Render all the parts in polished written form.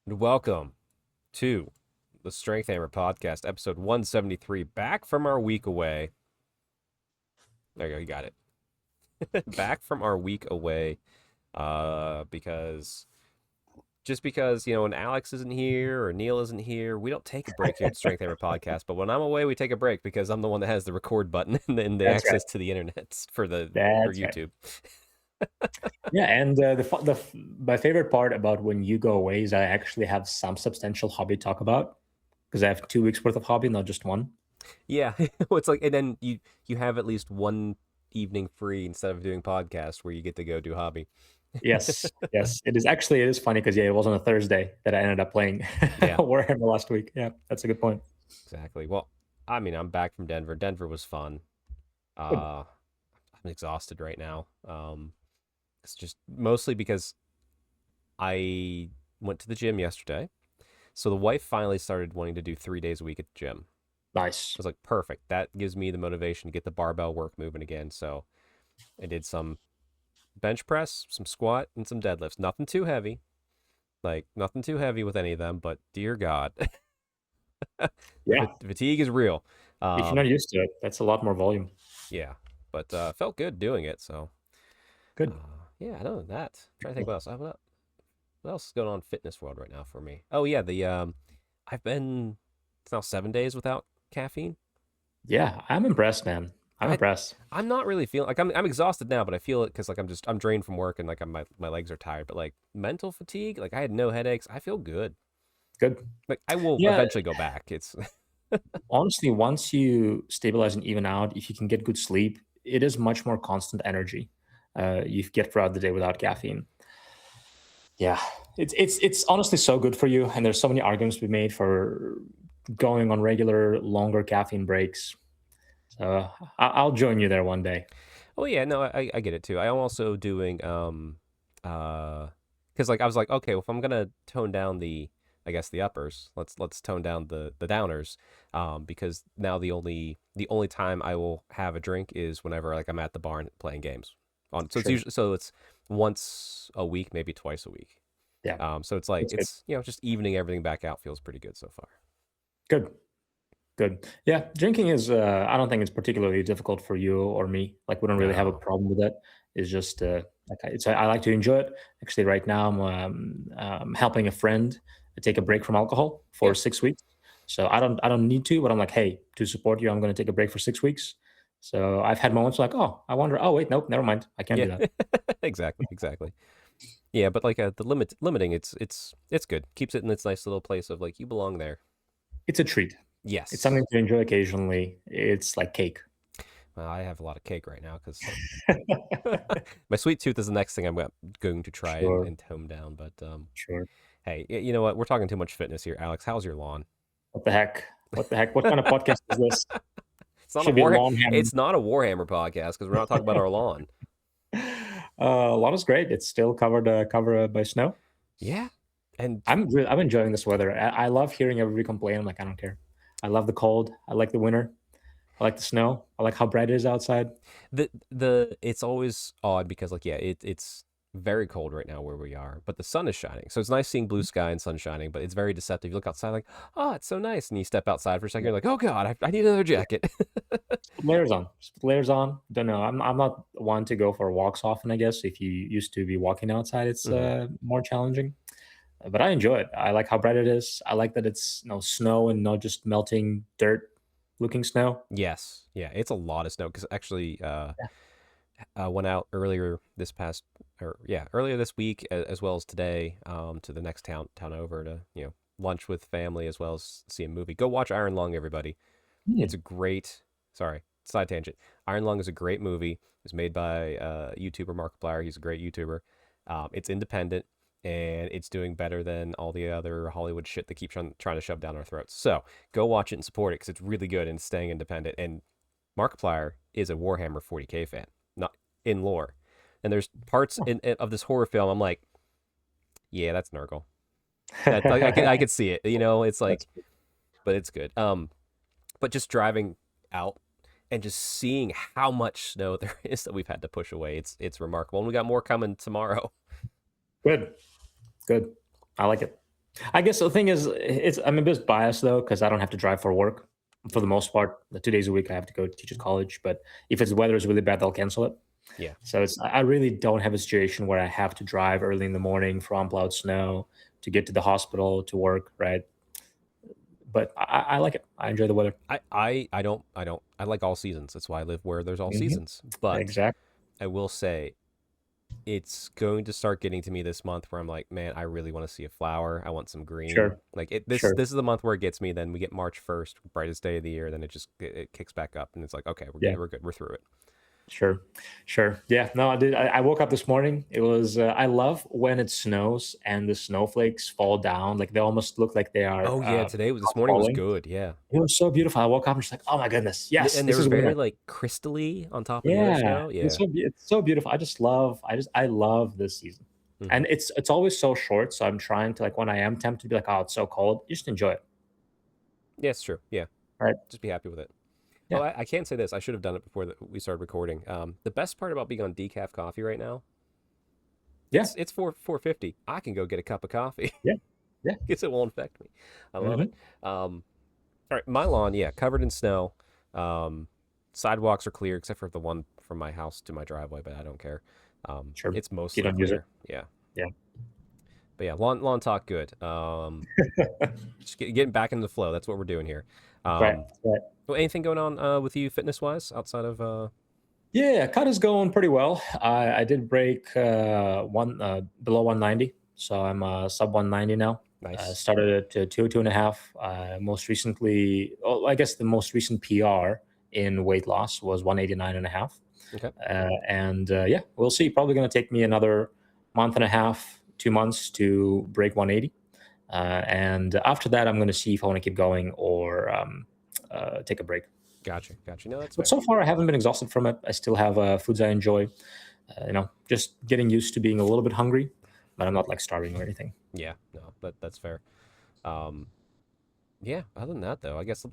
and welcome to the Strength Hammer Podcast, episode 173. Back from our week away. There you go, you got it. Back from our week away, because when Alex isn't here or Neil isn't here, we don't take a break here at the Strength Hammer Podcast. But when I'm away, we take a break because I'm the one that has the record button and the That's right. access to the internet for That's right. YouTube. Yeah, and my favorite part about when you go away is I actually have some substantial hobby to talk about because I have 2 weeks worth of hobby, not just one. Yeah, it's like, and then you have at least one evening free instead of doing podcasts where you get to go do hobby. Yes, yes, it is funny because it was on a Thursday that I ended up playing Yeah, Warhammer last week. Yeah, that's a good point. exactly. Well, I mean, I'm back from Denver. Denver was fun. Good. Uh, I'm exhausted right now. It's just mostly because I went to the gym yesterday. So the wife finally started wanting to do 3 days a week at the gym. I Nice. was like, perfect. That gives me the motivation to get the barbell work moving again. So I did some bench press, some squat, and some deadlifts. Nothing too heavy. Like, nothing too heavy with any of them, but dear God, Yeah, fatigue is real. if you're not Um, used to it, that's a lot more volume. yeah, but felt good doing it. So, Good. yeah, other than that, I'm trying to think what else is going on in fitness world right now for me. Oh yeah, I've been it's now 7 days without caffeine. Yeah, I'm impressed, man. I'm I impressed. I'm not really feeling like I'm exhausted now, but I feel it because like I'm drained from work and like my legs are tired. But like mental fatigue, like I had no headaches. I feel good. Good. Like I will Yeah, eventually go back. It's honestly, once you stabilize and even out, if you can get good sleep, it is much more constant energy you get throughout the day without caffeine. Yeah, it's honestly so good for you, and there's so many arguments to be made for going on regular, longer caffeine breaks. So I'll join you there one day. oh yeah, no, I get it too. I'm also doing uh because like I was like, okay, well if I'm gonna tone down the I guess the uppers, let's tone down the downers. Because now the only time I will have a drink is whenever like I'm at the barn playing games. Sure. So it's once a week, maybe twice a week. Yeah, So it's like that's good. it's just evening everything back out feels pretty good so far. Good. Good. Yeah, drinking is. I don't think it's particularly difficult for you or me. Like, we don't really have a No. problem with it. It's just like I like to enjoy it. Actually, right now I'm helping a friend take a break from alcohol for Yeah. 6 weeks. So I don't need to, but I'm like, hey, to support you, I'm going to take a break for 6 weeks. So I've had moments like, oh, I wonder. Oh, wait, nope, never mind. I can't Yeah. do that. Exactly. Yeah, but like the limiting, it's good. Keeps it in its nice little place of like you belong there. It's a treat. It's something Yes. to enjoy occasionally. It's like cake. Well, I have a lot of cake right now because my sweet tooth is the next thing I'm going to try and, Sure, and tone down. But sure. hey, you know what? We're talking too much fitness here, Alex. How's your lawn? What the heck? What the heck? What kind of podcast is this? It's not a Should be a war. long ham. It's not a Warhammer podcast because we're not talking about our lawn. Lawn is great. It's still covered by snow. Yeah, and I'm enjoying this weather. I love hearing everybody complain. I'm like, I don't care. I love the cold. I like the winter. I like the snow. I like how bright it is outside. the it's always odd because like yeah, it's very cold right now where we are, but the sun is shining, so it's nice seeing blue sky and sun shining. But it's very deceptive. You look outside like, oh, it's so nice, and you step outside for a second, you're like, oh god, I need another jacket. Put layers on. Just put layers on. Don't know. I'm not one to go for walks often. I guess if you used to be walking outside, it's Hmm. more challenging. But I enjoy it. I like how bright it is. I like that it's snow and not just melting dirt looking snow. Yes, yeah, it's a lot of snow because actually, Yeah. went out earlier this past, or yeah, earlier this week as well as today, to the next town over to lunch with family as well as see a movie. Go watch Iron Lung, everybody. It's a Hmm. great. Sorry, side tangent. Iron Lung is a great movie. It was made by YouTuber Markiplier. He's a great YouTuber. It's independent and it's doing better than all the other Hollywood shit that keeps trying to shove down our throats. So go watch it and support it because it's really good and it's staying independent. And Markiplier is a Warhammer 40K fan, not in lore. And there's parts of this horror film I'm like, yeah, that's Nurgle. That like, I could see it. It's That's like, but it's good. But just driving out and just seeing how much snow there is that we've had to push away, it's remarkable. And we got more coming tomorrow. good. Good. I like it. I guess the thing is, I'm a bit biased though because I don't have to drive for work for the most part. The 2 days a week I have to go teach at college, but if the weather is really bad, they'll cancel it. Yeah. So I really don't have a situation where I have to drive early in the morning for unplowed snow to get to the hospital to work, right? But I like it. I enjoy the weather. I like all seasons. That's why I live where there's all Hmm. seasons. But Exactly. I will say it's going to start getting to me this month where I'm like, man, I really want to see a flower. I want some green. Sure. Like it this Sure. this is the month where it gets me. Then we get March 1st, brightest day of the year, then it kicks back up and it's like, okay, we're Yeah. good. We're good. We're through it. Sure, sure. Yeah, no, I did. I woke up this morning. It was. I love when it snows and the snowflakes fall down. Like they almost look like they are Oh yeah, this morning was falling. good. Yeah. It was so beautiful. I woke up and just like, oh my goodness, yes, And they this were is very winter. like crystally on top of the other Yeah, snow. Yeah. it's so beautiful. I love this season, Hmm. and it's always so short. So I'm trying to like when I am tempted to be like, oh, it's so cold. Just enjoy it, Yeah, it's true. Yeah. right? Just be happy with it. Oh, Yeah, I can't say this. I should have done it before we started recording. The best part about being on decaf coffee right now, yeah, it's 4:50. I can go get a cup of coffee yeah, yeah. because it won't affect me. I love it. Hmm. All right, my lawn, yeah, covered in snow. Um, Sidewalks are clear except for the one from my house to my driveway, but I don't care. Sure. It's You mostly don't use it. clear. Yeah, Yeah. but yeah, lawn talk good. Just getting back into the flow. That's what we're doing here. Right. Um, Right. well, anything going on with you fitness wise outside of Yeah, cut is going pretty well. I did break one below 190, so I'm sub 190 now. nice? Started at 202 and a half. Most recently, oh, I guess the most recent PR in weight loss was 189 and a half. Okay, And yeah, we'll see. Probably going to take me another month and a half, 2 months to break 180. And after that, I'm going to see if I want to keep going or take a break. gotcha. No, that's But fair. so far, I haven't been exhausted from it. I still have foods I enjoy. Just getting used to being a little bit hungry, but I'm not like starving or anything. Yeah, no, that's fair. Um, yeah. Other than that, though, I guess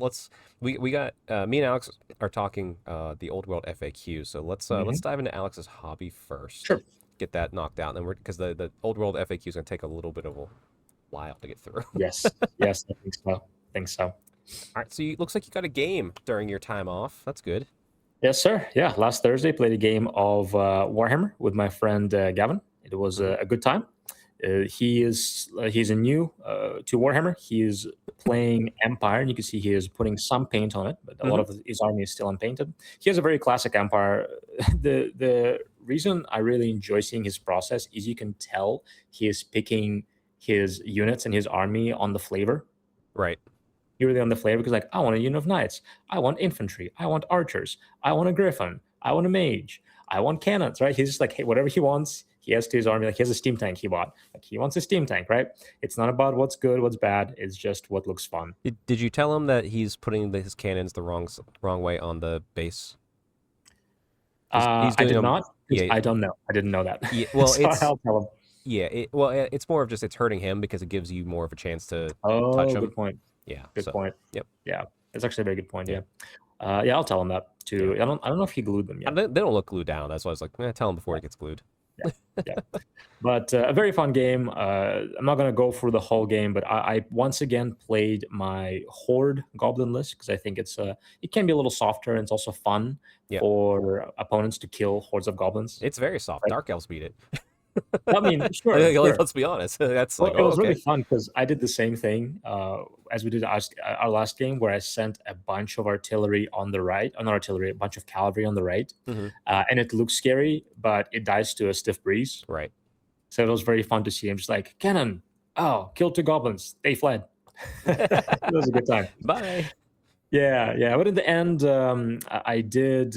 we got me and Alex are talking the old world FAQ. So let's Hmm. dive into Alex's hobby first. Sure. Get that knocked out, and then we're because the old world FAQ is gonna take a little bit of a while to get through. Yes. Yes. I think so. I think so. All right, so looks like you got a game during your time off. That's good. Yes, sir. Yeah. Last Thursday, played a game of Warhammer with my friend Gavin. It was Hmm. a good time. He's a new to Warhammer. He is playing Empire, and you can see he is putting some paint on it, but a lot Hmm. of his army is still unpainted. He has a very classic Empire. The reason I really enjoy seeing his process is you can tell he is picking his units and his army on the flavor. Right. Purely on the flavor, because like I want a unit of knights, I want infantry, I want archers, I want a griffin, I want a mage, I want cannons, right? He's just like, hey, whatever he wants, he has to his army. Like he has a steam tank he bought. Like he wants a steam tank, right? It's not about what's good, what's bad. It's just what looks fun. Did you tell him that he's putting his cannons the wrong way on the base? He's I doing did them. not because Yeah. I don't know. I didn't know that. Yeah. Well, So I'll tell him. it's more of just it's hurting him because it gives you more of a chance to touch Oh, him. good point. Yeah. Good So. point. Yep. Yeah, that's actually a very good point. Yeah. Yeah. Yeah, I'll tell him that Yeah. too. I don't know if he glued them yet. They don't look glued down. That's why I was like, tell him before Yeah. it gets glued. Yeah. Yeah. But a very fun game. I'm not going to go through the whole game, but I once again played my Horde Goblin list because I think it can be a little softer and it's also fun Yeah. for opponents to kill hordes of goblins. It's very soft. Right? Dark elves beat it. I mean, I sure, think, like, sure. let's be honest. That's Well, like, it oh, was really okay. fun because I did the same thing as we did our last game, where I sent a bunch of artillery on the right, not artillery, a bunch of cavalry on the right, Hmm. and it looks scary, but it dies to a stiff breeze. Right. So it was very fun to see him just like cannon. Oh, killed two goblins. They fled. It was a good time. Bye. Yeah, yeah. But in the end, I did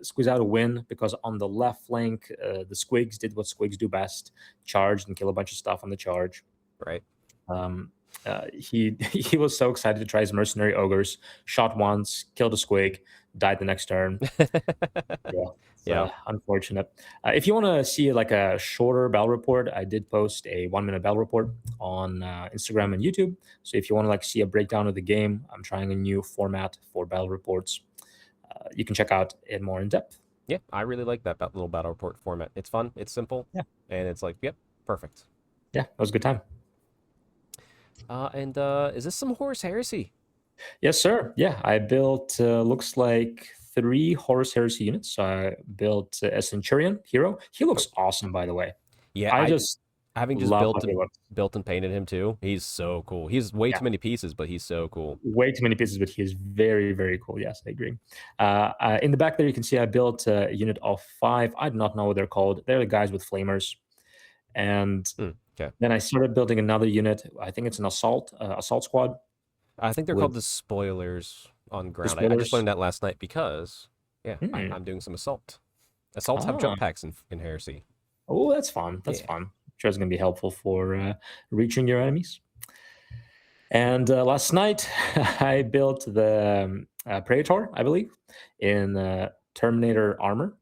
squeeze out a win because on the left flank, the squigs did what squigs do best: charged and kill a bunch of stuff on the charge. Right. Um, he he was so excited to try his mercenary ogres. Shot once, killed a squig, died the next turn. Yeah, it's Yeah. unfortunate. If you want to see like a shorter battle report, I did post a 1 minute battle report on Instagram and YouTube. So if you want to like see a breakdown of the game, I'm trying a new format for battle reports. You can check out it more in depth. Yeah. I really like that little battle report format. It's fun. It's simple. Yeah, And it's like, yep, perfect. yeah, that was a good time. And is this some Horus Heresy? Yes, sir. Yeah, I built looks like 3 Horus Heresy units. So I built a Centurion hero. He Oh, looks awesome, by the way. yeah, I I just having just love how he looks. built and painted him too. He's so cool. He's way Yeah, too many pieces, but he's so cool. way too many pieces, but he is very, very cool. Yes, I agree. In the back there, you can see I built a unit of 5. I do not know what they're called. They're the guys with flamers. And Okay. then I started building another unit. I think it's an assault squad I think they're called with the spoilers on the ground. I just spoilers. learned that last night because, yeah, Hmm. I'm doing some assault. Assaults have Ah, jump packs in Heresy. oh, that's fun. That's Yeah. fun. I'm sure it's going to be helpful for reaching your enemies. And last night, I built the Praetor, I believe, in Terminator armor.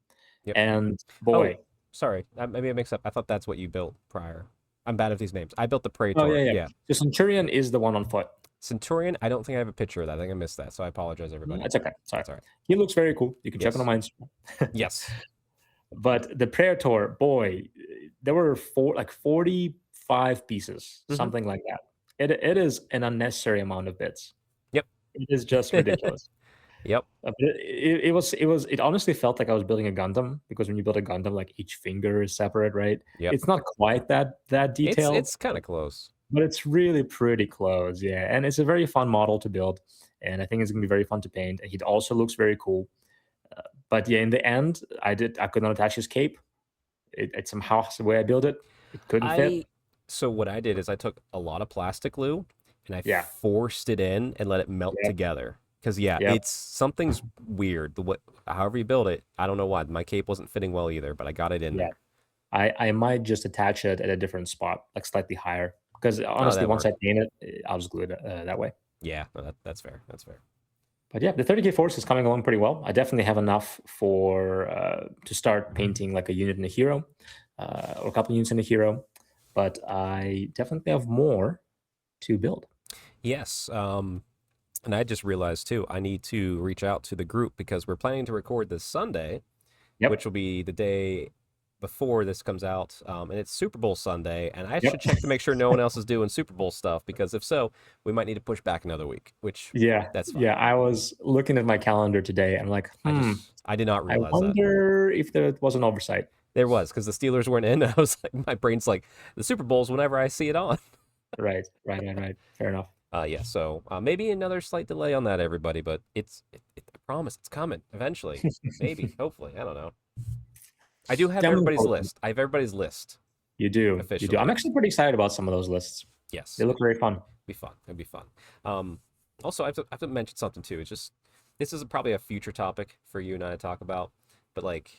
Yep. And Oh, boy, sorry. Maybe I mixed up. I thought that's what you built prior. I'm bad at these names. I built the oh yeah, Praetor. yeah. Yeah. The Centurion is the one on foot. Centurion, I don't think I have a picture of that. I think I missed that. So I apologize, everybody. That's okay. Sorry. That's all right. He looks very cool. You can check it on Yes. my Instagram. Yes. But the Praetor, boy, there were 45 pieces, Hmm. something like that. It is an unnecessary amount of bits. Yep. It is just ridiculous. Yep. It honestly felt like I was building a Gundam because when you build a Gundam, like each finger is separate, right? Yep. It's not quite that detailed, It's kind of close. but it's really pretty close, yeah. And it's a very fun model to build, and I think it's gonna be very fun to paint. And he also looks very cool. But yeah, in the end, I could not attach his cape. It somehow the way I built it, it couldn't fit. I so what I did is I took a lot of plastic glue and I Yeah. forced it in and let it melt Yep. together. Because yeah, Yep. it's something's weird. The what however you build it, I don't know why. My cape wasn't fitting well either, but I got it in Yeah. there. I might just attach it at a different spot, like slightly higher. Because Oh, honestly, that once worked. I paint it, I'll just glue it that way. Yeah, no, that's fair. That's fair. But yeah, the 30K force is coming along pretty well. I definitely have enough for to start painting like a unit in a hero, or a couple units in a hero. But I definitely have more to build. Yes. And I just realized too, I need to reach out to the group because we're planning to record this Sunday, which Yep. will be the day before this comes out. And it's Super Bowl Sunday, and I Yep. should check to make sure no one else is doing Super Bowl stuff because if so, we might need to push back another week, which Yeah. that's fine. Yeah. I was looking at my calendar today and I'm like, I did not I realize that. wonder if there was an oversight. There was because the Steelers weren't in. I was like, my brain's like, the Super Bowl's whenever I see it on. Right. Right. Right. Right. Fair enough. Yeah, so maybe another slight delay on that, everybody, but I promise it's coming eventually. Maybe, hopefully, I don't know. I do have Definitely everybody's important. list. I have everybody's list You do. You do. I'm officially. actually pretty excited about some of those lists. Yes, They look very fun. be fun. It'd be fun. Also, I have to mention something too. It's just this is probably a future topic for you and I to talk about, but like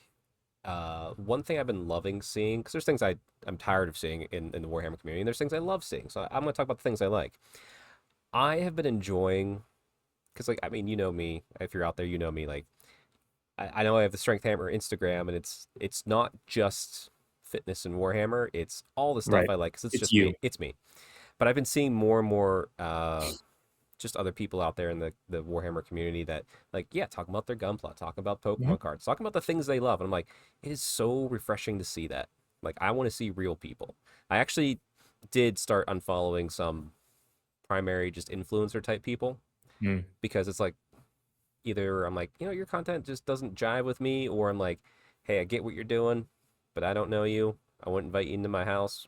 one thing I've been loving seeing because there's things I'm tired of seeing in the Warhammer community, and there's things I love seeing. So I'm going to talk about the things I like. I have been enjoying because like I mean you know me if you're out there you know me like I know I have the Strength Hammer Instagram and it's not just fitness and Warhammer it's all the stuff Right. I like because it's It's just me you. it's me but I've been seeing more and more just other people out there in the Warhammer community that like yeah talking about their gunpla talking about Mhm. Pokemon cards talking about the things they love and I'm like it is so refreshing to see that like I want to see real people. I actually did start unfollowing some primary just influencer type people Mm. because it's like either I'm like, your content just doesn't jive with me, or I'm like, hey, I get what you're doing, but I don't know you. I wouldn't invite you into my house.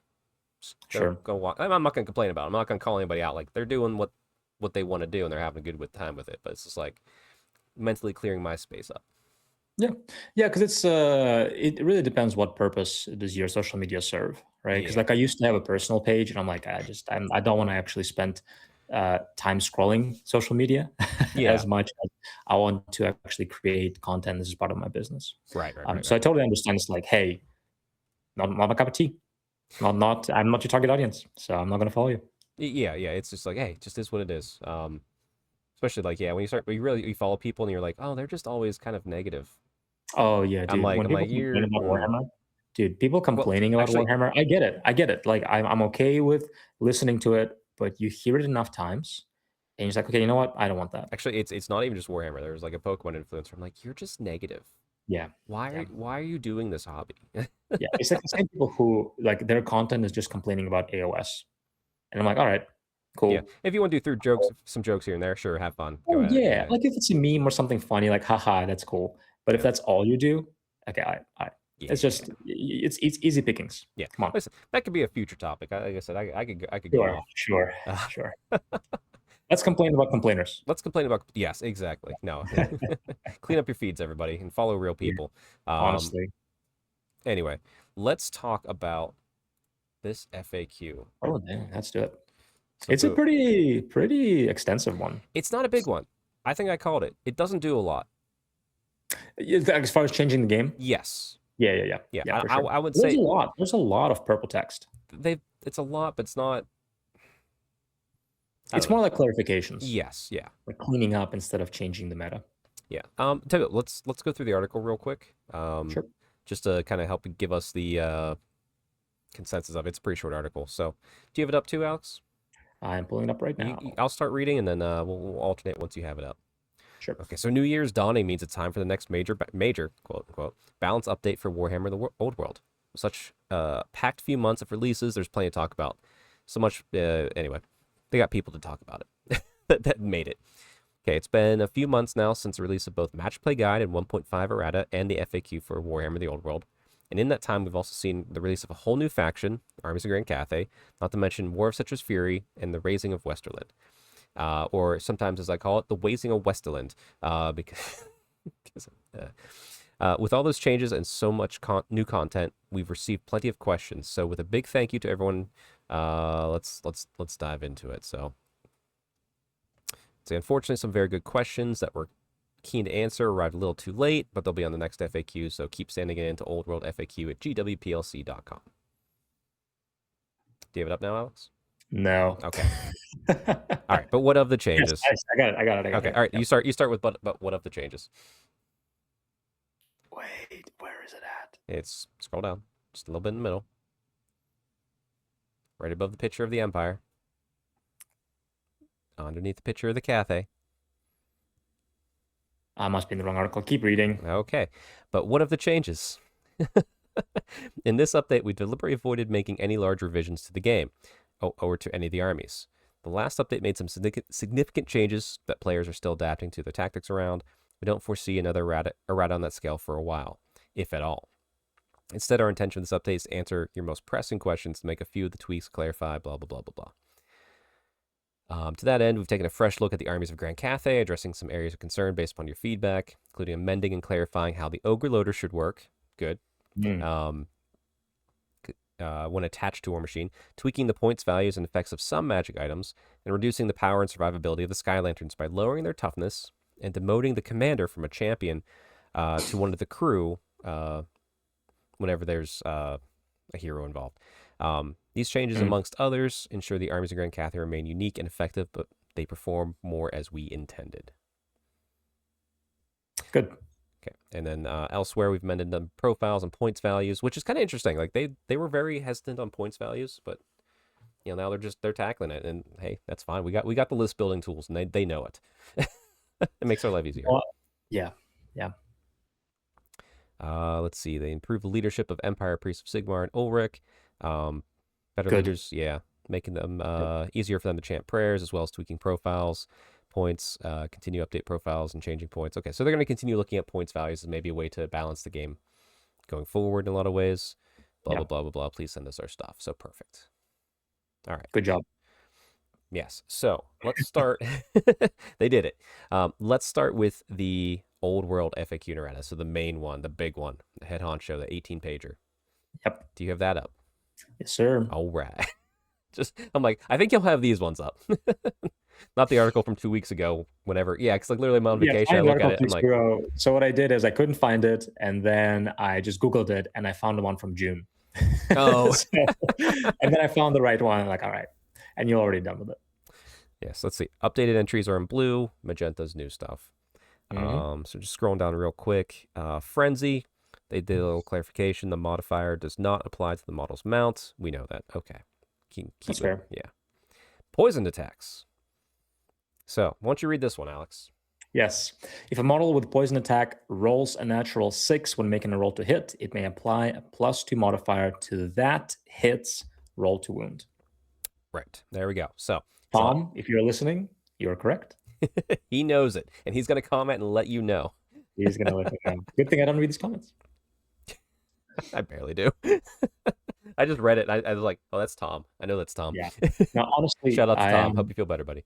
Just Sure. go walk. I'm not gonna complain about it. I'm not gonna call anybody out. Like they're doing what they want to do and they're having a good with time with it. But it's just like mentally clearing my space up. Yeah. Yeah, because it really depends what purpose does your social media serve, right? Because Yeah. like I used to have a personal page and I'm like, I don't want to actually spend time scrolling social media Yeah. as much as I want to actually create content. This is part of my business. Right. Right. Right. So I Right. totally understand. It's like, hey, not my cup of tea. Not I'm not your target audience, so I'm not gonna follow you. Yeah. Yeah. It's just like, hey, it just is what it is. Especially like, yeah, when you really you follow people and you're like, oh, they're just always kind of negative. Oh yeah, dude. When I'm people like, complain you're about Warhammer, dude, people well, complaining about actually, Warhammer, I get it. I get it. Like I'm okay with listening to it, but you hear it enough times, and you're just like, okay, you know what? I don't want that. it's not even just Warhammer. There's like a Pokemon influencer. I'm like, you're just negative. Yeah, yeah, Why are you doing this hobby? yeah. It's like the same people who like their content is just complaining about AoS, and I'm like, all right. Yeah, Cool. if you want to do through jokes, some jokes here and there, sure, have fun. Go Oh at it. yeah, Yeah, like if it's a meme or something funny, like haha, that's cool. But if yeah, that's all you do, okay, it's yeah, just it's easy pickings. yeah. Come on. Listen, that could be a future topic. Like I said, I could go Sure, off. sure, Uh, sure. Let's complain about complainers. let's complain about yes, exactly. No, clean up your feeds, everybody, and follow real Yeah, people. Um, honestly. anyway, let's talk about this FAQ. Oh, dang, let's do it. So It's a boom. pretty extensive one. It's not a big one. I think I called it. It doesn't do a lot. Yeah, as far as changing the game, Yes. Yeah. yeah, for sure. I would There's say a lot. There's a lot of purple text. it's a lot, but it's not. I It's don't know. more like clarifications, Yes. Yeah. like cleaning up instead of changing the meta. Yeah. Tell you what, let's go through the article real quick. Sure. Just to kind of help give us the consensus of it. It's a pretty short article. So, do you have it up too, Alex? I'm pulling it up right now. I'll start reading, and then we'll alternate once you have it up. Sure. Okay. So, New Year's dawning means it's time for the next major quote unquote balance update for Warhammer: Old World. Such packed few months of releases. There's plenty to talk about. So much. Anyway, they got people to talk about it that made it. Okay, it's been a few months now since the release of both Match Play Guide and 1.5 errata and the FAQ for Warhammer: The Old World. And in that time, we've also seen the release of a whole new faction, Armies of Grand Cathay, not to mention War of Citrus Fury and the Raising of Westerland. Or sometimes, as I call it, the Wasing of Westerland. Because with all those changes and so much new content, we've received plenty of questions. So with a big thank you to everyone, let's dive into it. So unfortunately, some very good questions that we're keen to answer arrived a little too late, but they'll be on the next FAQ, so keep sending it into oldworldfaq at gwplc.com. Do you have it up now, Alex? No. Okay. All right, but what of the changes? Yes, I got it. I got it. Okay, all right, Yep. you start with but what of the changes? Wait, where is it at? It's scroll down, just a little bit in the middle. Right above the picture of the Empire. Underneath the picture of the Cathay. I must be in the wrong article. Keep reading. Okay, but what of the changes? In this update, we deliberately avoided making any large revisions to the game or to any of the armies. The last update made some significant changes that players are still adapting to their tactics around. We don't foresee another errata on that scale for a while, if at all. Instead, our intention with this update is to answer your most pressing questions, to make a few of the tweaks clarify, blah, blah, blah, blah, blah. To that end, we've taken a fresh look at the armies of Grand Cathay, addressing some areas of concern based upon your feedback, including amending and clarifying how the Ogre Loader should work. Good. When attached to War Machine, tweaking the points values and effects of some magic items, and reducing the power and survivability of the Sky Lanterns by lowering their toughness and demoting the commander from a champion to one of the crew whenever there's a hero involved. These changes, amongst others, ensure the armies of Grand Cathay remain unique and effective, but they perform more as we intended. Good. Okay, and then elsewhere we've amended the profiles and points values, which is kind of interesting. Like they were very hesitant on points values, but now they're tackling it, and hey, that's fine. We got the list building tools, and they know it. It makes our life easier. Well, yeah. Let's see. They improve the leadership of Empire Priests of Sigmar and Ulrich. Better Good. leaders, yeah, making them easier for them to chant prayers, as well as tweaking profiles, points, continue update profiles and changing points. Okay, so they're going to continue looking at points values as maybe a way to balance the game going forward in a lot of ways. Blah, blah, blah, blah, blah. Please send us our stuff. So perfect. All right. Good job. Yes. So let's start. They did it. Let's start with the Old World FAQ and errata. So the main one, the big one, the head honcho, the 18-pager. Yep. Do you have that up? Yes, sir. All right. I'm like, I think you'll have these ones up. Not the article from 2 weeks ago, whenever. Yeah, because like literally I'm on vacation. I look at it. I'm like, so what I did is I couldn't find it, and then I just Googled it, and I found the one from June. oh. And then I found the right one. I'm like, all right. And you're already done with it. Yes, let's see. Updated entries are in blue. Magenta's new stuff. So just scrolling down real quick. Frenzy, they did a little clarification. The modifier does not apply to the model's mount. We know that. Okay. Keep That's it. fair. Yeah. Poisoned attacks. So, why don't you read this one, Alex? Yes. If a model with poison attack rolls a natural 6 when making a roll to hit, it may apply a +2 modifier to that hit's roll to wound. Right. There we go. So, So Tom, if you're listening, you're correct. he knows it, and he's gonna comment and let you know. He's gonna let me know. Good thing I don't read these comments. I barely do. I just read it. I was like, oh, that's Tom. I know that's Tom. Yeah. Now, honestly, Shout out to Tom. Hope you feel better, buddy.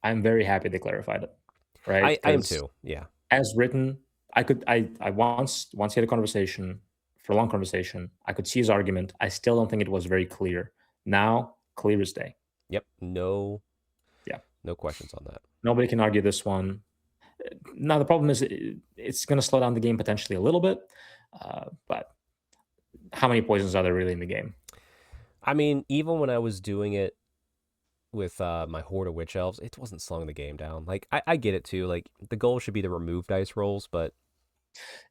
I'm very happy they clarified it, right? I am Because too. Yeah. as written, I once he had a conversation for a long conversation. I could see his argument. I still don't think it was very clear. Now, clear as day. Yep. No. Yeah. No questions on that. Nobody can argue this one. Now the problem is it's going to slow down the game potentially a little bit, but how many poisons are there really in the game? I mean, even when I was doing it with my horde of witch elves, it wasn't slowing the game down. Like I get it too. Like the goal should be to remove dice rolls, but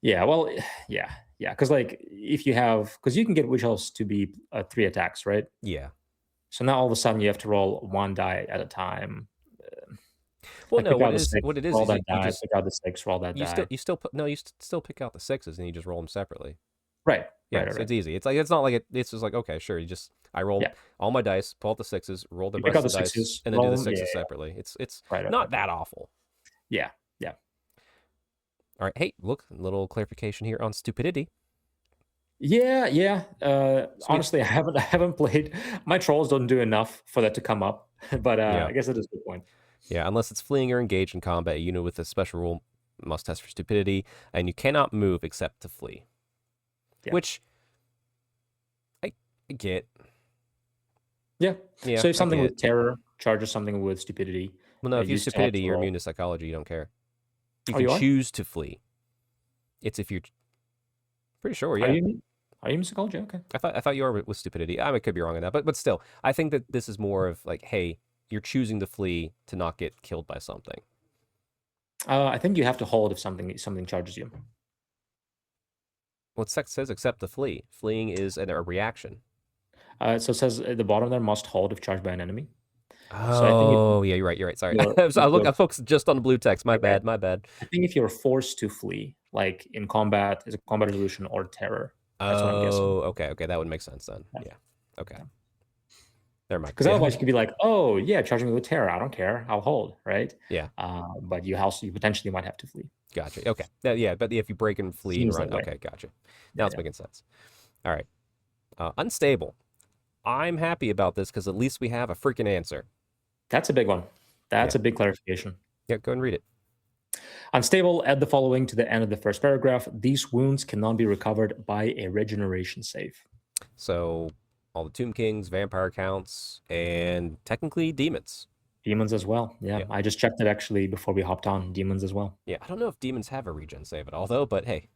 Yeah, well, yeah, because like if you have, because you can get witch elves to be 3 attacks, right? yeah. So now all of a sudden you have to roll one die at a time. Uh, Well, like no. pick out the six, What it roll is that you die. just Pick out the six, roll that die. still pick out the sixes and you just roll them separately. Right, Yeah, right, right, it's right. easy. It's like it's not like it's just like okay, sure. I roll Yeah, all my dice, pull out the sixes, roll the you pick out rest the of the dice, sixes, and then do roll the them. Yeah, sixes yeah, separately. It's right, right, not right. that awful. Yeah, yeah. All right, hey, look, a little clarification here on stupidity. Yeah, yeah. So Honestly, I haven't played. My trolls don't do enough for that to come up, but yeah, I guess it is a good point. yeah. Unless it's fleeing or engaged in combat, a unit with a special rule must test for stupidity, and you cannot move except to flee. Yeah, Which I get. yeah. Yeah, So if I something get. with terror charges something with stupidity, Well, no, if you use you still have stupidity, to you're roll. immune to psychology. You don't care. You Oh, can you are? choose to flee. It's if you're pretty sure. Are Yeah, you? Are you in psychology? Okay. I thought you are with stupidity. I could be wrong on that, but still, I think that this is more of like, hey, you're choosing to flee to not get killed by something. I think you have to hold if something charges you. What sex says except to flee. Fleeing is a reaction. So it says at the bottom there must hold if charged by an enemy. So I think Oh yeah, you're right. You're right. Sorry, if I you're focused just on the blue text. My okay, bad. My bad. I think if you're forced to flee, like in combat, is a combat resolution or terror. That's what I'm guessing. Oh, okay, okay, that would make sense then. Yeah. Yeah. Okay. Never mind. Because Yeah. otherwise you could be like, oh yeah, charging me with terror. I don't care. I'll hold, right? Yeah. But you potentially might have to flee. Gotcha. Okay. Yeah, but if you break and flee and Seems run, that way. okay, gotcha. Yeah, Now it's yeah. making sense. All right. Unstable. I'm happy about this because at least we have a freaking answer. That's a big one. Yeah. That's a big clarification. Yeah. Go and read it. Unstable, add the following to the end of the first paragraph. These wounds cannot be recovered by a regeneration save. So all the Tomb Kings, vampire counts, and technically demons. Demons as well. Yeah, Yeah. I just checked it actually before we hopped on. Demons as well. Yeah. I don't know if demons have a regen save at all though, but hey.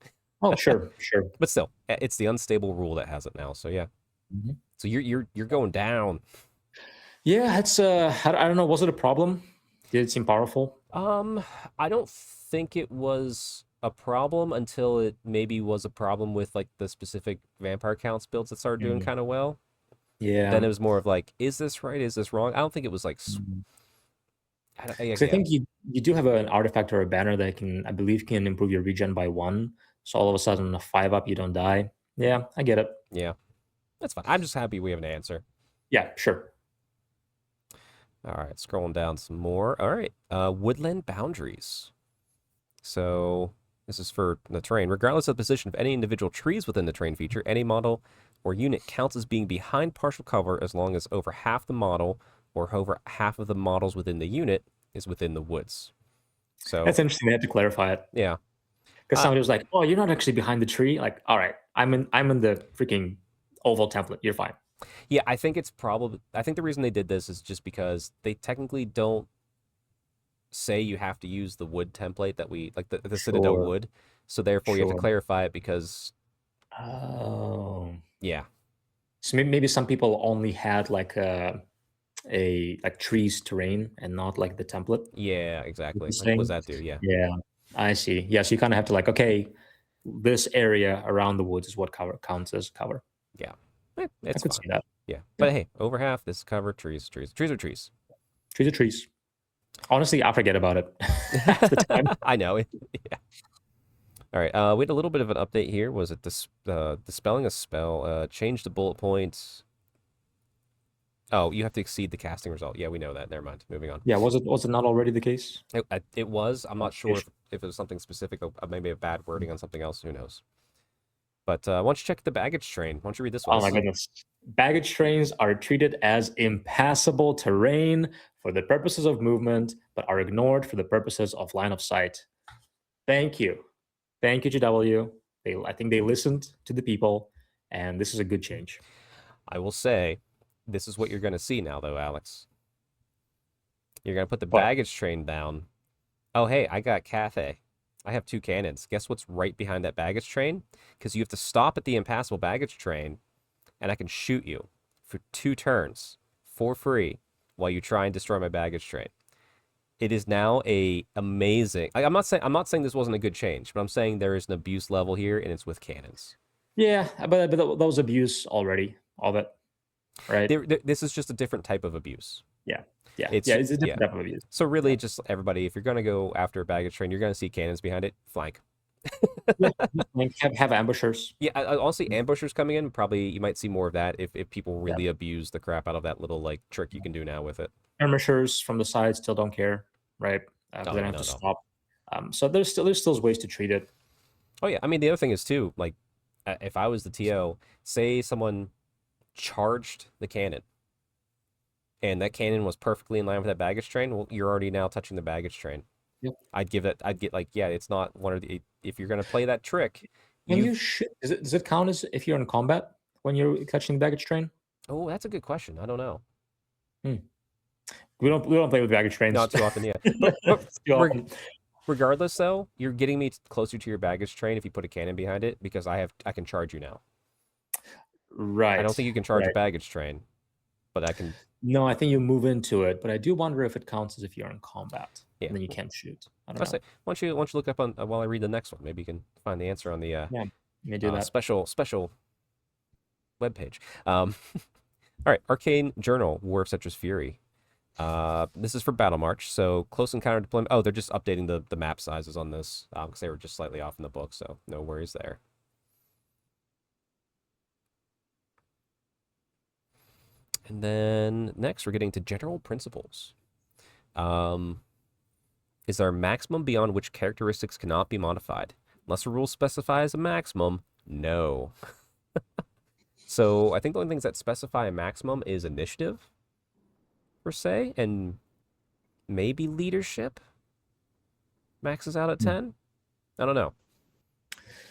Oh, sure, sure. But still, it's the unstable rule that has it now. So yeah. Mhm. So you're going down. Yeah, it's I don't know. Was it a problem? Did it seem powerful? I don't think it was a problem until it maybe was a problem with like the specific vampire counts builds that started doing Mm, kind of well. Then yeah. it was more of like, is this right? Is this wrong? I don't think it was like, Because I yeah, think you do have an artifact or a banner that can, I believe, can improve your regen by one. So all of a sudden, a 5 up, you don't die. Yeah, I get it. yeah, that's fine. I'm just happy we have an answer. Yeah, sure. All right, scrolling down some more. All right, woodland boundaries. So this is for the terrain. Regardless of the position of any individual trees within the terrain feature, any model or unit counts as being behind partial cover as long as over half the model or over half of the models within the unit is within the woods. So That's interesting. They had to clarify it yeah, because uh, somebody was like, "Oh, you're not actually behind the tree." Like, all right, I'm in the freaking oval template. You're fine. yeah. I think it's probably. I think the reason they did this is just because they technically don't say you have to use the wood template that we like the Citadel Sure, wood. So therefore, you have to sure. clarify it because Oh, yeah, so maybe some people only had like a like trees terrain and not like the template. yeah, What exactly. you're Like, what does saying? that do? Yeah, Yeah, I see. Yeah, so you kind of have to like, okay, this area around the woods is what cover counts as cover. yeah. I It's could fine. see that. Yeah, Yeah, but hey, over half this is cover trees, trees are trees. trees are trees. Honestly, I forget about it half the time. I know. Yeah. All right. We had a little bit of an update here. Was it dispelling a spell? Change the bullet points. Oh, you have to exceed the casting result. Yeah, we know that. Never mind. Moving on. Yeah, was it not already the case? It was. I'm not sure if it was something specific, or maybe a bad wording on something else. Who knows? But why don't you check the baggage train? Why don't you read this one? Oh This my is goodness. Baggage trains are treated as impassable terrain for the purposes of movement, but are ignored for the purposes of line of sight. Thank you. Thank you, GW. I think they listened to the people, and this is a good change. I will say, this is what you're going to see now, though, Alex. You're going to put the But baggage train down. Oh, hey, I got Cathay. I have 2 cannons. Guess what's right behind that baggage train? Because you have to stop at the impassable baggage train, and I can shoot you for 2 turns for free while you try and destroy my baggage train. It is now a amazing. I'm not saying this wasn't a good change, but I'm saying there is an abuse level here, and it's with cannons. yeah, but that was abuse already. All that, right? This is just a different type of abuse. Yeah, yeah, It's yeah. It's a yeah. different type of abuse. So Yeah, really, just everybody, if you're gonna go after a baggage train, you're gonna see cannons behind it. Flank. yeah. Like, have ambushers. Yeah, honestly, ambushers coming in, probably you might see more of that if people Yeah, really abuse the crap out of that little like trick you can do now with it. ambushers from the side still don't care, right? Because Oh they yeah, don't have no, to no. stop. So there's still ways to treat it. Oh yeah, I mean the other thing is too, like if I was the TO, say someone charged the cannon and that cannon was perfectly in line with that baggage train, well, you're already now touching the baggage train. Yep. I'd get like, yeah, it's not one of the, if you're gonna play that trick, When you've, you shoot, does it count as if you're in combat when you're catching the baggage train? oh, that's a good question. I don't know. Hmm. We don't play with baggage trains. Not too often, yeah. But It's too often. regardless, though, you're getting me closer to your baggage train if you put a cannon behind it because I can charge you now. I don't Right, think you can charge a right. baggage train, but I can. No, I think you move into it, but I do wonder if it counts as if you're in combat Yeah. and then you can't shoot. I don't I know. say, why don't you look up on while I read the next one? Maybe you can find the answer on the Yeah, may do that. special webpage. All right, Arcane Journal, War of Cetra's Fury. This is for Battle March, so close encounter deployment. Oh, they're just updating the map sizes on this because they were just slightly off in the book, so no worries there. And then next, we're getting to general principles. Um, is there a maximum beyond which characteristics cannot be modified? Unless a rule specifies a maximum, no. So I think the only things that specify a maximum is initiative, per se, and maybe leadership maxes out at Hmm. 10. I don't know.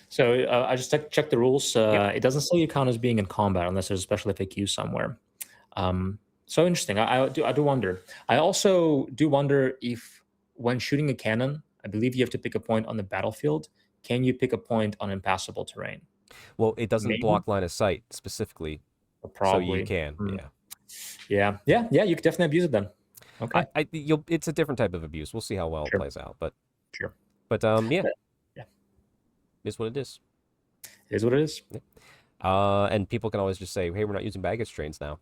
So I just checked the rules. Yep. It doesn't say you count as being in combat unless there's a special FAQ somewhere. So interesting. I do wonder. I also do wonder if when shooting a cannon, I believe you have to pick a point on the battlefield. Can you pick a point on impassable terrain? Well, it doesn't Maybe, block line of sight specifically, or so you probably. can. Hmm. Yeah. Yeah, yeah, yeah. You could definitely abuse it then. Okay, It's a different type of abuse. We'll see how well it sure, plays out, but sure. yeah, But, yeah, it's what it is. it is what it is. Yeah. And people can always just say, "Hey, we're not using baggage trains now."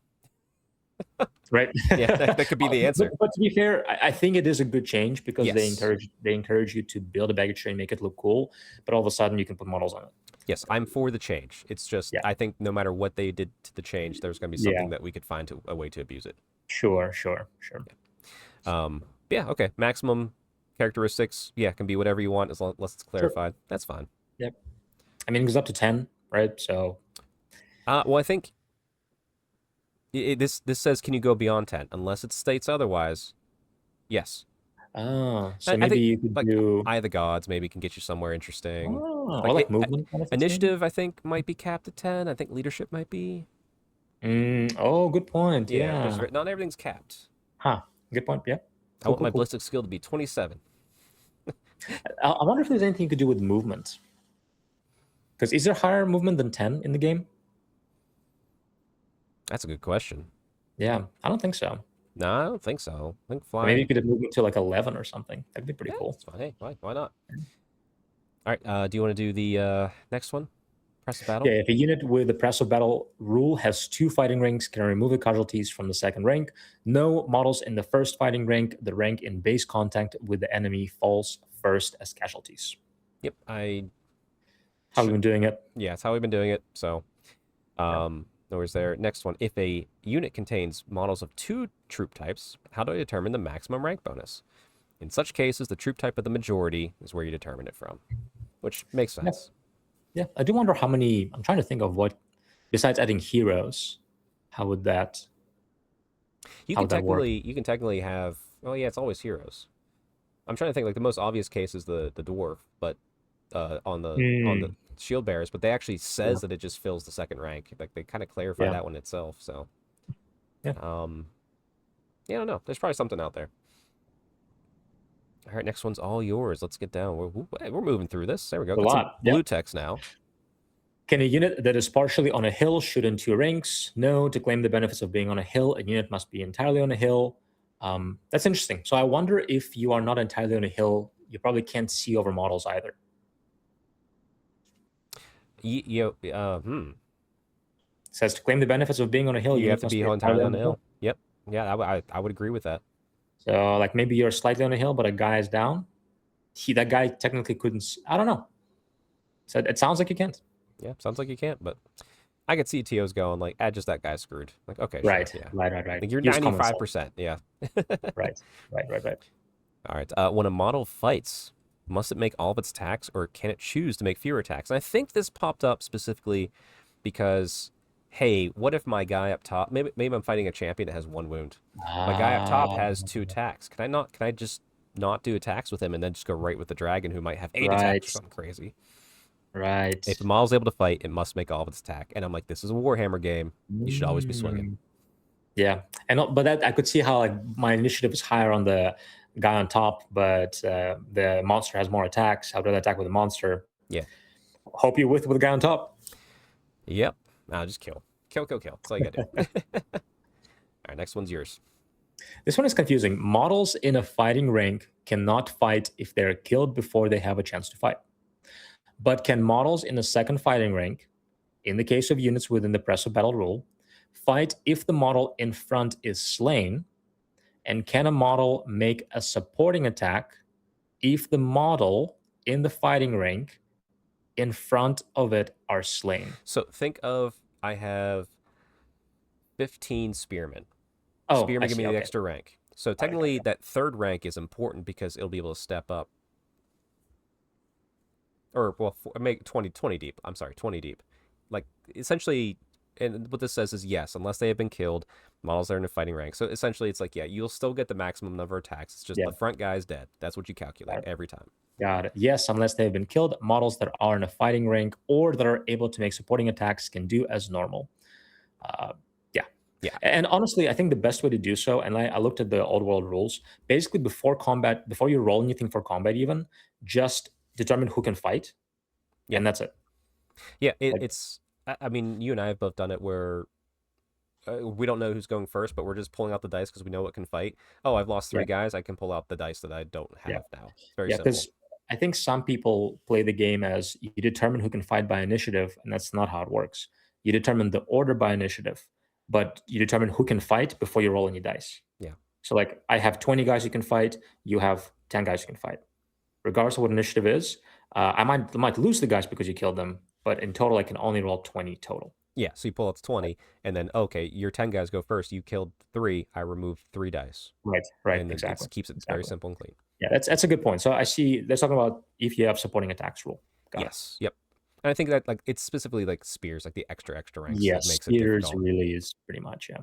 Right. Yeah, that could be the answer. But to be fair, I think it is a good change because they Yes. encourage you to build a baggage train, make it look cool, but all of a sudden you can put models on it. Yes, I'm for the change. It's just Yeah, I think no matter what they did to the change, there's going to be yeah, something that we could find a way to abuse it. sure, sure, sure. Yeah, okay. Maximum characteristics, yeah, can be whatever you want as long as it's Sure. clarified. That's fine. Yep. I mean, it goes up to 10, right? So, Well, I think this says can you go beyond 10 unless it states otherwise. Yes. so I maybe think you could like do, Eye of the Gods maybe can get you somewhere interesting. or Like like movement benefits, maybe. initiative, I think might be capped at 10. I think leadership might be. Oh, good point. Yeah, Yeah. not everything's capped. Huh. Good point. Yeah. I Cool, want cool, my cool. ballistic skill to be 27. I wonder if there's anything you could do with movement. Because is there higher movement than 10 in the game? That's a good question. Yeah, I don't think so. No, I don't think so. I think Or maybe you flying. could have moved it to like 11 or something. That'd be pretty Yeah, cool. that's fine. Hey, why not? All right. Do you want to do the next one? Press Yeah, battle. if a unit with the press of battle rule has 2 fighting ranks, can remove the casualties from the second rank. No models in the first fighting rank. The rank in base contact with the enemy falls first as casualties. Yep. How have we been doing it? Yeah, it's how we've been doing it. So, Yeah. Or is there next one? If a unit contains models of 2 troop types, how do I determine the maximum rank bonus? In such cases, the troop type of the majority is where you determine it from, which makes Yeah, sense. yeah. I do wonder how many. I'm trying to think of what, besides adding heroes, how would that work? You can technically have. Oh yeah, it's always heroes. I'm trying to think. Like the most obvious case is the dwarf, but on the Mm, shield bearers. But they actually yeah, says that it just fills the second rank. Like they kind of clarify yeah, that one itself. So yeah. um, yeah, I don't know. There's probably something out there. All right, next one's all yours. Let's get down. We're moving through this. There we go. A Got some lot. Yeah. blue text now. Can a unit that is partially on a hill shoot in 2 ranks? No. To claim the benefits of being on a hill, a unit must be entirely on a hill. That's interesting. So I wonder if you are not entirely on a hill, you probably can't see over models either. Hmm. It says to claim the benefits of being on a hill, You have unit to must be be entirely entirely on on the a hill. hill. Yep. Yeah, I would agree with that. So like maybe you're slightly on a hill, but a guy is down. That guy technically couldn't. I don't know. So it sounds like you can't. Yeah, sounds like you can't, but I could see TOs going like, just that guy's screwed. Like, okay, sure, Right, yeah. right, right, right. Like you're Use common sense. 95%. Yeah. Right, right, right, right. All right. When a model fights, must it make all of its attacks, or can it choose to make fewer attacks? And I think this popped up specifically because, hey, what if my guy up top? Maybe I'm fighting a champion that has 1 wound. My guy up top Ah, has 2 attacks. Can I not? Can I just not do attacks with him and then just go right with the dragon who might have 8 attacks or right, something crazy? right. If the model's able to fight, it must make all of its attack. And I'm like, this is a Warhammer game. You should always be swinging. Mm. Yeah, and but that I could see how like my initiative is higher on the guy on top, but the monster has more attacks. How do I attack with the monster? Yeah. Hope you with the guy on top. Yep. Just kill. Kill, kill, kill. That's all you gotta do. All right, next one's yours. This one is confusing. Models in a fighting rank cannot fight if they're killed before they have a chance to fight. But can models in a second fighting rank, in the case of units within the press of battle rule, fight if the model in front is slain? And can a model make a supporting attack if the model in the fighting rank in front of it are slain? So think of I have 15 spearmen. Oh, I Spearmen give me see. the Okay. extra rank. So Got it, got it, technically, got that third rank is important because it'll be able to step up. Or, well, make 20 deep. I'm sorry, 20 deep. Like, essentially, and what this says is yes, unless they have been killed, models are in a fighting rank. So essentially, it's like, yeah, you'll still get the maximum number of attacks. It's just yeah, the front guy is dead. That's what you calculate got it. every time. Got it. Yes, unless they've been killed, models that are in a fighting rank or that are able to make supporting attacks can do as normal. Yeah. Yeah. And honestly, I think the best way to do so, and I looked at the old world rules, basically before combat, before you roll anything for combat, even just determine who can fight, Yeah. and that's it. Yeah. Like, It's, I mean, you and I have both done it where we don't know who's going first, but we're just pulling out the dice because we know what can fight. Oh, I've lost 3 yeah, guys. I can pull out the dice that I don't yeah, have now. It's very yeah. simple. Because I think some people play the game as you determine who can fight by initiative, and that's not how it works. You determine the order by initiative, but you determine who can fight before you roll any dice. Yeah. So, like, I have 20 guys who can fight. You have 10 guys who can fight. Regardless of what initiative is, I might lose the guys because you killed them, but in total, I can only roll 20 total. Yeah, so you pull out the 20, and then, okay, your 10 guys go first. You killed 3. I removed 3 dice. Right, right, And then exactly, it keeps it very exactly. simple and clean. Yeah, that's a good point. So I see they're talking about if you have supporting attacks rule. Got it. Yes. Yep. And I think that, like, it's specifically, like, spears, like the extra ranks that Yes, makes it spears difficult. really is pretty much, yeah.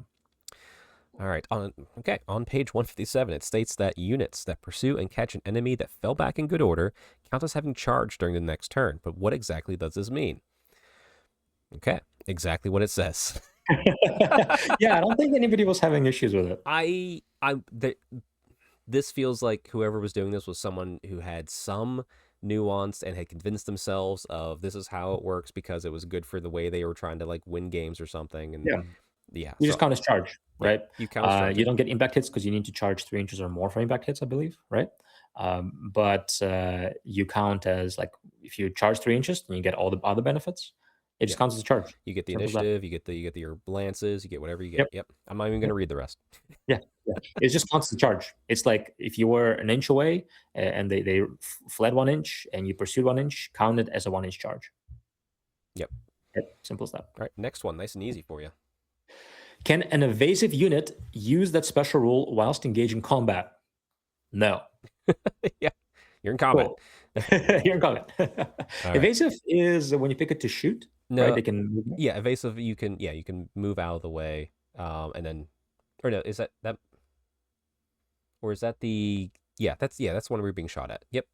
All right. On page 157, it states that units that pursue and catch an enemy that fell back in good order count as having charged during the next turn. But what exactly does this mean? Okay, exactly what it says. Yeah, I don't think anybody was having issues with it. This feels like whoever was doing this was someone who had some nuance and had convinced themselves of this is how it works because it was good for the way they were trying to like win games or something. And Yeah, yeah, you so just count as charge, yeah, right? you count as charge. You don't get impact hits because you need to charge 3 inches or more for impact hits, I believe, right? But you count as like if you charge 3 inches, then you get all the other benefits. It just Yeah, counts as a charge. you get the Simple as that. initiative, you get your lances, you get whatever you get. Yep. Yep, I'm not even Yep. gonna read the rest. Yeah, yeah. It's just constant charge. It's like if you were an inch away and they fled 1 inch and you pursued 1 inch, count it as a 1 inch charge. Yep. Yep, simple as that. All right, next one, nice and easy for you. Can an evasive unit use that special rule whilst engaging combat? No. Yeah, you're in combat. Cool. You're in combat. All right. Evasive is when you pick it to shoot, right? No, They can move more. yeah, evasive. You can move out of the way, and then, or no, is that, or is that the? That's one where you're being shot at. Yep,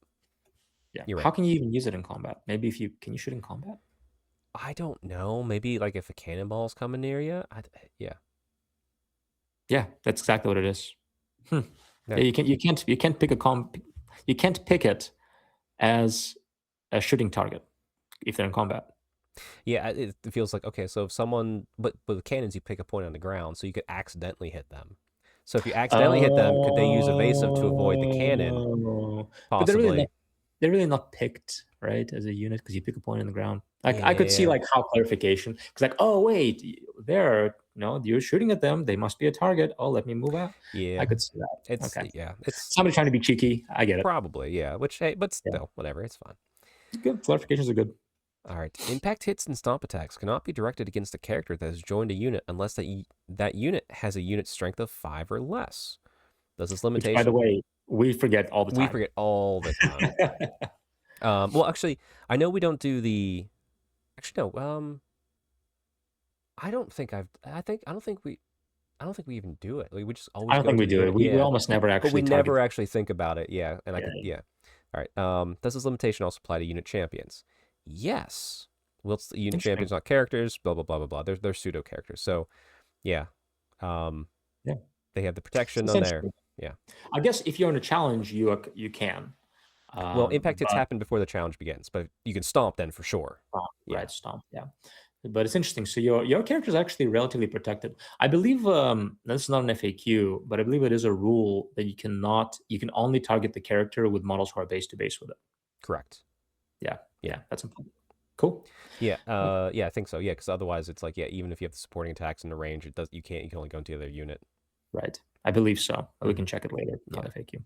Yeah. you're right. How can you even use it in combat? Maybe if you can you shoot in combat? I don't know. Maybe like if a cannonball's coming near you. Yeah. Yeah, that's exactly what it is. Hmm. Yeah. Yeah, you can't pick you can't pick it as a shooting target if they're in combat. Yeah, it feels like okay. So if someone, but with cannons, you pick a point on the ground, so you could accidentally hit them. So if you accidentally hit them, could they use evasive to avoid the cannon? Oh, but Possibly. they're really not picked, right, as a unit because you pick a point on the ground. Like I could see Yeah. like how clarification because like oh wait they're you're shooting at them they must be a target oh let me move out I Yeah. could see that okay It's somebody trying to be cheeky I get it probably, yeah. Which, hey, but yeah still, whatever. It's fine. good clarifications are good. All right. Impact hits and stomp attacks cannot be directed against a character that has joined a unit unless that unit has a unit strength of 5 or less. Does this Which by the limitation? way we forget all the We time. forget all the time. Well, actually, I know we don't do the. Actually, no. I don't think I've. I don't think we. I don't think we even do it. We just I always don't go think to we the do unit. it we Yeah, almost never but we actually target never actually think about it. Yeah, and I yeah could. Yeah. All right. Does this limitation also apply to unit champions? Yes. Well, it's the unit interesting champions, not characters. Blah blah blah blah blah. They're pseudo characters. So yeah, um, yeah they have the protection on there. essentially Yeah. I guess if you're in a challenge you can Well, impact hits but happen before the challenge begins, but you can stomp then for sure. Yeah. right stomp yeah but it's interesting so your character is actually relatively protected I believe this is not an FAQ but I believe it is a rule that you can only target the character with models who are base to base with it Correct. yeah Yeah. yeah that's important cool Yeah, I think so. Yeah, because otherwise it's like, yeah, even if you have the supporting attacks in the range, it does you can't you can only go into the other unit. right I believe so we Mhm. can check it later not Yeah. FAQ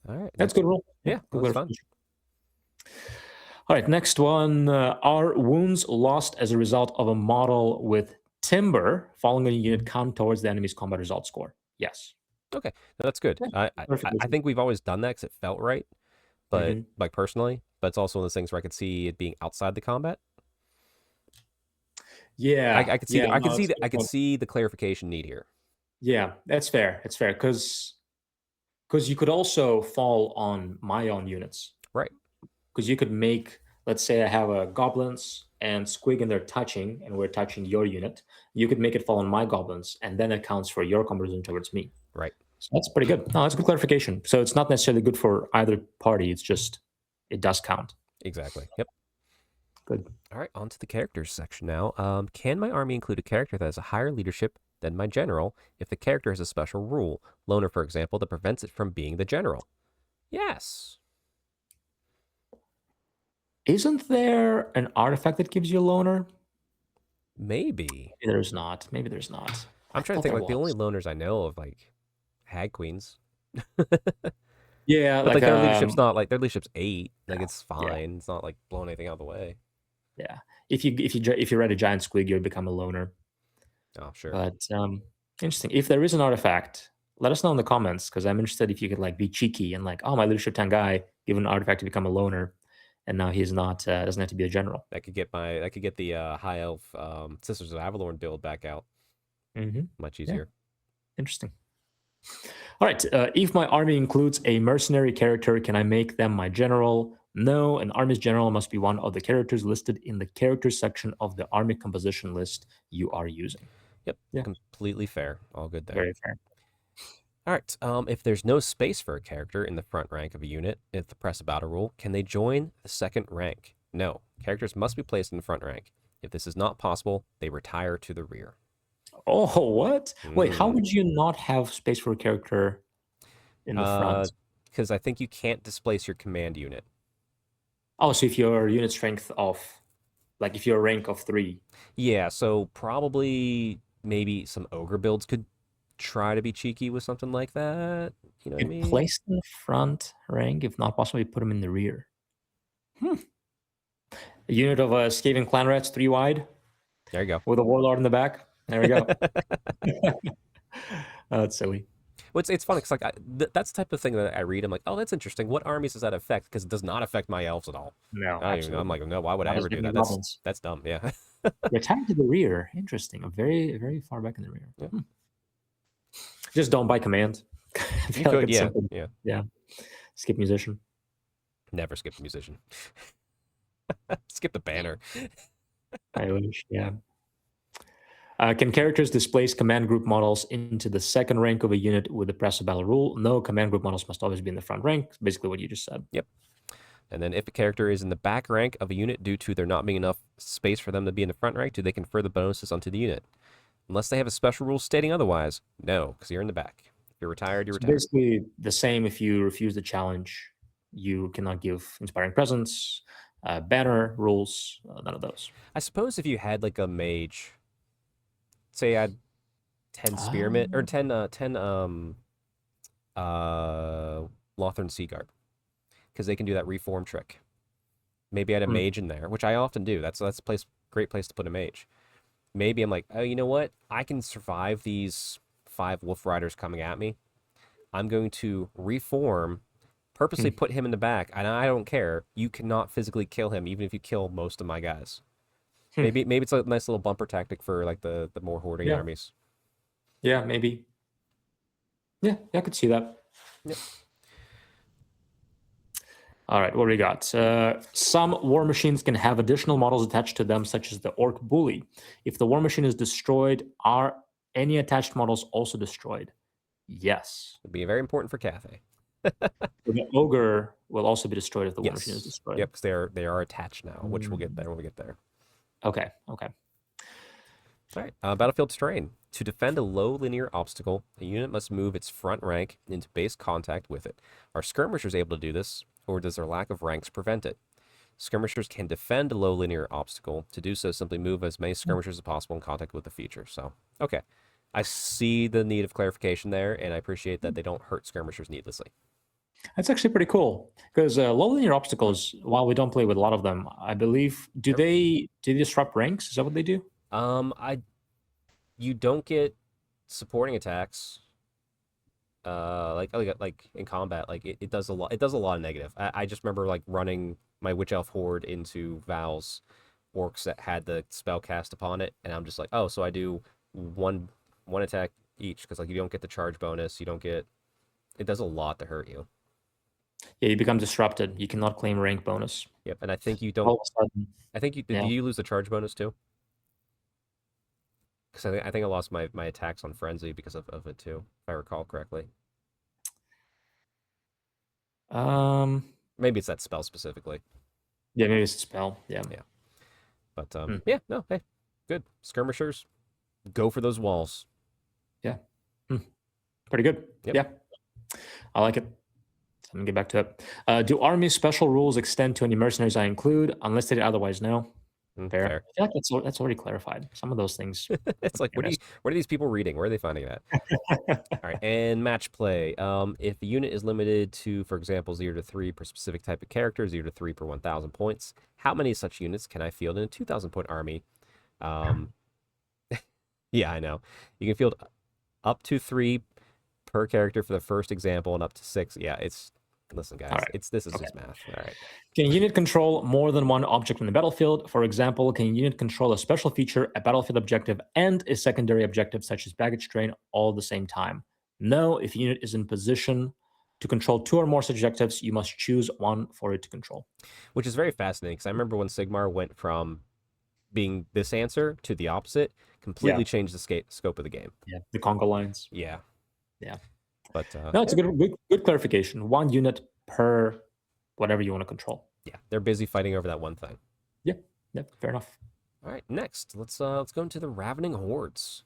All right. that's a good rule yeah Yeah, good well, that's fun. clarification. All right, next one. Are wounds lost as a result of a model with timber following a unit count towards the enemy's combat result score? Yes. Okay, no, that's good. Yeah, I clarification. think we've always done that because it felt right, but Mhm. like personally, but it's also one of those things where I could see it being outside the combat. Yeah, I could see yeah, the I could no, see it's a the I good could point. see the clarification need here. Yeah, that's fair. It's fair because you could also fall on my own units Right. because you could make let's say I have a goblins and squig and they're touching and we're touching your unit. You could make it fall on my goblins and then it counts for your conversion towards me. Right. So that's pretty good. No, that's a good clarification. So it's not necessarily good for either party. It's just it does count. Exactly. Yep. Good. All right, on to the characters section now. Can my army include a character that has a higher leadership than my general if the character has a special rule, loner, for example, that prevents it from being the general? Yes. Isn't there an artifact that gives you a loner? Maybe. Maybe there's not. Maybe there's not. I I'm trying to thought think there like the only was. loners I know of like hag queens. Yeah, But like like their leadership's not like their leadership's 8. Like it's yeah, fine. It's not like blowing anything out of the way. yeah. If you read a giant squig, you'll become a loner. Oh, sure. But interesting. If there is an artifact, let us know in the comments because I'm interested if you could like be cheeky and like, oh, my leadership 10 guy given an artifact to become a loner, and now he's not doesn't have to be a general. I could get the high elf Sisters of Avalorn build back out. Much Yeah, easier. interesting. All right. If my army includes a mercenary character, can I make them my general? No, an army's general must be one of the characters listed in the characters section of the army composition list you are using. Yep. Yeah, Completely fair. All good there. very fair. All right. If there's no space for a character in the front rank of a unit, if the press about a rule, can they join the second rank? No. Characters must be placed in the front rank. If this is not possible, they retire to the rear. Oh, what? Wait, how Mm. would you not have space for a character in the front? Because I think you can't displace your command unit. Oh, so if your unit strength of, like if you're a rank of 3, Yeah, so probably maybe some ogre builds could try to be cheeky with something like that. You know what I you'd mean? place in the front rank, if not possible, you put them in the rear. Hmm. A unit of Skaven clan rats, 3 wide, There you go. with a warlord in the back. There we go. Oh, that's silly. Well, it's funny because like that's the type of thing that I read. I'm like, oh, that's interesting. What armies does that affect? Because it does not affect my elves at all. No, I don't even know. I'm absolutely. like, no, why would I Not as ever do many that? goblins. That's dumb. Yeah. They're tied to the rear. Interesting. Very, very far back in the rear. Yeah. Just don't buy command. I You feel like could, it's yeah, simple. yeah. Yeah. Skip musician. Never skip the musician. Skip the banner. I wish. Yeah. Can characters displace command group models into the second rank of a unit with the press of battle rule? No, command group models must always be in the front rank. Basically what you just said. Yep. And then if a character is in the back rank of a unit due to there not being enough space for them to be in the front rank, do they confer the bonuses onto the unit? Unless they have a special rule stating otherwise. No, because you're in the back. If you're retired, you're So retired. basically the same if you refuse the challenge. You cannot give inspiring presence, banner rules, none of those. I suppose if you had like a mage, say I had 10 spearmen or Um, 10 Lothern Seaguard, because they can do that reform trick. Maybe I had a hmm, mage in there, which I often do. That's a great place to put a mage. Maybe I'm like, oh, you know what? I can survive these 5 wolf riders coming at me. I'm going to reform, purposely hmm, put him in the back, and I don't care. You cannot physically kill him, even if you kill most of my guys. hmm. Maybe it's a nice little bumper tactic for like the more hoarding Yeah, armies. yeah, maybe. Yeah, I could see that. Yep. All right, what do we got? Some war machines can have additional models attached to them, such as the Orc Bully. If the war machine is destroyed, are any attached models also destroyed? Yes. It'd be very important for Cathay. So the Ogre will also be destroyed if the war machine is Yes. destroyed. Yep, because they are attached now, which we'll get there when we get there. Okay, okay. All right. Battlefield terrain. To defend a low linear obstacle, a unit must move its front rank into base contact with it. Are skirmishers able to do this, or does their lack of ranks prevent it? Skirmishers can defend a low linear obstacle. To do so, simply move as many skirmishers as possible in contact with the feature. So, okay. I see the need of clarification there, and I appreciate that they don't hurt skirmishers needlessly. That's actually pretty cool because low linear obstacles, while we don't play with a lot of them, I believe, Yep. do they disrupt ranks? Is that what they do? I you don't get supporting attacks. Like in combat, like it does a lot. It does a lot of negative. I just remember like running my witch elf horde into Val's orcs that had the spell cast upon it, and I'm just like, oh, so I do one attack each because like you don't get the charge bonus. You don't get. It does a lot to hurt you. Yeah, you become disrupted. You cannot claim rank bonus. Yep, and I think you don't. All of a sudden, I think you did. yeah. You lose the charge bonus too? Because I think I lost my attacks on frenzy because of it too, if I recall correctly. Um, Maybe it's that spell specifically. yeah, maybe it's a spell. Yeah. Yeah. But Hmm. yeah, no, hey, good skirmishers. Go for those walls. Yeah. Hmm. Pretty good. Yep. Yeah. I like it. So I'm gonna get back to it. Do army special rules extend to any mercenaries I include? Unless stated otherwise, no. Fair. Fair. I feel like that's already clarified. Some of those things. It's like, what are these people reading? Where are they finding that? All right, and match play. If a unit is limited to, for example, 0 to 3 per specific type of character, 0 to 3 per 1,000 points, how many such units can I field in a 2,000 point army? Yeah, I know. You can field up to 3 per character for the first example, and up to 6. Yeah, listen, guys, right. this is Okay. just math. All right. Can a unit control more than one object on the battlefield? For example, can a unit control a special feature, a battlefield objective, and a secondary objective such as baggage train all at the same time? No, if a unit is in position to control 2 or more such objectives, you must choose one for it to control. Which is very fascinating because I remember when Sigmar went from being this answer to the opposite, completely Yeah. changed the scope of the game. Yeah. The conga lines. Yeah. Yeah. But No, it's a good clarification. One unit per whatever you want to control. yeah, they're busy fighting over that one thing. Yeah. Yep. Fair enough. All right, next, let's go into the Ravening Hordes.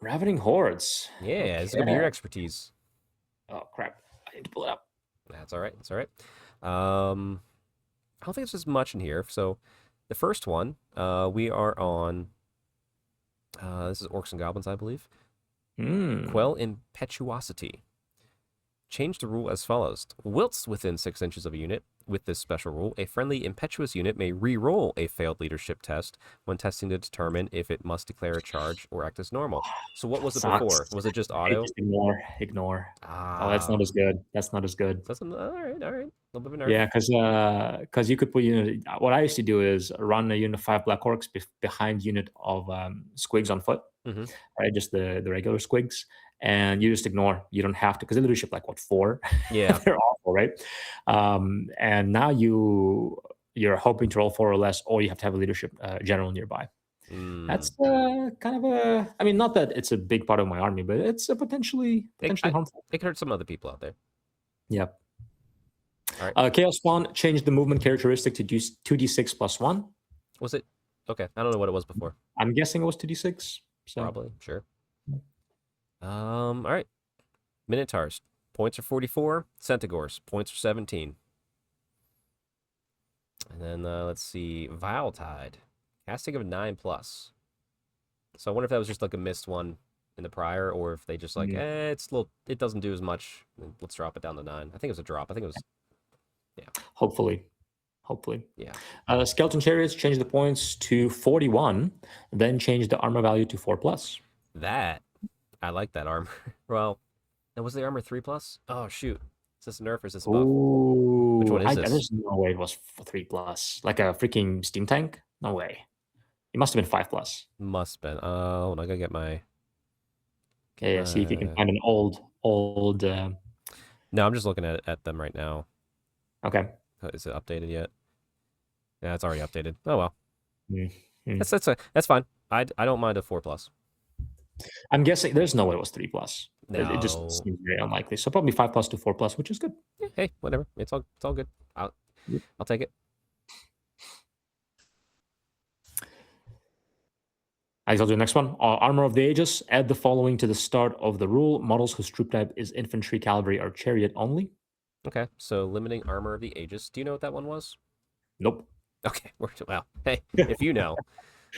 Ravening hordes. Yeah, this is gonna be your expertise. Oh crap! I need to pull it up. That's all right. That's all right. I don't think there's much in here. So, the first one, we are on. This is Orcs and Goblins, I believe. Quell Impetuosity. Change the rule as follows. Whilst within 6 inches of a unit, with this special rule, a friendly impetuous unit may re-roll a failed leadership test when testing to determine if it must declare a charge or act as normal. So what That was it before? sucks. Was it just It auto? just ignore, ignore. Oh, that's not Ah, as good. That's not as good. that's all right, all right. A little bit of a nerf. Yeah, because you could put unit. What I used to do is run a unit of 5 black orcs behind unit of squigs on foot, Mm-hmm. right? Just the regular squigs, and you just ignore. You don't have to because they leadership like what 4. Yeah. They're awful, right? And now you're hoping to roll 4 or less, or you have to have a leadership general nearby. Mm. That's kind of a. I mean, not that it's a big part of my army, but it's a potentially harmful. It could hurt some other people out there. Yep. All right. Chaos Spawn changed the movement characteristic to 2d6+1. Was it? Okay. I don't know what it was before. I'm guessing it was 2d6. So. Probably. Sure. All right. Minotaurs. Points are 44. Centaurs. Points are 17. And then let's see. Vile Tide. Casting of 9+. So I wonder if that was just like a missed one in the prior, or if they just like, it's a little, it doesn't do as much. Let's drop it down to 9. I think it was a drop. I think it was, yeah. Hopefully. Yeah. Skeleton Chariots changed the points to 41, then changed the armor value to 4+. That, I like that armor. Well, and was the armor 3+? Oh, shoot. Is this a nerf or is this a buff? Ooh, Which one is this? There's no way it was 3+. Like a freaking steam tank? No way. It must have been 5+. Must have been. Oh, I gotta get my. Okay, see if you can find an old. No, I'm just looking at them right now. Okay. Is it updated yet? Yeah, it's already updated. Oh well. Mm-hmm. That's fine. I don't mind a 4+. I'm guessing there's no way it was 3+. No. It just seems very unlikely. So probably 5+ to 4+, which is good. Yeah, hey, whatever. It's all good. I'll take it. I'll do the next one. Armor of the Ages. Add the following to the start of the rule. Models whose troop type is infantry, cavalry, or chariot only. Okay, so limiting Armor of the Ages. Do you know what that one was? Nope. Okay, well, hey, if you know,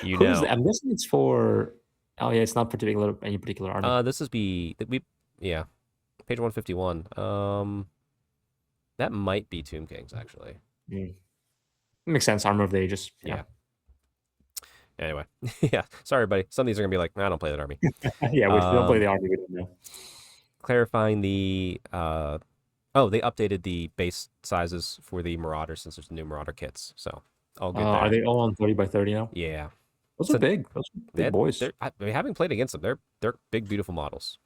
you know. I'm guessing it's for. Oh yeah, it's not any particular army. This is yeah, page 151. That might be Tomb Kings actually. Makes sense. Armor of the Ages. Yeah. Anyway, yeah. Sorry, buddy. Some of these are gonna be like, I don't play that army. Yeah, we don't play the army. We don't know. Clarifying the oh, they updated the base sizes for the Marauders since there's new Marauder kits. So all good there. Are they all on 30 by 30 now? Yeah. Those are big. Those are big boys. Having played against them, they're big, beautiful models.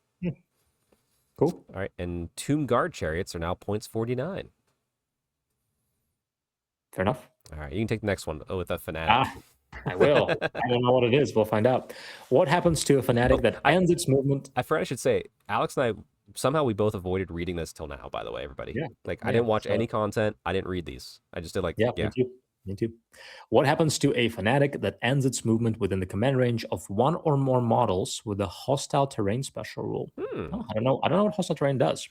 Cool. All right, and Tomb Guard chariots are now points 49. Fair enough. All right, you can take the next one. Oh, with a fanatic. I will. I don't know what it is. We'll find out. What happens to a fanatic that ends its movement? I forgot I should say, Alex and I, somehow we both avoided reading this till now, by the way, everybody. Yeah. I didn't watch any content. I didn't read these. I just did Me too. What happens to a fanatic that ends its movement within the command range of one or more models with a hostile terrain special rule? Oh, I don't know what hostile terrain does.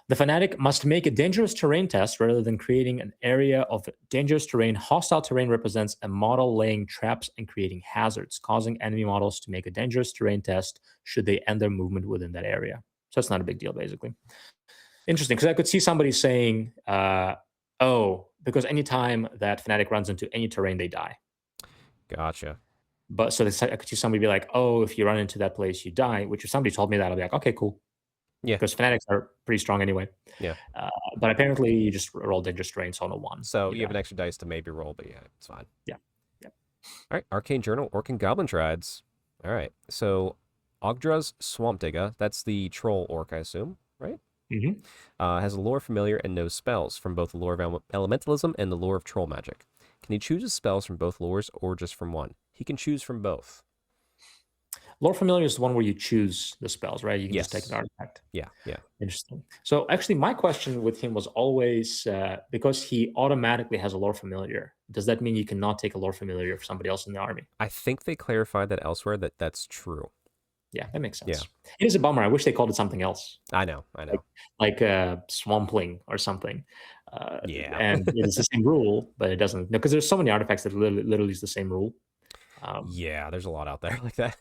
The fanatic must make a dangerous terrain test rather than creating an area of dangerous terrain. Hostile terrain represents a model laying traps and creating hazards, causing enemy models to make a dangerous terrain test should they end their movement within that area. So it's not a big deal, basically. Interesting, because I could see somebody saying, because anytime that fanatic runs into any terrain, they die. Gotcha. But so I could see somebody be like, oh, if you run into that place, you die, which if somebody told me that, I'd be like, okay, cool. Yeah. Because fanatics are pretty strong anyway. Yeah. But apparently you just roll dangerous terrain, so on a 1. So you have an extra dice to maybe roll, but yeah, it's fine. Yeah. All right, Arcane Journal, Orc and Goblin Triads. All right, so Ogdra's Swamp Digger, that's the troll orc, I assume, right? Mm-hmm. Has a lore familiar and knows spells from both the lore of elementalism and the lore of troll magic. Can he choose his spells from both lores or just from one? He can choose from both. Lore familiar is the one where you choose the spells, right? You can just take an artifact. Yeah. Interesting. So actually, my question with him was always because he automatically has a lore familiar. Does that mean you cannot take a lore familiar for somebody else in the army? I think they clarified that elsewhere that that's true. Yeah, that makes sense. Yeah. It is a bummer. I wish they called it something else. I know. Like Swampling or something. Yeah. And it's the same rule, but it doesn't. No, because there's so many artifacts that literally is the same rule. Yeah, there's a lot out there like that.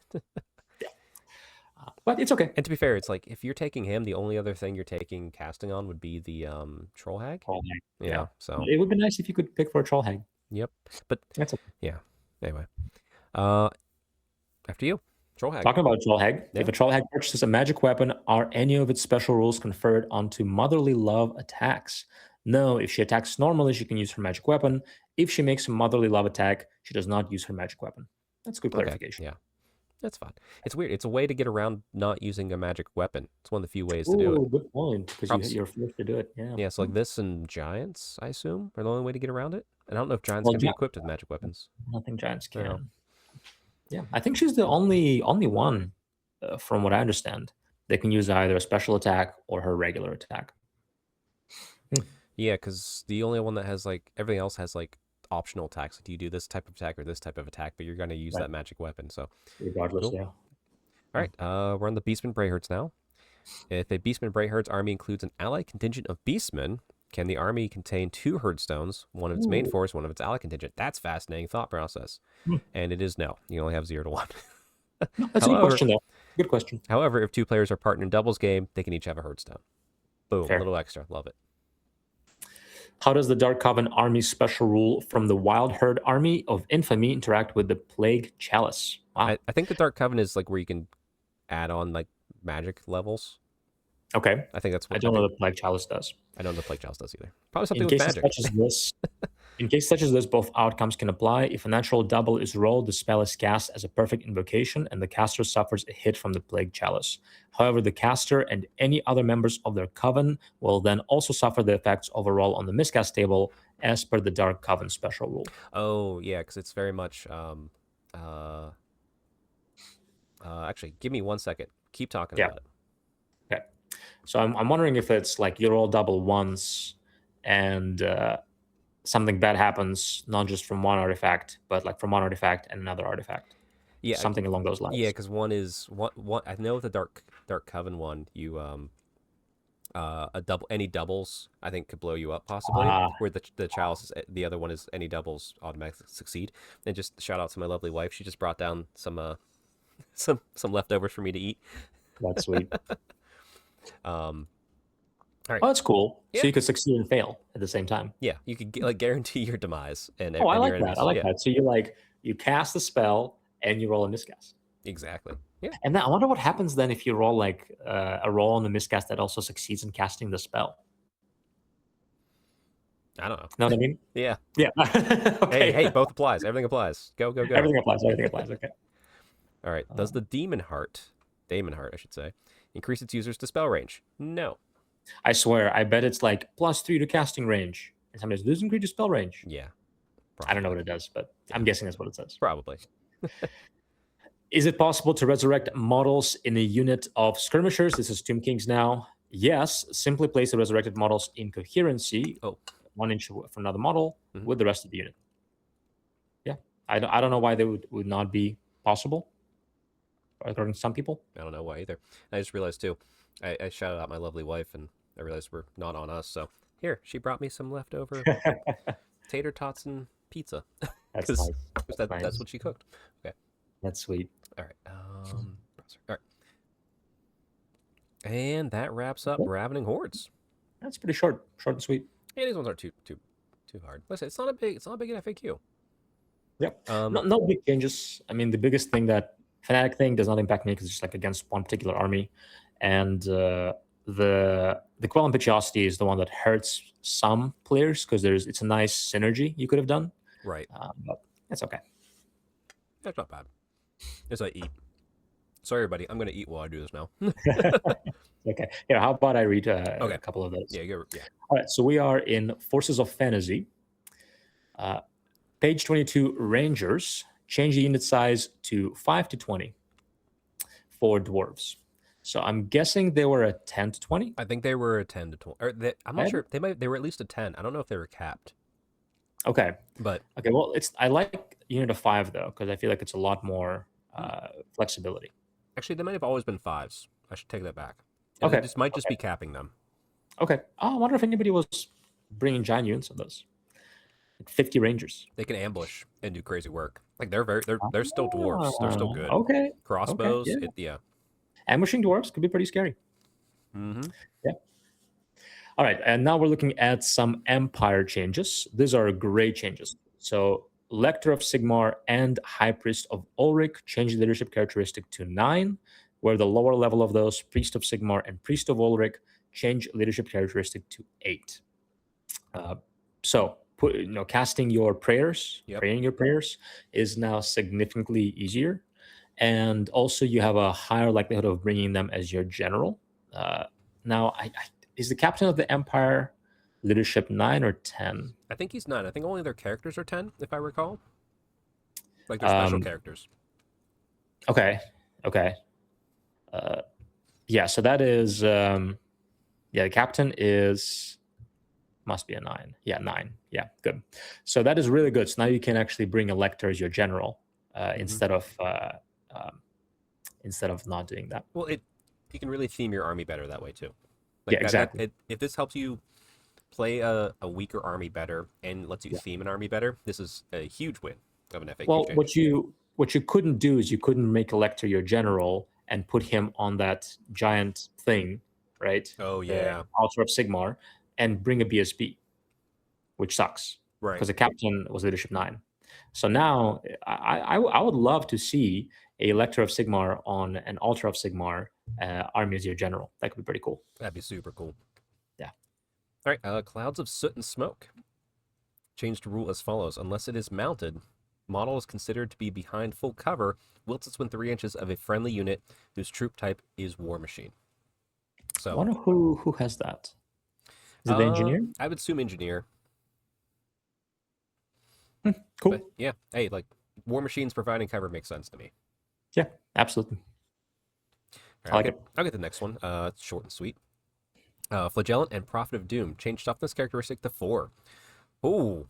But it's okay. And to be fair, it's like if you're taking him, the only other thing you're taking casting on would be the troll hag. Troll hag. Yeah. Yeah. So It would be nice if you could pick for a troll hag. yep. But That's okay. yeah. Anyway, uh, after you, troll hag. Talking about troll hag, Yeah. if a troll hag purchases a magic weapon, are any of its special rules conferred onto motherly love attacks? No, if she attacks normally, she can use her magic weapon. If she makes a motherly love attack, she does not use her magic weapon. That's good Okay. clarification. Yeah. That's fine. It's weird. It's a way to get around not using a magic weapon. It's one of the few ways to do it. Oh, good point. Because Props. you're forced to do it. Yeah. Yeah, so like this and giants, I assume, are the only way to get around it. And I don't know if giants Well, can be equipped with magic weapons. nothing giants Yeah. can. Yeah, I think she's the only one, from what I understand, that can use either a special attack or her regular attack. Yeah, because the only one that has like everything else has like optional attacks. Like, do you do this type of attack or this type of attack? But you're gonna use Right. that magic weapon. So Regardless, cool. yeah. All right, we're on the Beastman Brayherds now. If a Beastman Brayherds army includes an ally contingent of Beastmen, can the army contain 2 herdstones, one of its main Ooh. force, one of its ally contingent? That's fascinating thought process. Hmm. And it is no. You only have 0 to 1. No, that's a good question, though. Good question. However, if 2 players are partnered in doubles game, they can each have a herdstone. Boom, Fair. a little extra. Love it. How does the Dark Coven army special rule from the Wild Herd army of Infamy interact with the Plague Chalice? Wow. I think the Dark Coven is like where you can add on like magic levels. Okay. I think that's what I don't know what the Plague Chalice does. I don't know if Plague Chalice does either. Probably something In with cases magic. such as this, both outcomes can apply. If a natural double is rolled, the spell is cast as a perfect invocation, and the caster suffers a hit from the Plague Chalice. However, the caster and any other members of their coven will then also suffer the effects of a roll on the miscast table, as per the Dark Coven special rule. Oh yeah, because it's very much. Actually, give me 1 second. Keep talking about it. Okay. So I'm wondering if it's like you roll double once, and something bad happens, not just from one artifact, but like from one artifact and another artifact. Yeah, Something along those lines. yeah, because one is one. I know the Dark Coven one. You a double any doubles I think could blow you up possibly. Where the chalice is, the other one is any doubles automatically succeed. And just shout out to my lovely wife. She just brought down some some leftovers for me to eat. That's sweet. All right. Oh, that's cool. Yeah. So you could succeed and fail at the same time. Yeah, you could like guarantee your demise. And Oh, I and like your enemies. that. I like Yeah, that. So you cast the spell and you roll a miscast. exactly. Yeah. And then I wonder what happens then if you roll like a roll on the miscast that also succeeds in casting the spell. I don't know. Know what I mean? Yeah. Yeah. Okay. Hey, both applies. Everything applies. Go. Everything applies. Everything applies. Okay. All right. Does the Daemon Heart, I should say, increase its users' dispel range? No. I swear, I bet it's like +3 to casting range. And sometimes it doesn't increase your spell range. Yeah. I don't know what it does, but I'm guessing that's what it says. Probably. Is it possible to resurrect models in a unit of skirmishers? This is Tomb Kings now. Yes, simply place the resurrected models in coherency, 1 inch from another model, with the rest of the unit. Yeah, I don't know why they would not be possible, according to some people. I don't know why either. I just realized too, I shouted out my lovely wife, and I realized we're not on us. So here, she brought me some leftover tater tots and pizza. That's nice. That's what she cooked. Okay. That's sweet. All right. All right. And that wraps up Ravening Hordes. That's pretty short and sweet. Yeah, these ones aren't too hard. Listen, it's not a big FAQ. Yep. No big changes. I mean, the biggest thing, that Fnatic thing does not impact me because it's just like against one particular army, and the Quell Impetuosity is the one that hurts some players because it's a nice synergy you could have done. Right. But it's okay. That's not bad. As I eat. Sorry, everybody. I'm going to eat while I do this now. Okay. Yeah. How about I read a couple of those? Yeah. All right. So we are in Forces of Fantasy. Page 22, Rangers. Change the unit size to 5 to 20 for dwarves. So I'm guessing they were a 10 to 20. I think they were a 10 to 20. I'm not sure. They were at least a 10. I don't know if they were capped. Okay. But okay. Well, I like unit of 5 though, because I feel like it's a lot more flexibility. Actually, they might have always been 5s. I should take that back. Okay. This might just be capping them. Okay. Oh, I wonder if anybody was bringing giant units of those. Like 50 Rangers. They can ambush and do crazy work. Like they're still dwarves. They're still good. Okay. Crossbows. Okay, yeah. Yeah. ambushing dwarves could be pretty scary. Mm-hmm. Yeah. All right, and now we're looking at some empire changes. These are great changes. So Lector of Sigmar and High Priest of Ulrich change the leadership characteristic to 9, where the lower level of those, Priest of Sigmar and Priest of Ulrich, change leadership characteristic to 8. So casting your prayers, Yep. praying your prayers is now significantly easier, and also you have a higher likelihood of bringing them as your general. Now, is the captain of the empire leadership 9 or 10? I think he's 9. I think only their characters are 10, if I recall. Like their special Um, characters. okay, okay. Yeah, so that is the captain is must be a 9. Yeah, 9. Yeah, good. So that is really good. So now you can actually bring a lector as your general instead of not doing that. Well, you can really theme your army better that way too. Like Yeah, exactly. If this helps you play a weaker army better and lets you theme an army better, this is a huge win of an FAQ Well, change. what you couldn't do is you couldn't make a lector your general and put him on that giant thing, right? Oh, The yeah. Altar of Sigmar, and bring a BSB, which sucks Right. because the captain was leadership 9. So now I would love to see a Lector of Sigmar on an Altar of Sigmar army as your general. That could be pretty cool. That'd be super cool. Yeah. All right. Clouds of Soot and Smoke. Changed to rule as follows. Unless it is mounted, model is considered to be behind full cover, whilst it's within 3 inches of a friendly unit whose troop type is War Machine. So, I wonder who has that. Is it the engineer? I would assume engineer. Cool. But yeah, hey, like War Machines providing cover makes sense to me. Yeah, absolutely. Right, I like it. I'll get the next one. It's short and sweet. Flagellant and Prophet of Doom change toughness characteristic to 4. Ooh.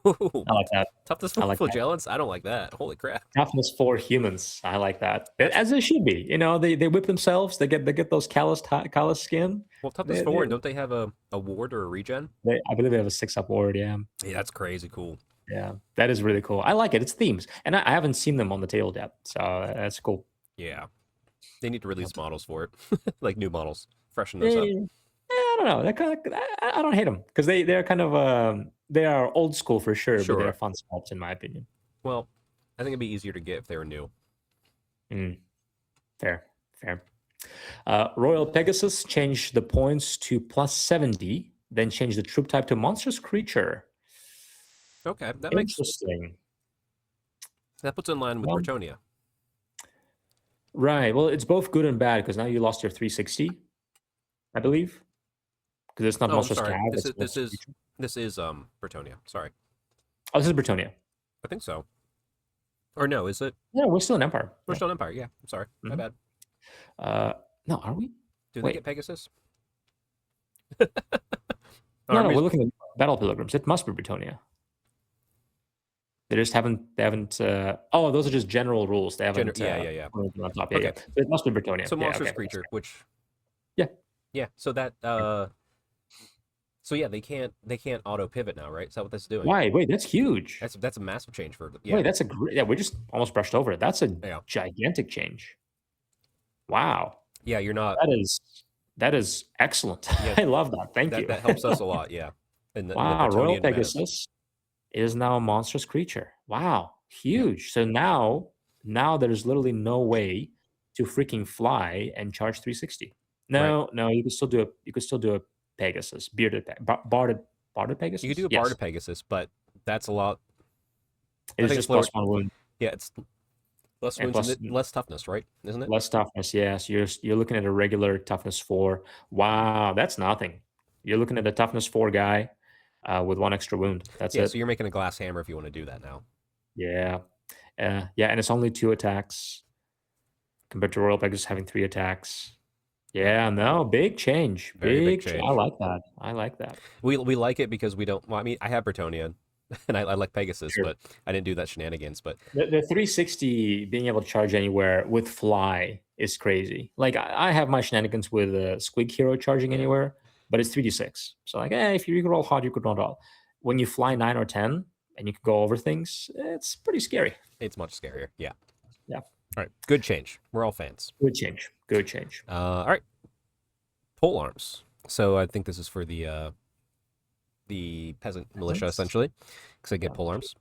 I like that. Toughness I for like that. flagellants? I don't like that. Holy crap. Toughness for humans. I like that. As it should be. They whip themselves. They get those callous skin. Well, toughness 4, don't they have a ward or a regen? I believe they have a 6-up ward. Yeah. Yeah, that's crazy cool. Yeah, that is really cool. I like it. It's themes, and I haven't seen them on the table yet, so that's cool. Yeah. They need to release models for it. Like new models. Freshen those up. I don't know. That kind of, I don't hate them because they're kind of they are old school for sure, but they're fun sculpts in my opinion. Well, I think it'd be easier to get if they were new. Fair. Royal Pegasus changed the points to +70, then changed the troop type to monstrous creature. Okay, that Interesting. That puts in line with Bretonnia. Right. Well, it's both good and bad because now you lost your 360, I believe, because it's not monstrous cav. This is Bretonnia. Sorry. Oh, this is Bretonnia. I think so. Or no, is it? Yeah, we're still an empire. We're still an empire. Yeah, I'm sorry. My bad. No, are we? Do they get Pegasus? No, we're looking at battle pilgrims. It must be Bretonnia. They just haven't. They haven't. Oh, those are just general rules. They haven't. Yeah. On top. Yeah, okay. So it must be Bretonnia. So monstrous creature, which. Yeah. So that. So yeah, they can't auto pivot now, right? Is that what that's doing? Why? Wait, that's huge. That's a massive change for. Wait, that's a great. Yeah, we just almost brushed over it. That's a gigantic change. Wow. Yeah, you're not. That is excellent. Yeah, I love that. Thank you. That helps us a lot. Yeah. Wow, Royal Pegasus is now a monstrous creature. Wow, huge. So now there's literally no way to freaking fly and charge 360. No, you can still do a Pegasus, barded Pegasus. You could do a barded Pegasus, but that's a lot. It's just +1 wound. Yeah, it's less wounds and less toughness, right? Isn't it? Less toughness, yeah. So you're looking at a regular toughness 4. Wow, that's nothing. You're looking at a toughness 4 guy with 1 extra wound. That's it. So you're making a glass hammer if you want to do that now. Yeah. And it's only 2 attacks compared to Royal Pegasus having 3 attacks. Yeah, no, big change. Big change. I like that. We like it because we don't. Well, I mean, I have Bretonnia, and I like Pegasus, but I didn't do that shenanigans. But the 360 being able to charge anywhere with fly is crazy. Like I have my shenanigans with Squig Hero charging anywhere, but it's 3d6. So like, if you could roll hard, you could roll all. When you fly 9 or 10 and you can go over things, it's pretty scary. It's much scarier. Yeah. Yeah. All right. Good change. We're all fans. Good change. Good change. All right, pole arms. So I think this is for the peasant militia Peasants? essentially, because they get Yeah. pole arms.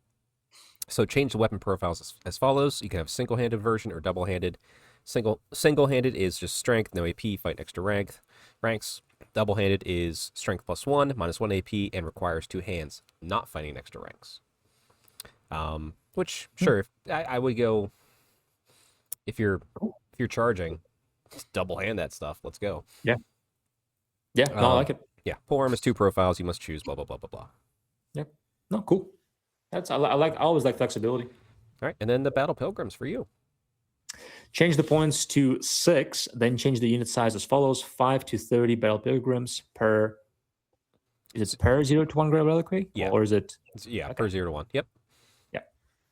So change the weapon profiles as follows. You can have single-handed version or double-handed. Single-handed is just strength, no AP, fight next to ranks. Double-handed is strength +1, -1 AP, and requires 2 hands, not fighting next to ranks. Which Hmm. sure, I would go if you're Cool. charging, just double hand that stuff. Let's go. Yeah. Yeah. No, I like it. Yeah, pole arm is 2 profiles. You must choose. Blah blah blah blah blah. Yeah. No, cool. I always like flexibility. All right, and then the battle pilgrims for you. Change the points to 6, then change the unit size as follows: 5 to 30 battle pilgrims per. Is it per 0 to 1 Grey Reliquary? Yeah. Or is it? Yeah, Okay. per 0 to 1. Yep. Yeah.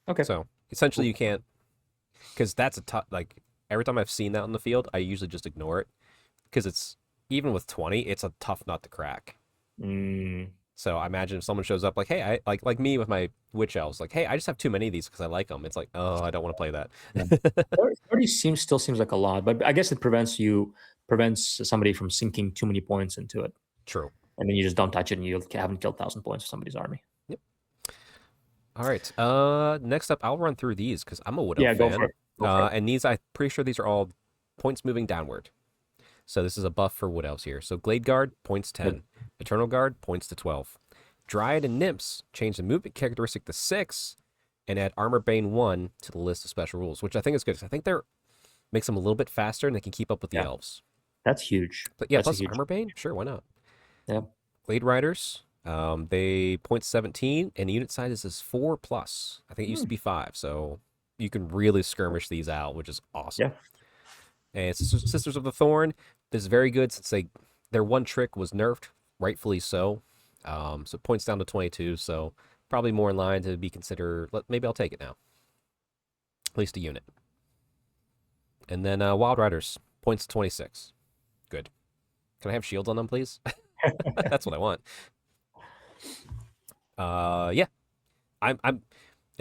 Okay. So essentially, Cool. you can't, because that's a tough. Like every time I've seen that in the field, I usually just ignore it because it's even with 20, it's a tough nut to crack. Mm, So I imagine if someone shows up like, hey, I like me with my witch elves, like, hey, I just have too many of these because I like them. It's like, oh, I don't want to play that. yeah. 30 still seems like a lot, but I guess it prevents somebody from sinking too many points into it, True. and then you just don't touch it, and you haven't killed 1,000 points of somebody's army. Yep. All right. Next up, I'll run through these because I'm a Wood Elf Yeah, go fan. for it. Go for it. And these, I'm pretty sure these are all points moving downward. So this is a buff for Wood Elves here. So Glade Guard, points 10. Eternal Guard, points to 12. Dryad and Nymphs change the movement characteristic to 6 and add Armor Bane 1 to the list of special rules, which I think is good. I think they're makes them a little bit faster and they can keep up with the Yeah. elves. That's huge. But yeah, That's a plus huge. Armor Bane, sure, why not? Yeah. Glade Riders, they points 17 and unit size is 4+. I think it used to be 5, so you can really skirmish these out, which is awesome. Yeah. And Sisters of the Thorn, this is very good since their one trick was nerfed, rightfully so. So points down to 22, so probably more in line to be considered. Maybe I'll take it now. At least a unit. And then Wild Riders, points 26. Good. Can I have shields on them, please? That's what I want. Yeah. I'm and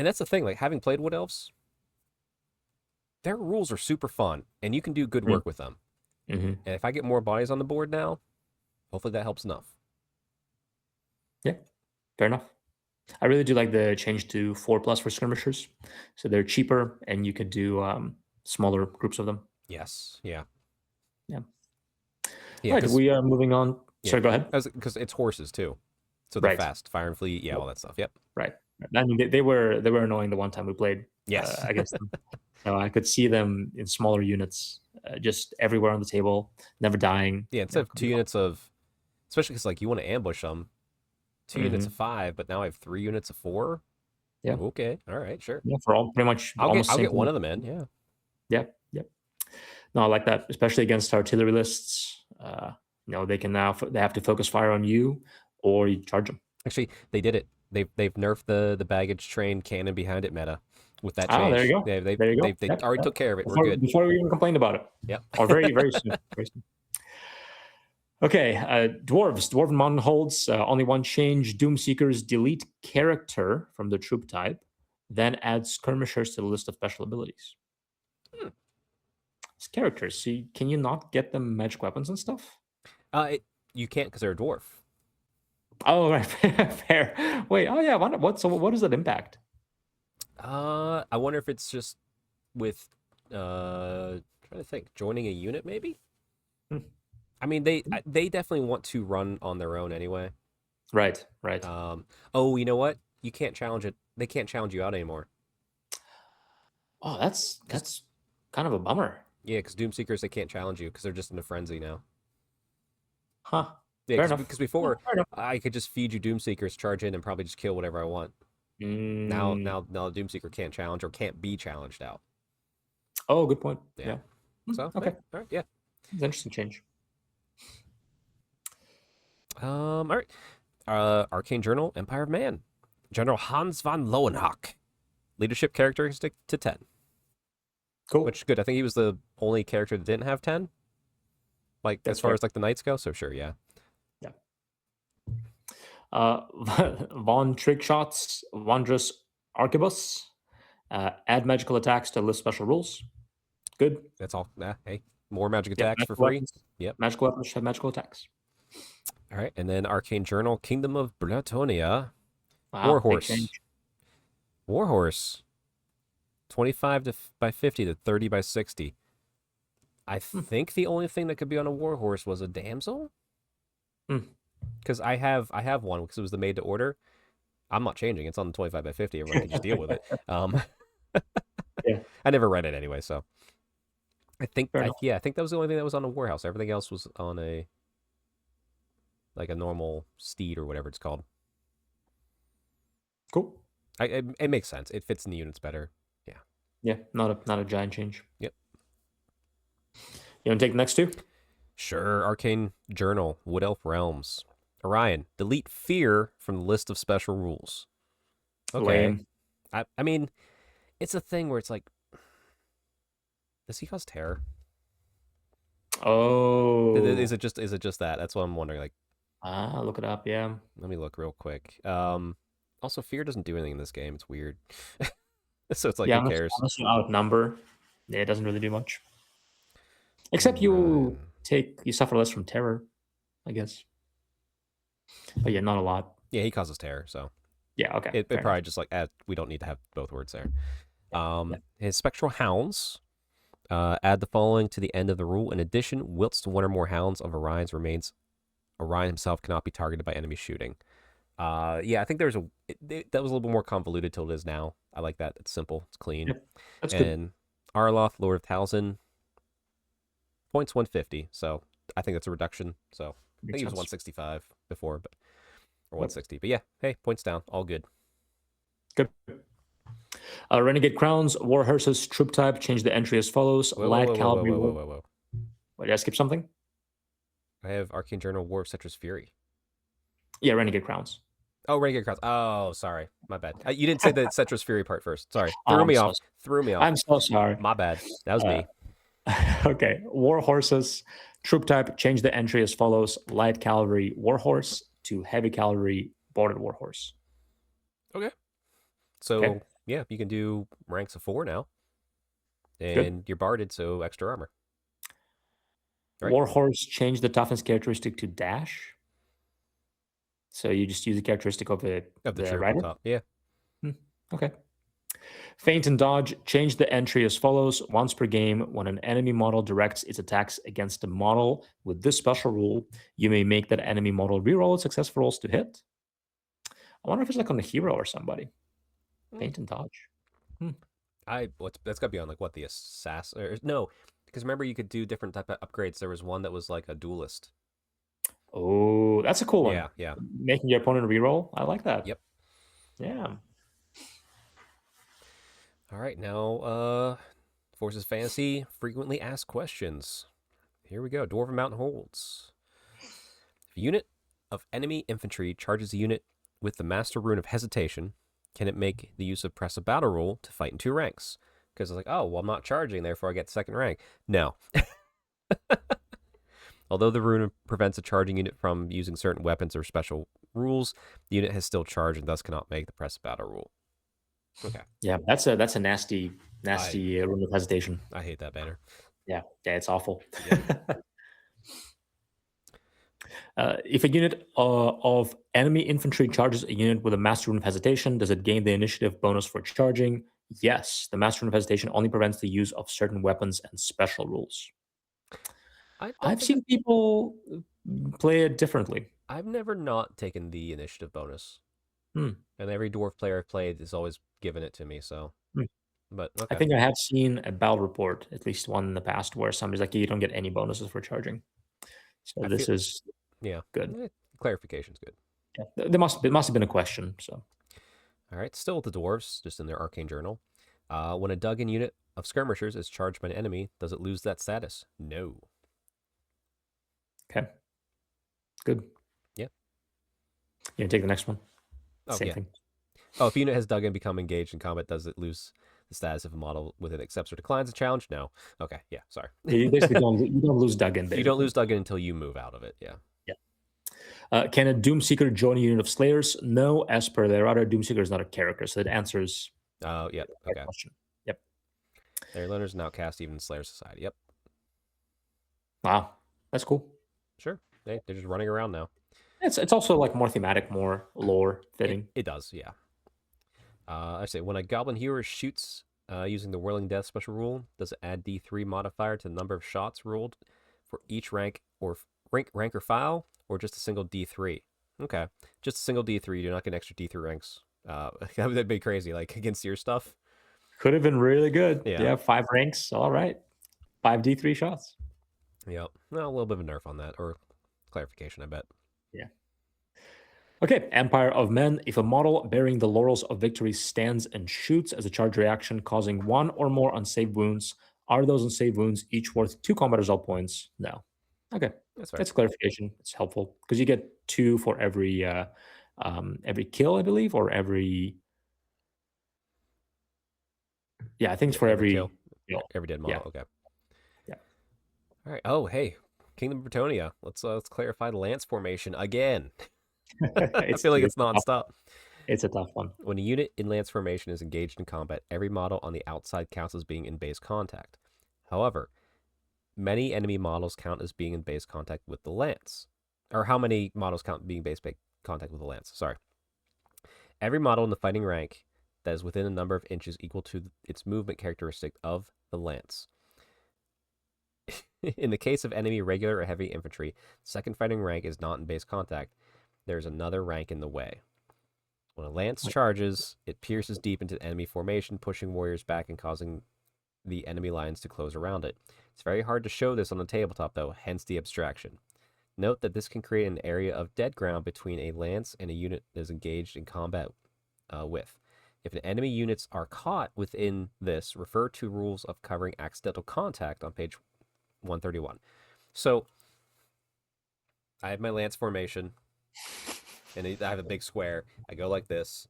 that's the thing, like having played Wood Elves, their rules are super fun and you can do good work with them. Mm-hmm. And if I get more bodies on the board now, hopefully that helps enough. Yeah, fair enough. I really do like the change to 4+ for skirmishers. So they're cheaper and you could do smaller groups of them. Yes. Yeah. Yeah. Yeah. Right. We are moving on. Yeah, Sorry, go ahead. because it's horses too, so they're Right. fast. Fire and Fleet, yeah, all that stuff. Yep. Right. I mean, they were annoying the one time we played Yes. against them. So I could see them in smaller units, just everywhere on the table, never dying. Yeah, instead of 2 units of, especially because like you want to ambush them, 2 units of 5, but now I have 3 units of 4. Yeah. Okay. All right. Sure. Yeah, for all pretty much. I'll almost get one of them in. Yeah. Yeah. Yep. No, I like that, especially against artillery lists. They can now they have to focus fire on you, or you charge them. Actually, they did it. They've nerfed the baggage train cannon behind it meta with that change. Oh, there you go. They There you go. They already took care of it. We're good. Before we even complained about it. Yep. Or very, very soon. Very soon. Okay, dwarves. Dwarven Mountain holds only one change. Doomseekers delete character from the troop type, then add skirmishers to the list of special abilities. It's characters. So can you not get them magic weapons and stuff? You can't because they're a dwarf. Oh, right. Fair. Wait. Oh, yeah. What does that impact? I wonder if it's just with trying to think, joining a unit maybe. I mean, they definitely want to run on their own anyway. Right. Oh, you know what? You can't challenge it. They can't challenge you out anymore. Oh, that's kind of a bummer. Yeah, because Doomseekers, they can't challenge you because they're just in a frenzy now. Huh. Yeah, because before I could just feed you Doomseekers, charge in, and probably just kill whatever I want. Now the Doomseeker can't challenge or can't be challenged out. Oh, good point. Yeah. So okay. All right. Yeah. It's an interesting change. All right. Arcane Journal, Empire of Man. General Hans von Lowenhock. Leadership characteristic to 10. Cool. Which is good. I think he was the only character that didn't have 10. Like, That's as far fair. as like the knights go, so sure, yeah. Yeah. Von Trickshots, Wondrous Arquebus. Add magical attacks to list special rules. Good. That's all. Hey. More magic Yeah, attacks for magical free. weapons. Yep. Magical weapons have magical attacks. All right, and then Arcane Journal, Kingdom of Bretonia, Wow, big Warhorse. change. Warhorse, 25 by 50 to 30 by 60. I Hmm. think the only thing that could be on a Warhorse was a damsel. Hmm. Because I have one because it was the made to order. I'm not changing. It's on the 25 by 50. Everyone can just deal with it. Yeah, I never read it anyway, so I think fair enough. I think that was the only thing that was on a Warhouse. Everything else was on a like a normal steed or whatever it's called. Cool. It makes sense. It fits in the units better. Yeah. Yeah, not a giant change. Yep. You want to take the next two? Sure. Arcane Journal, Wood Elf Realms. Orion, delete fear from the list of special rules. Okay. Lame. I mean, it's a thing where it's like, does he cause terror? Oh. Is it just that? That's what I'm wondering. Like, Look it up. Yeah. let me look real quick. Also, fear doesn't do anything in this game. It's weird. So it's like, Yeah, who cares? unless you outnumber, yeah, it doesn't really do much. Except you Orion. you suffer less from terror, I guess. But yeah, not a lot. Yeah, he causes terror, so Yeah, okay. it Fair enough. probably just like we don't need to have both words there. Yeah. Yeah. His spectral hounds. Add the following to the end of the rule. In addition, whilst one or more hounds of Orion's remains, Orion himself cannot be targeted by enemy shooting. Yeah, I think that was a little bit more convoluted till it is now. I like that. It's simple. It's clean. Yep. That's good. And Arloth, Lord of Talzin, points 150. So I think that's a reduction. So I think Makes he was sense. 165 before, but or Yep. 160. But yeah, hey, points down. All good. Good. Renegade Crowns, War Hearses, Troop Type, change the entry as follows. Whoa, whoa, Light whoa, whoa, whoa, Cavalry. whoa, whoa, whoa, whoa. What, did I skip something? I have Arcane Journal, War of Cetra's Fury. Yeah, Renegade Crowns. Oh, Renegade Crowns. Oh, sorry. My bad. You didn't say the Cetra's Fury part first. Sorry. Oh, Threw I'm me so off. Threw me off. I'm so sorry. My bad. That was me. Okay. War Horses, Troop Type, change the entry as follows. Light Cavalry, Warhorse to Heavy Cavalry, Boarded Warhorse. Okay. So, Okay. yeah, you can do ranks of 4 now. Good. And you're barded, so extra armor. Right? Warhorse, change the toughness characteristic to dash. So you just use the characteristic of the Troop rider. top. Yeah. Okay. Feint and dodge, change the entry as follows. Once per game, when an enemy model directs its attacks against a model with this special rule, you may make that enemy model reroll its successful rolls to hit. I wonder if it's like on the hero or somebody. Feint and dodge. That's got to be on like what, the assassin? Or, no, because remember you could do different type of upgrades. There was one that was like a duelist. Oh, that's a cool one. Yeah, yeah. Making your opponent reroll. I like that. Yep. Yeah. All right, now Forces Fantasy frequently asked questions. Here we go. Dwarven Mountain Holds. If a unit of enemy infantry charges a unit with the Master Rune of Hesitation, can it make the use of Press a Battle rule to fight in 2 ranks? Because it's like, oh, well, I'm not charging, therefore I get second rank. No. Although the rune prevents a charging unit from using certain weapons or special rules, the unit has still charged and thus cannot make the Press a Battle rule. Okay. Yeah, that's a nasty rune of hesitation. I hate that banner. Yeah, it's awful. If a unit of enemy infantry charges a unit with a Master Rune of Hesitation, does it gain the initiative bonus for charging? Yes, the Master Rune of Hesitation only prevents the use of certain weapons and special rules. I've seen people play it differently. I've never not taken the initiative bonus. Hmm. And every dwarf player I've played has always given it to me, so. But okay. I think I have seen a battle report, at least one in the past, where somebody's like, you don't get any bonuses for charging. So this is good. Clarification's good. Yeah. There must have been a question. So, all right, still with the dwarves, just in their Arcane Journal. When a dug-in unit of skirmishers is charged by an enemy, does it lose that status? No. Okay. Good. Yeah. You can take the next one. Oh, Same thing. Oh, if a unit has dug in, become engaged in combat, does it lose the status if a model with it accepts or declines a challenge? No. Okay. Yeah. Sorry. You basically don't lose dug in. You don't lose dug in until you move out of it. Yeah. Yeah. Can a Doomseeker join a unit of Slayers? No, as per their other, Doomseeker is not a character, so that answers. Oh, yeah. Okay. Question. Yep. They're learners and outcast, even in Slayer Society. Yep. Wow, that's cool. Sure. They're just running around now. It's also like more thematic, more lore It fitting. it does, yeah. I say when a goblin hero shoots using the whirling death special rule, does it add D3 modifier to the number of shots rolled for each rank or rank or file, or just a single D3? Okay, just a single D3. You do not get an extra D3 ranks. That'd be crazy, like against your stuff. Could have been really good. Yeah, Yeah, 5 ranks. All right. 5d3 shots. yep. Well, a little bit of a nerf on that, or clarification, I bet. Yeah. Okay, Empire of Men. If a model bearing the laurels of victory stands and shoots as a charge reaction, causing one or more unsaved wounds, are those unsaved wounds each worth 2 combat result points? No. Okay, That's fair. that's clarification. It's helpful because you get 2 for every kill, I believe, or every. Yeah, I think Yeah, it's for every kill, every kill. every dead Yeah, model. Okay. yeah. All right. Oh, hey, Kingdom of Bretonia. Let's clarify the lance formation again. I it's feel like it's it's a tough, nonstop. it's a tough one. When a unit in lance formation is engaged in combat, every model on the outside counts as being in base contact. However, many enemy models count as being in base contact with the lance. Or how many models count being base contact with the lance? Sorry. Every model in the fighting rank that is within a number of inches equal to its movement characteristic of the lance. In the case of enemy regular or heavy infantry, second fighting rank is not in base contact. There's another rank in the way. When a lance charges, it pierces deep into enemy formation, pushing warriors back and causing the enemy lines to close around it. It's very hard to show this on the tabletop, though, hence the abstraction. Note that this can create an area of dead ground between a lance and a unit that is engaged in combat with. If an enemy units are caught within this, refer to rules of covering accidental contact on page 131. So I have my lance formation, and I have a big square. I go like this.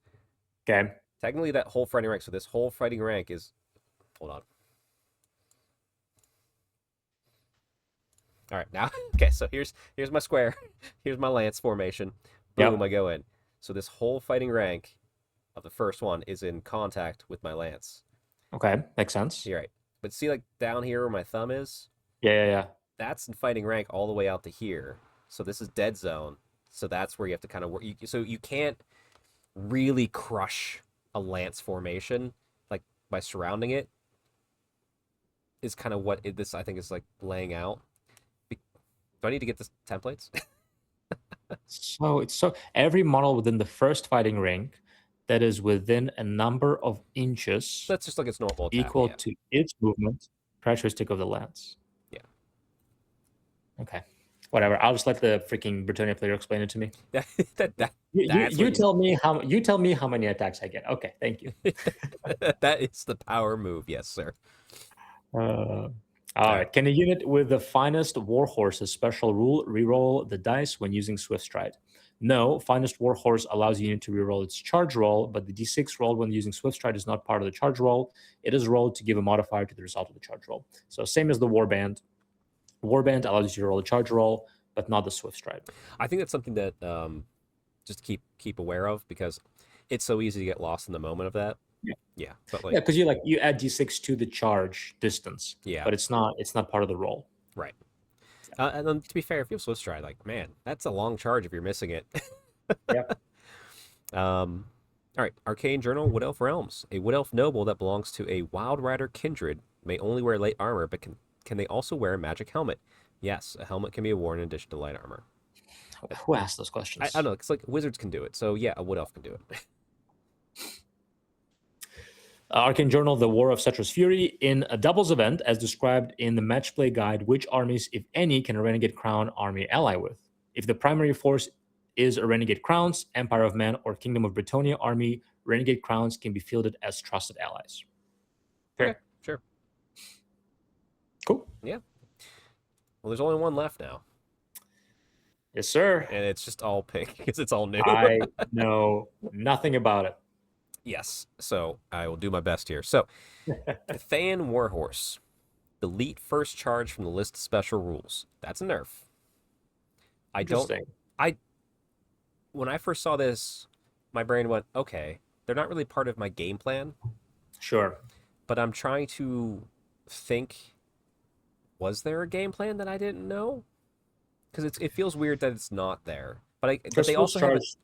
Okay. Technically, that whole fighting rank. So this whole fighting rank is. Hold on. All right, now. Okay, so here's my square. Here's my lance formation. Boom, I Yep. go in. So this whole fighting rank of the first one is in contact with my lance. Okay. Makes sense. You're right. But see, like down here where my thumb is, Yeah, yeah, yeah. that's in fighting rank all the way out to here. So this is dead zone. So that's where you have to kind of work. So you can't really crush a lance formation like by surrounding it. Is kind of what this I think is like laying out. Do I need to get the templates? So it's so every model within the first fighting ring that is within a number of inches That's just like its normal attack. equal Yeah, to its movement characteristic of the lance. yeah. Okay. Whatever. I'll just let the freaking Britannia player explain it to me. That that that You, you, that's what you tell me how many attacks I get. Okay, thank you. that is the power move. Yes, sir. All All right. right. Can a unit with the finest warhorse's special rule reroll the dice when using Swift Stride? No, finest warhorse allows the unit to reroll its charge roll, but the d6 roll when using Swift Stride is not part of the charge roll. It is rolled to give a modifier to the result of the charge roll. So same as the warband. Warband allows you to roll a charge roll, but not the Swift Stride. I think that's something that just keep aware of because it's so easy to get lost in the moment of that. Yeah. Yeah, but Yeah, like because you add d6 to the charge distance, yeah, but it's not part of the roll. right. And then to be fair, if you have Swiss Stride, like man, that's a long charge if you're missing it. Yeah. All right, Arcane Journal, Wood Elf Realms. A Wood Elf noble that belongs to a Wild Rider kindred may only wear light armor, but can they also wear a magic helmet? Yes, a helmet can be worn in addition to light armor. Who asked those I don't questions? know, it's like wizards can do it, so yeah, a Wood Elf can do it. Arcane Journal, The War of Cetra's Fury. In a doubles event, as described in the match play guide, which armies, if any, can a Renegade Crown army ally with? If the primary force is a Renegade Crowns, Empire of Man, or Kingdom of Bretonia army, Renegade Crowns can be fielded as trusted allies. Okay, Fair. sure. Cool. Yeah. Well, there's only one left now, Yes, sir. and it's just all pink because it's all new. I know nothing about it. Yes, so I will do my best here. So, Thayan Warhorse. Delete first charge from the list of special rules. That's a nerf. I don't. Interesting. I when I first saw this, my brain went, okay, they're not really part of my game plan, Sure. but I'm trying to think was there a game plan that I didn't know? Because it feels weird that it's not there. But First they rules also have it. charge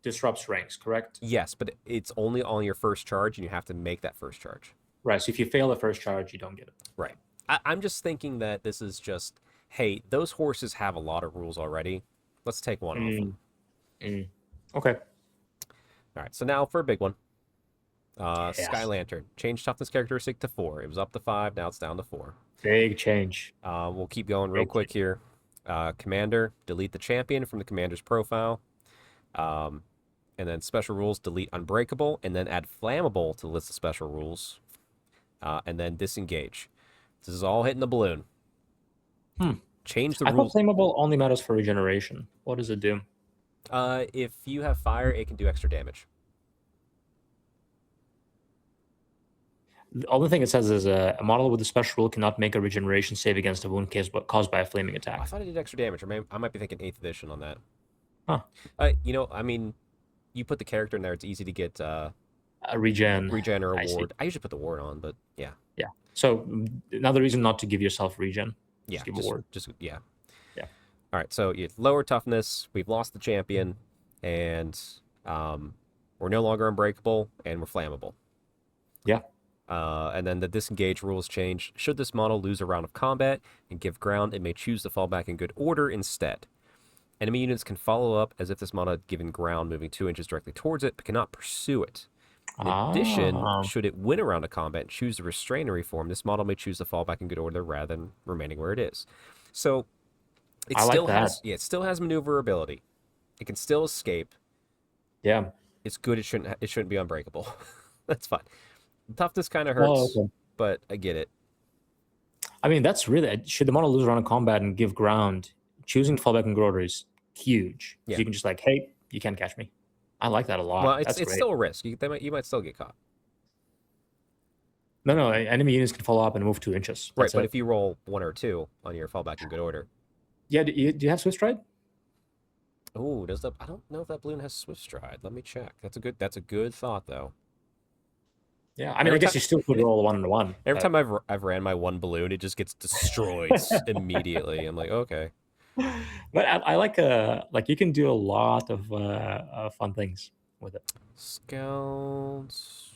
disrupts ranks, correct? Yes, but it's only on your first charge, and you have to make that first charge. Right. So if you fail the first charge, you don't get it. Right. I'm just thinking that this is just, hey, those horses have a lot of rules already. Let's take one off them. Mm, mm. Okay. All right. So now for a big one. Yeah. Sky Lantern. Changed toughness characteristic to 4. It was up to 5. Now it's down to 4. Big change. We'll keep going real Big quick change. here. Commander. Delete the champion from the commander's profile. And then special rules, delete unbreakable, and then add flammable to the list of special rules. And then disengage. This is all hitting the balloon. Change the I thought rules. flammable only matters for regeneration. What does it do? If you have fire, it can do extra damage. The only thing it says is a model with a special rule cannot make a regeneration save against a wound caused by a flaming I attack. thought it did extra damage. I might be thinking 8th edition on that. Huh. I mean, you put the character in there, it's easy to get A regen. or I a see. ward. I usually put the ward on, but yeah. Yeah. So another reason not to give yourself regen. Yeah, give a ward. Yeah. Yeah. All right, so you have lower toughness. We've lost the champion, and we're no longer unbreakable, and we're flammable. Yeah. And then the disengage rules change. Should this model lose a round of combat and give ground, it may choose to fall back in good order instead. Enemy units can follow up as if this model had given ground, moving 2 inches directly towards it, but cannot pursue it. In addition, should it win a round of combat and choose to restrain or reform, this model may choose to fall back in good order rather than remaining where it is. So it I like still that. has it still has maneuverability. It can still escape. Yeah. It's good. It shouldn't be unbreakable. That's fine. Toughness kind of hurts, okay. but I get it. I mean, that's really, should the model lose a round of combat and give ground, choosing to fall back in good order is huge. Yeah. You can just like, hey, you can't catch me. I like that a lot. Well, That's it's great. still a risk. You might still get caught. No, enemy units can follow up and move 2 inches. Right, That's but it. if you roll 1 or 2 on your fallback in good order. Yeah, do you have Swift Stride? Oh, I don't know if that balloon has Swift Stride. Let me check. That's a good thought though. Yeah, I mean, I guess you still could roll 1-1. Every time I've ran my one balloon, it just gets destroyed immediately. I'm like, okay. But I like you can do a lot of fun things with it. Scouts.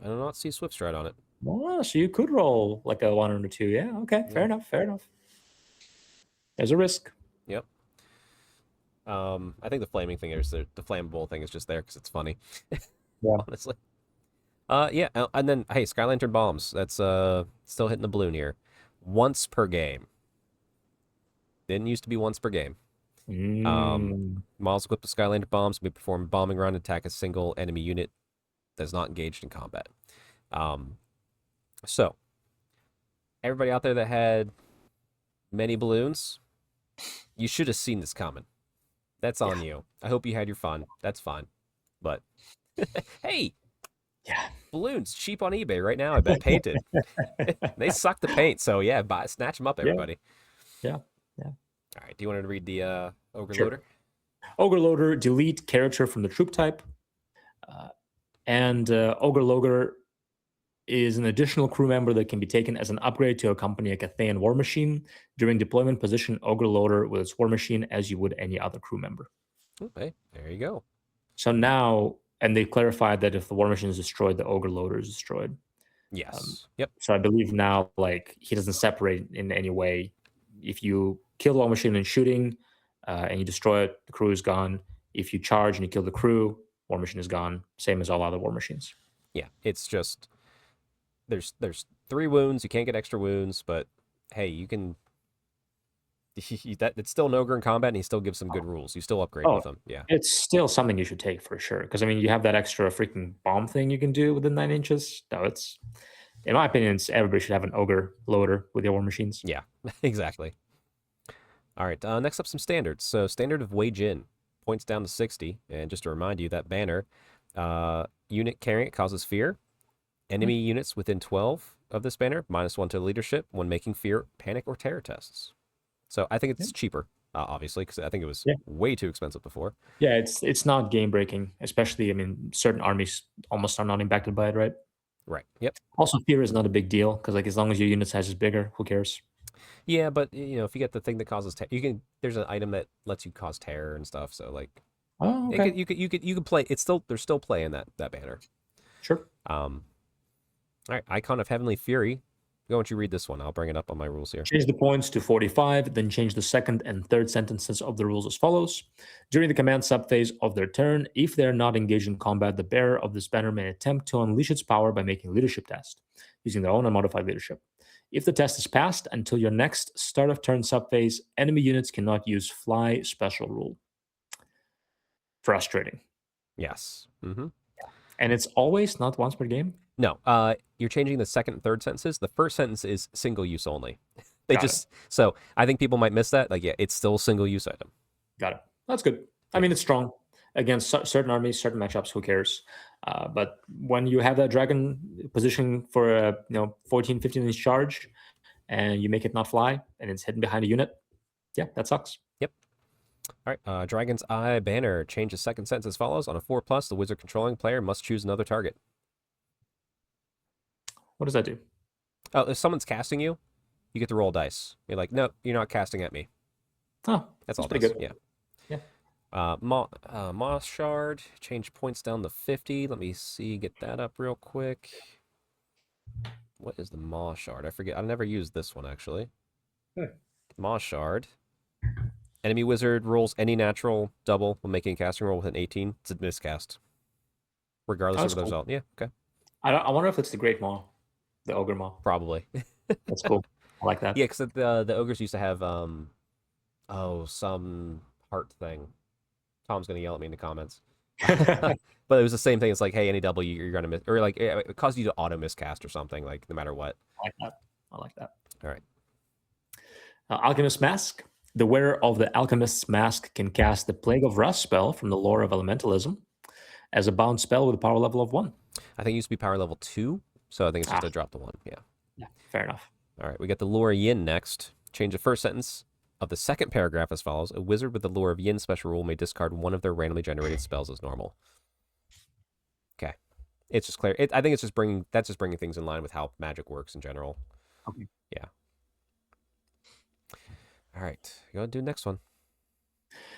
I do not see Swift Stride on it. Well, so you could roll like a 1 or a 2. Yeah, okay, fair enough. There's a risk. Yep. I think the flaming thing is the flammable thing is just there because it's funny. Yeah. Honestly. Yeah, and then hey, Sky Lantern bombs. That's still hitting the balloon here. Once per game. Didn't used to be once per game. Models equipped with Sky Lantern bombs may perform bombing run and attack a single enemy unit that's not engaged in combat. So everybody out there that had many balloons, you should have seen this coming. That's on you. I hope you had your fun. That's fine. But hey, Yeah. balloons cheap on eBay right now. I bet painted. They suck the paint, so yeah, snatch them up, everybody. Yeah. All right. Do you want to read the Ogre Sure. Loader? Ogre Loader, delete character from the troop type. And Ogre Loader is an additional crew member that can be taken as an upgrade to accompany a Cathayan war machine. During deployment, position Ogre Loader with its war machine as you would any other crew member. Okay, there you go. So now, and they clarified that if the war machine is destroyed, the Ogre Loader is destroyed. Yes. Yep. So I believe now, like, he doesn't separate in any way. If you kill the war machine in shooting and you destroy it, the crew is gone. If you charge and you kill the crew, war machine is gone. Same as all other war machines. Yeah, it's just there's 3 wounds. You can't get extra wounds, but hey, you can. It's still an ogre in combat, and he still gives some good rules. You still upgrade with them. Yeah. It's still something you should take for sure. Because I mean, you have that extra freaking bomb thing you can do within 9 inches. No, it's, in my opinion, everybody should have an Ogre Loader with their war machines. Yeah, exactly. All right, next up, some standards. So standard of Wage In, points down to 60. And just to remind you, that banner, unit carrying it causes fear. Enemy units within 12 of this banner, -1 to leadership when making fear, panic, or terror tests. So I think it's cheaper, obviously, because I think it was way too expensive before. Yeah, it's not game breaking, especially, I mean, certain armies almost are not impacted by it, right? Right. Yep. Also, fear is not a big deal because, like, as long as your unit size is bigger, who cares? Yeah, but if you get the thing that causes you can. There's an item that lets you cause terror and stuff. So like, Oh, it okay. could you could play. It's still there's still play in that banner. Sure. Um, all right, Icon of Heavenly Fury. Why don't you read this one? I'll bring it up on my rules here. Change the points to 45, then change the second and third sentences of the rules as follows. During the command subphase of their turn, if they are not engaged in combat, the bearer of this banner may attempt to unleash its power by making a leadership test, using their own unmodified leadership. If the test is passed until your next start of turn subphase, enemy units cannot use fly special rule. Frustrating. Yes. Mm-hmm. And it's always not once per game. No, you're changing the second and third sentences. The first sentence is single use only. They Got it. just so I think people might miss that. Like, yeah, it's still single use item. Got it. That's good. I Yeah. mean, it's strong against certain armies, certain matchups. Who cares? But when you have that dragon position for a 14, 15 inch charge, and you make it not fly, and it's hidden behind a unit, yeah, that sucks. Yep. All right. Dragon's Eye banner. Change the second sentence as follows: on a 4+, the wizard controlling player must choose another target. What does that do? Oh, if someone's casting you, you get to roll dice. You're like, no, you're not casting at me. Oh, That's all it pretty does. good. Yeah. Yeah. Moss Shard. Change points down to 50. Let me see. Get that up real quick. What is the Moss Shard? I forget. I've never used this one, actually. Moss Shard. Enemy wizard rolls any natural double when making a casting roll with an 18. It's a miscast. Regardless Oh, of that's the cool. result. Yeah, okay. I wonder if it's the Great Maw, the Ogre Maw. Probably. That's cool. I like that. Yeah, because the ogres used to have some heart thing. Tom's gonna yell at me in the comments. But it was the same thing. It's like, hey, any double you're gonna miss, or like it caused you to auto miscast or something, like no matter what. I like that. I like that. All right. Alchemist Mask. The wearer of the Alchemist's Mask can cast the Plague of Rust spell from the lore of Elementalism as a bound spell with a power level of 1. I think it used to be power level 2, so I think it's just Ah, a drop to 1. Yeah. yeah, fair enough. All right. We got the lore Yin next. Change the first sentence of the second paragraph as follows: a wizard with the lore of Yin special rule may discard one of their randomly generated spells as normal. Okay. It's just clear. I think it's just bringing things in line with how magic works in general. Okay. Yeah. All right. Go do the next one.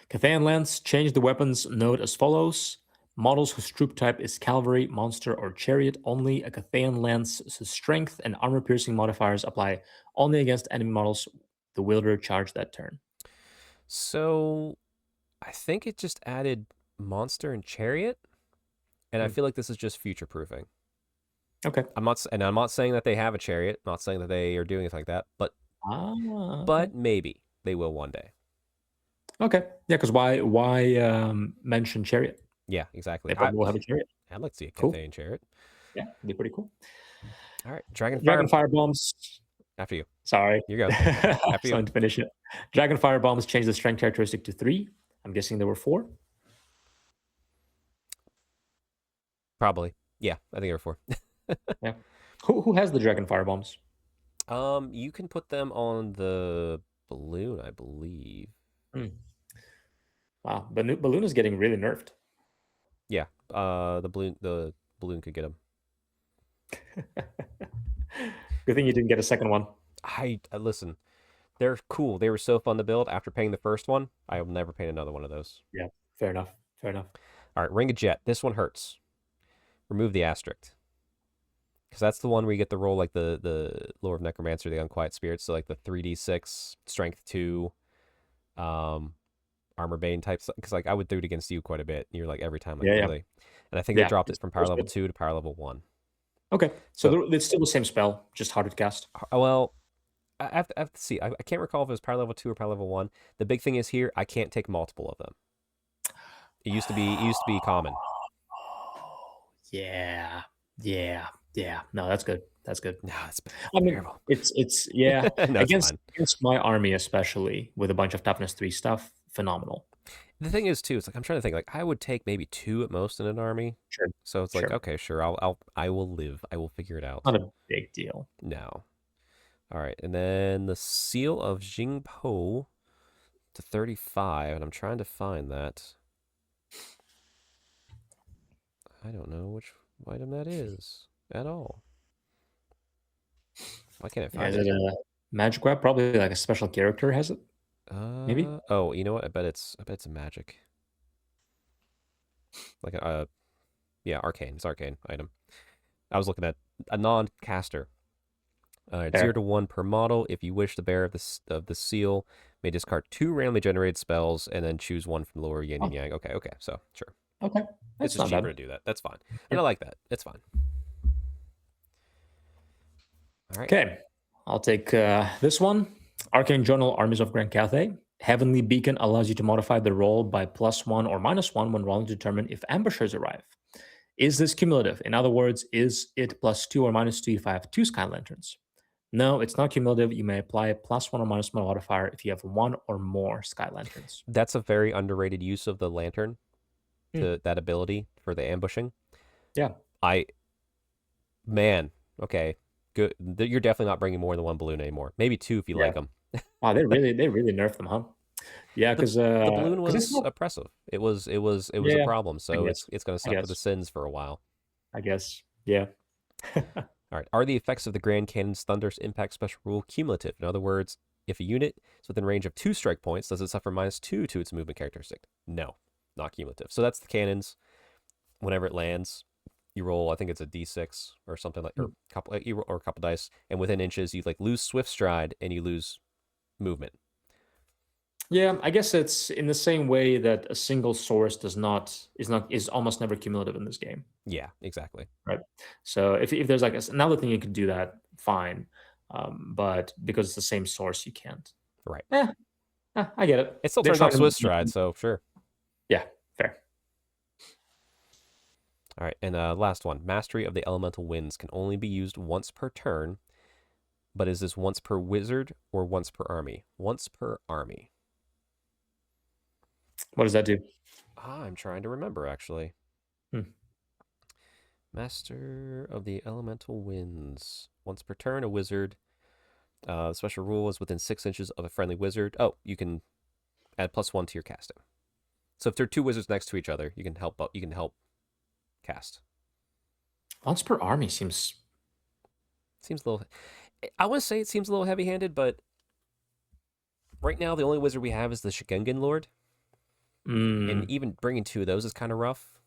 Cathan Lance changed the weapons note as follows. Models whose troop type is cavalry, monster, or chariot only. A Cathan Lance's strength and armor piercing modifiers apply only against enemy models the wielder charged that turn. So I think it just added monster and chariot, and I feel like this is just future proofing. Okay. I'm not saying that they have a chariot. I'm not saying that they are doing it like that, but Okay. maybe they will one day. Okay. Yeah, because why mention chariot? Yeah, exactly. They probably will have a chariot. I'd like to see a Cool. Cathay chariot. Yeah, it'd be pretty cool. All right, Dragon Fire bombs. After you. Sorry. You go. After you. Starting to finish it. Dragon fire bombs changed the strength characteristic to 3. I'm guessing there were 4. Probably. Yeah, I think there were 4. Yeah. Who has the dragon fire bombs? You can put them on the balloon, I believe. Wow, balloon is getting really nerfed. Yeah. The balloon could get them. Good thing you didn't get a second one. I listen. They're cool. They were so fun to build. After paying the first one, I will never paint another one of those. Yeah, fair enough. Fair enough. All right, Ring of Jet. This one hurts. Remove the asterisk. Because that's the one where you get to roll like the Lore of Necromancer, the Unquiet Spirits. So like the 3d6, Strength 2, Armor Bane types. Because like I would do it against you quite a bit. You're like every time like really. And I think they dropped it from power level 2 to power level 1. Okay, so it's still the same spell, just harder to cast. Well, I have to see. I can't recall if it was power level 2 or power level 1. The big thing is here, I can't take multiple of them. It used to be common. Yeah. No, that's good. That's good. No, it's terrible. It's yeah. No, against my army, especially with a bunch of toughness 3 stuff, phenomenal. The thing is too, it's like I'm trying to think. Like I would take maybe 2 at most in an army. Sure. So it's like okay, sure. I will live. I will figure it out. Not a big deal. No. All right, and then the Seal of Jingpo to 35, and I'm trying to find that. I don't know which item that is at all. Why can't I find it? Magic Web, probably like a special character has it, maybe. Oh, you know what? I bet it's a magic. Like yeah, arcane. It's arcane item. I was looking at a non-caster. It's There. 0 to 1 per model. If you wish, the bearer of the seal may discard 2 randomly generated spells and then choose one from the lower yin and Oh, yang. Okay, okay, so sure. okay. It's That's just not cheaper bad. to do that. That's fine. And I Yep. like that. It's fine. All right. Okay. I'll take this one. Arcane Journal Armies of Grand Cathay. Heavenly Beacon allows you to modify the roll by +1 or -1 when rolling to determine if ambushers arrive. Is this cumulative? In other words, is it +2 or -2 if I have 2 Sky Lanterns? No, it's not cumulative. You may apply a +1 or -1 modifier if you have 1 or more Sky Lanterns. That's a very underrated use of the lantern Hmm. to that ability for the ambushing. Yeah. I man, okay, good. You're definitely not bringing more than one balloon anymore. Maybe two if you Yeah. like them. Wow, they really nerfed them, huh? Yeah, the The balloon because it's was not. oppressive. It was a Yeah, problem. I So guess. it's going to I suffer the guess. sins for a while. I guess. Yeah. All right. Are the effects of the Grand Cannon's Thunder's impact special rule cumulative? In other words, if a unit is within range of 2 strike points, does it suffer -2 to its movement characteristic? No, not cumulative. So that's the cannons. Whenever it lands, you roll. I think it's a d6 or something like, or couple, or a couple dice, and within inches, you like lose swift stride and you lose movement. Yeah, I guess it's in the same way that a single source is almost never cumulative in this game, Yeah, exactly. right? So if there's like another thing you could do that, fine, but because it's the same source, you can't. Right. Eh, I get it. It still They're turns trying off to swift stride, so sure. yeah, fair. All right, and last one. Mastery of the elemental winds can only be used once per turn, but is this once per wizard or once per army? Once per army. What does that do? I'm trying to remember, actually. Hmm. Master of the elemental winds. Once per turn, a wizard. The special rule is within 6 inches of a friendly wizard. Oh, you can add +1 to your casting. So if there are two wizards next to each other, you can help. You can help cast. Once per army seems. Seems a little. I want to say it seems a little heavy-handed, but right now the only wizard we have is the Shigengen Lord, and Mm, even bringing two of those is kind of rough.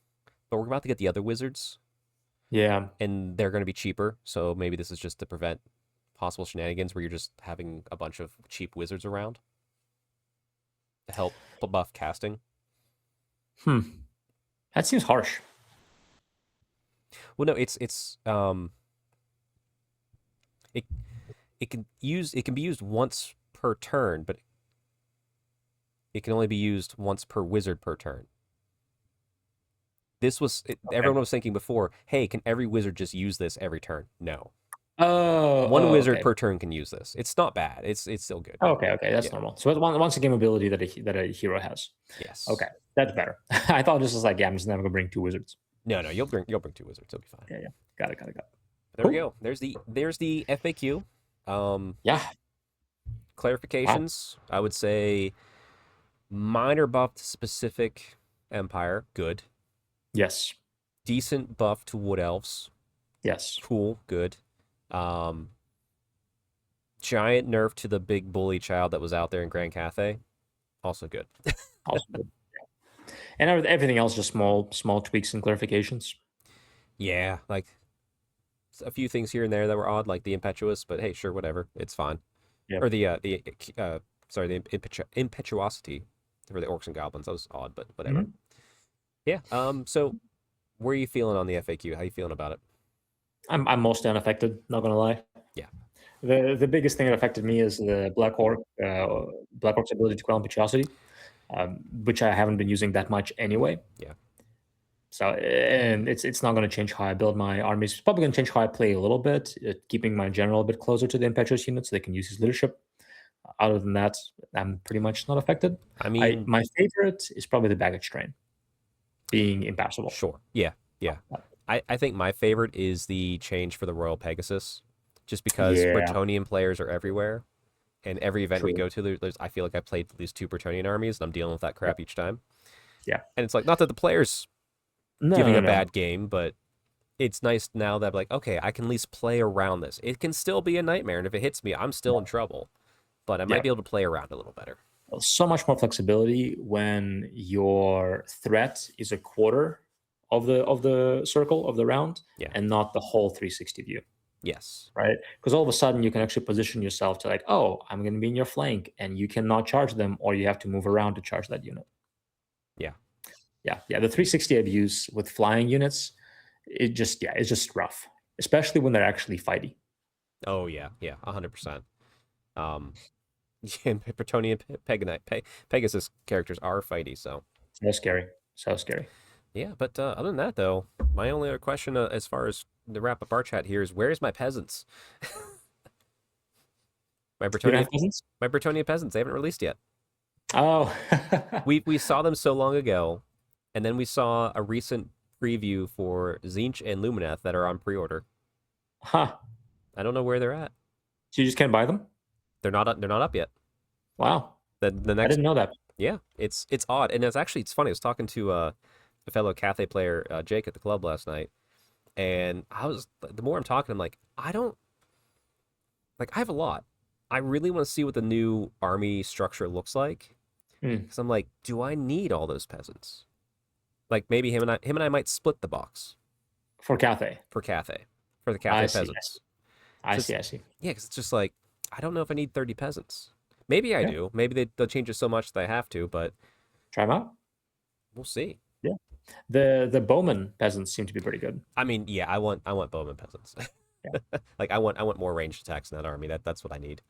But we're about to get the other wizards, yeah. and they're going to be cheaper. So maybe this is just to prevent possible shenanigans where you're just having a bunch of cheap wizards around to help buff casting. Hmm. That seems harsh. Well, no, it it can be used once per turn, but it can only be used once per wizard per turn. Okay. Everyone was thinking before, hey, can every wizard just use this every turn? No. Oh, One wizard okay. per turn can use this. It's not bad. It's still good. Okay, okay, that's Yeah. normal. So it's once a game ability that a hero has. Okay, Yes. that's better. I thought this was like, yeah, I'm just never gonna bring two wizards. No, no, you'll bring two wizards. It'll be fine. Yeah, yeah. Got it. There we Cool. go. There's the FAQ. Yeah. Wow. Clarifications. I would say minor buff to specific empire. Good. Yes. Decent buff to wood elves. Yes. Cool. Good. Um, giant nerf to the big bully child that was out there in Grand Cathay. Also good. Also good. And everything else just small tweaks and clarifications. Yeah, like a few things here and there that were odd, like the impetuous, but hey, sure, whatever, it's fine. Yeah. Or sorry, the impetuosity for the orcs and goblins. That was odd, but whatever. Mhm. Yeah. So where are you feeling on the FAQ? How you feeling about it? I'm mostly unaffected. Not gonna lie. Yeah. The biggest thing that affected me is the Black Orc's ability to quell impetuosity, which I haven't been using that much anyway. Yeah. So, and it's not going to change how I build my armies. It's probably going to change how I play a little bit, keeping my general a bit closer to the impetuous unit so they can use his leadership. Other than that, I'm pretty much not affected. I mean, My favorite is probably the baggage train being impassable. sure. Yeah. Yeah. I think my favorite is the change for the Royal Pegasus, just because Yeah, Bretonnian players are everywhere, and every event we true. go to, I feel like I played at least two Bretonnian armies, and I'm dealing with that Yeah, crap each time. yeah. And it's like not that the players No, giving no, a no. bad game, but it's nice now that like, okay, I can at least play around this. It can still be a nightmare, and if it hits me, I'm still in trouble. But I might Yeah. be able to play around a little better. So much more flexibility when your threat is a quarter of the circle of the round Yeah. and not the whole 360 view, Yes. right? Because all of a sudden you can actually position yourself to like, oh, I'm going to be in your flank, and you cannot charge them, or you have to move around to charge that unit. Yeah. Yeah. The 360 abuse with flying units, it's just rough, especially when they're actually fighty. Oh yeah. Yeah. 100%. Um, and Bretonnian Pegasus characters are fighty, so So scary. So scary. yeah. But other than that, though, my only other question, as far as the wrap up our chat here, is where's my peasants? my You don't Bretonnian have peasants? my Bretonnian peasants. They haven't released yet. Oh. We saw them so long ago, and then we saw a recent preview for Zinch and Lumineth that are on pre-order. Huh. I don't know where they're at. So you just can't buy them? They're not up. They're not up yet. Wow. The I next, didn't know that. yeah, it's odd, and it's funny. I was talking to a fellow Cathay player, Jake, at the club last night, and the more I'm talking, I'm like, I don't like. I have a lot. I really want to see what the new army structure looks like, Hmm. because I'm like, do I need all those peasants? Like maybe him and I might split the box For Cathay. for Cathay, for the I Cathay see. peasants. I Just see. I see. yeah, because it's just like I don't know if I need 30 peasants. Maybe I Yeah. do. Maybe they'll change it so much that I have to, but Try them out. we'll see. Yeah. The Bowman peasants seem to be pretty good. I mean, yeah, I want bowman peasants. Yeah. Like I want more ranged attacks in that army. That's what I need.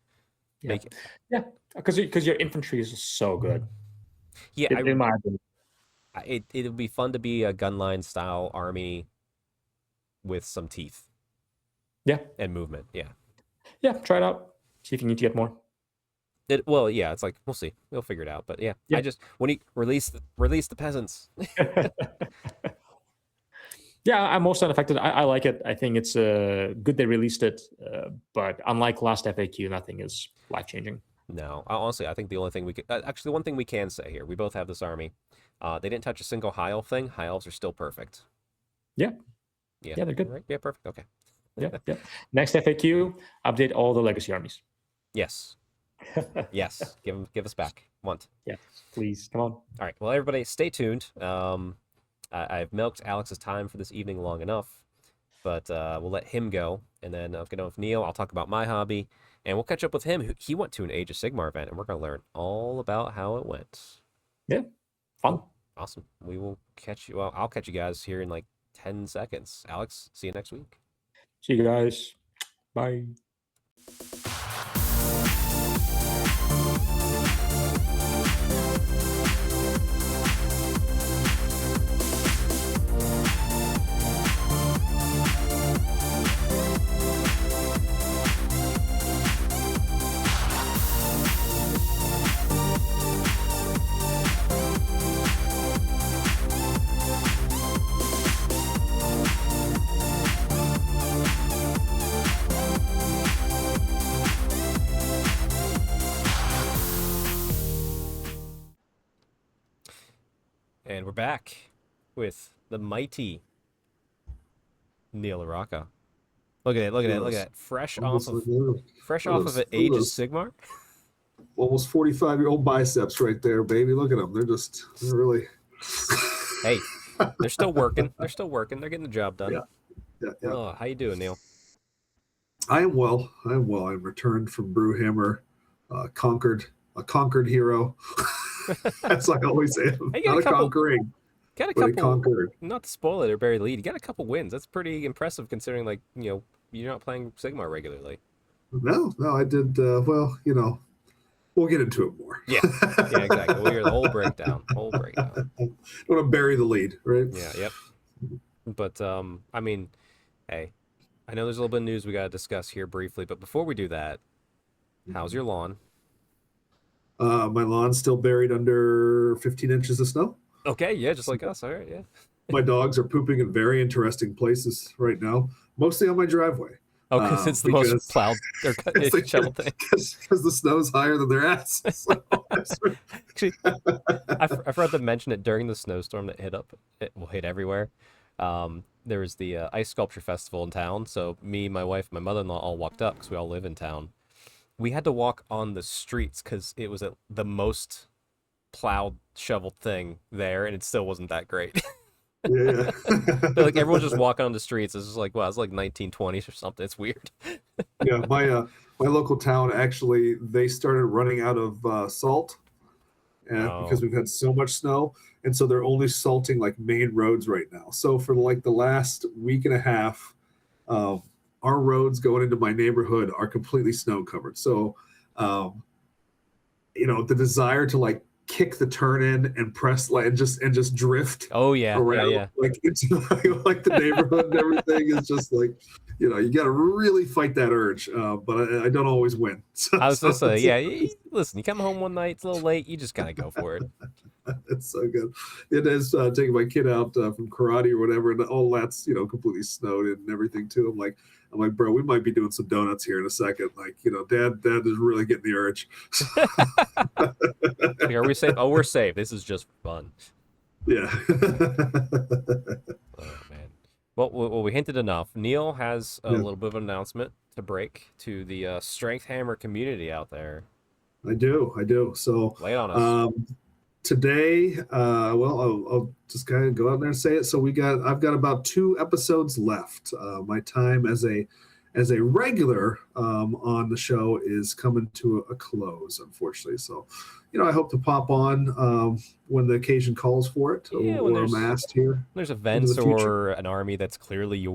Yeah. Make Yeah. Because your infantry is so good. yeah, In my opinion. it would be fun to be a gunline style army with some teeth Yeah. and movement. Yeah. Yeah. Try it out. See if you need to get more. Well, yeah, it's like we'll see. We'll figure it out. But yeah, Yeah. I just when he release the peasants. Yeah, I'm most unaffected. I like it. I think it's good they released it. But unlike last FAQ, nothing is life changing. No, honestly, I think the only thing we could actually the one thing we can say here, we both have this army. They didn't touch a single high elf thing. High elves are still perfect. Yeah. Yeah. Yeah, they're good. Right? Yeah, perfect. Okay. Yeah. Next FAQ, update all the legacy armies. Yes. Yes. Give us back. Want. Yeah, please. Come on. All right. Well, everybody, stay tuned. I've milked Alex's time for this evening long enough, but we'll let him go, and then I'll get on with Neil. I'll talk about my hobby, and we'll catch up with him. He went to an Age of Sigmar event, and we're gonna learn all about how it went. Yeah. Fun. Awesome. We will catch you. Well, I'll catch you guys here in like 10 seconds. Alex, see you next week. See you guys. Bye. And we're back with the mighty Neil Araka. Look at it, look at it, look at it. Fresh off of an Age of Sigmar. Almost 45-year-old biceps right there, baby. Look at them. They're really. Hey, they're still working. They're getting the job done. Yeah. Oh, how you doing, Neil? I am well. I'm returned from Brewhammer, a conquered hero. That's like I always say. Hey, Not a conquering, got a but a couple. conquered. Not to spoil it or bury the lead, you got a couple wins. That's pretty impressive considering, like, you're not playing Sigmar regularly. No, I did. Well, we'll get into it more. Yeah, exactly. We'll hear the whole breakdown. Don't want to bury the lead, right? Yeah, yep. But I mean, hey, I know there's a little bit of news we got to discuss here briefly, but before we do that, how's your lawn? My lawn's still buried under 15 inches of snow. Okay, yeah, just like us. All right, yeah. My dogs are pooping in very interesting places right now, mostly on my driveway. Oh, because it's the most plowed or shoveled thing. Because the snow's higher than their ass. So Actually, I forgot to mention it during the snowstorm that hit everywhere. there was the ice sculpture festival in town. So me, my wife, my mother-in-law all walked up because we all live in town. We had to walk on the streets because it was the most plowed, shoveled thing there, and it still wasn't that great. Yeah. So, like everyone's just walking on the streets. It's just like, wow, it's like 1920s or something. It's weird. Yeah, my local town actually they started running out of salt, because Oh, we've had so much snow, and so they're only salting like main roads right now. So for like the last week and a half, um, our roads going into my neighborhood are completely snow covered. So, um, the desire to like kick the turn in and press like and just drift oh yeah, yeah, around yeah. like into like the neighborhood and everything is just like you got to really fight that urge, but I don't always win. I was just It's, yeah. Listen, you come home one night, it's a little late. You just gotta go for it. it's so good. It is taking my kid out from karate or whatever, and all that's completely snowed in and everything too. I'm like, bro, we might be doing some donuts here in a second. Like, dad is really getting the urge. Like, are we safe? Oh, we're safe. This is just fun. Yeah. Oh man. Well, we hinted enough. Neil has a Yeah, little bit of an announcement to break to the Strength Hammer community out there. I do. So Lay it on us. today, well, I'll just kind of go out there and say it. So I've got about 2 episodes left. My time as a regular on the show is coming to a close, unfortunately. So, I hope to pop on when the occasion calls for it, Yeah, when or I'm asked here there's into events the future. or an army that's clearly you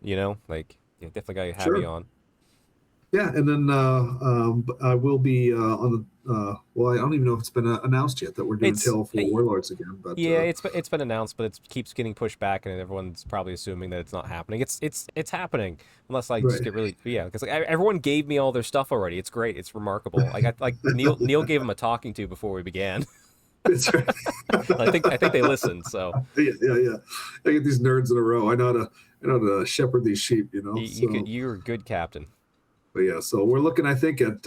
know, like yeah, definitely gotta have you Sure. on. Yeah, and then I will be on the. Well, I don't even know if it's been announced yet that we're doing It's Tale of Four Warlords again, but yeah, it's been announced, but it keeps getting pushed back, and everyone's probably assuming that it's not happening. It's happening unless I just right. get really yeah, because like everyone gave me all their stuff already. It's great. It's remarkable. Like Neil gave him a talking to before we began. It's right. I think they listened. So Yeah. I get these nerds in a row. I know how to shepherd these sheep, So, you're a good captain. but yeah, so we're looking, I think, at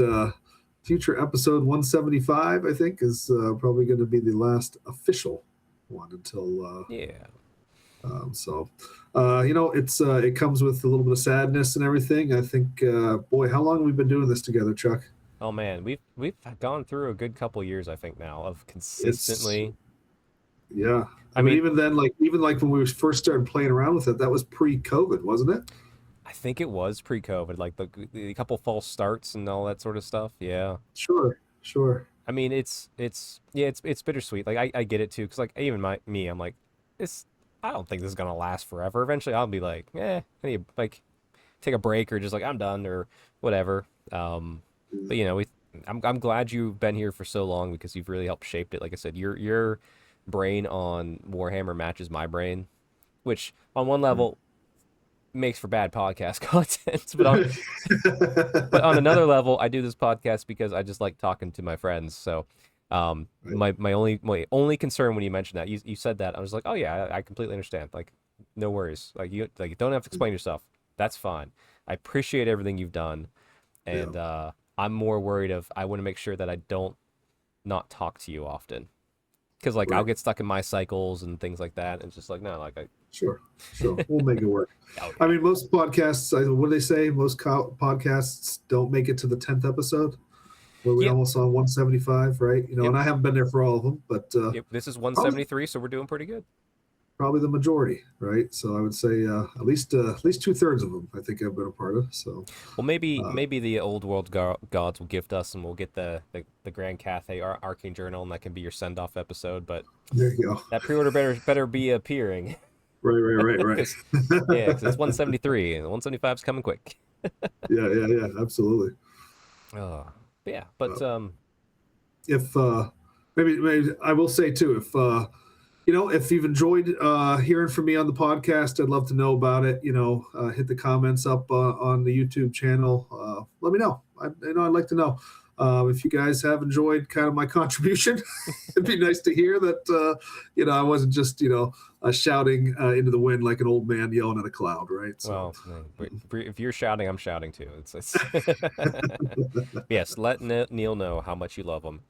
future episode 175. I think is probably going to be the last official one until. Yeah. So, it comes with a little bit of sadness and everything. I think, boy, how long have we been doing this together, Chuck? Oh man, we've gone through a good couple years, I think now, of It's consistently. Yeah. I I mean, mean, even like when we first started playing around with it, that was pre-COVID, wasn't it? I think it was pre-COVID, like the couple false starts and all that sort of stuff. Yeah. Sure. I mean, it's bittersweet. Like I get it too, because like even me, I'm like, this. I don't think this is gonna last forever. Eventually, I'll be like, I need to, like take a break or just like I'm done or whatever. But I'm glad you've been here for so long because you've really helped shape it. Like I said, your brain on Warhammer matches my brain, which on one level makes for bad podcast content, but on another level, I do this podcast because I just like talking to my friends. So, Right. my only concern when you mentioned that you said that I was like, oh yeah, I completely understand. Like, no worries. Like you don't have to explain yourself. That's fine. I appreciate everything you've done, Yeah. and I'm more worried of I want to make sure that I don't not talk to you often because like I'll Right. get stuck in my cycles and things like that, and it's just like no, like Sure. We'll make it work. oh I yeah, mean, most podcasts, what do they say? Most podcasts don't make it to the 10th episode. Where we yep, almost on 175, right? yep, And I haven't been there for all of them, but yep. This is probably 173, so we're doing pretty good. probably the majority, right? So I would say at least 2/3 of them I think I've been a part of. So Well, maybe uh, maybe the old world gods will gift us, and we'll get the Grand Cathay Arcane Journal, and that can be your send off episode. But there you go. that pre-order better be appearing, Right. because yeah, because it's 173 and 175 is coming quick. Yeah, absolutely. Oh, yeah, Uh, but if maybe I will say too, if you've enjoyed hearing from me on the podcast, I'd love to know about it. Hit the comments up on the YouTube channel. Let me know. I'd like to know if you guys have enjoyed kind of my contribution. It'd be nice to hear that. I wasn't just shouting into the wind like an old man yelling at a cloud, right? So, well, if you're shouting, I'm shouting too. It's yes. Let Neil know how much you love him.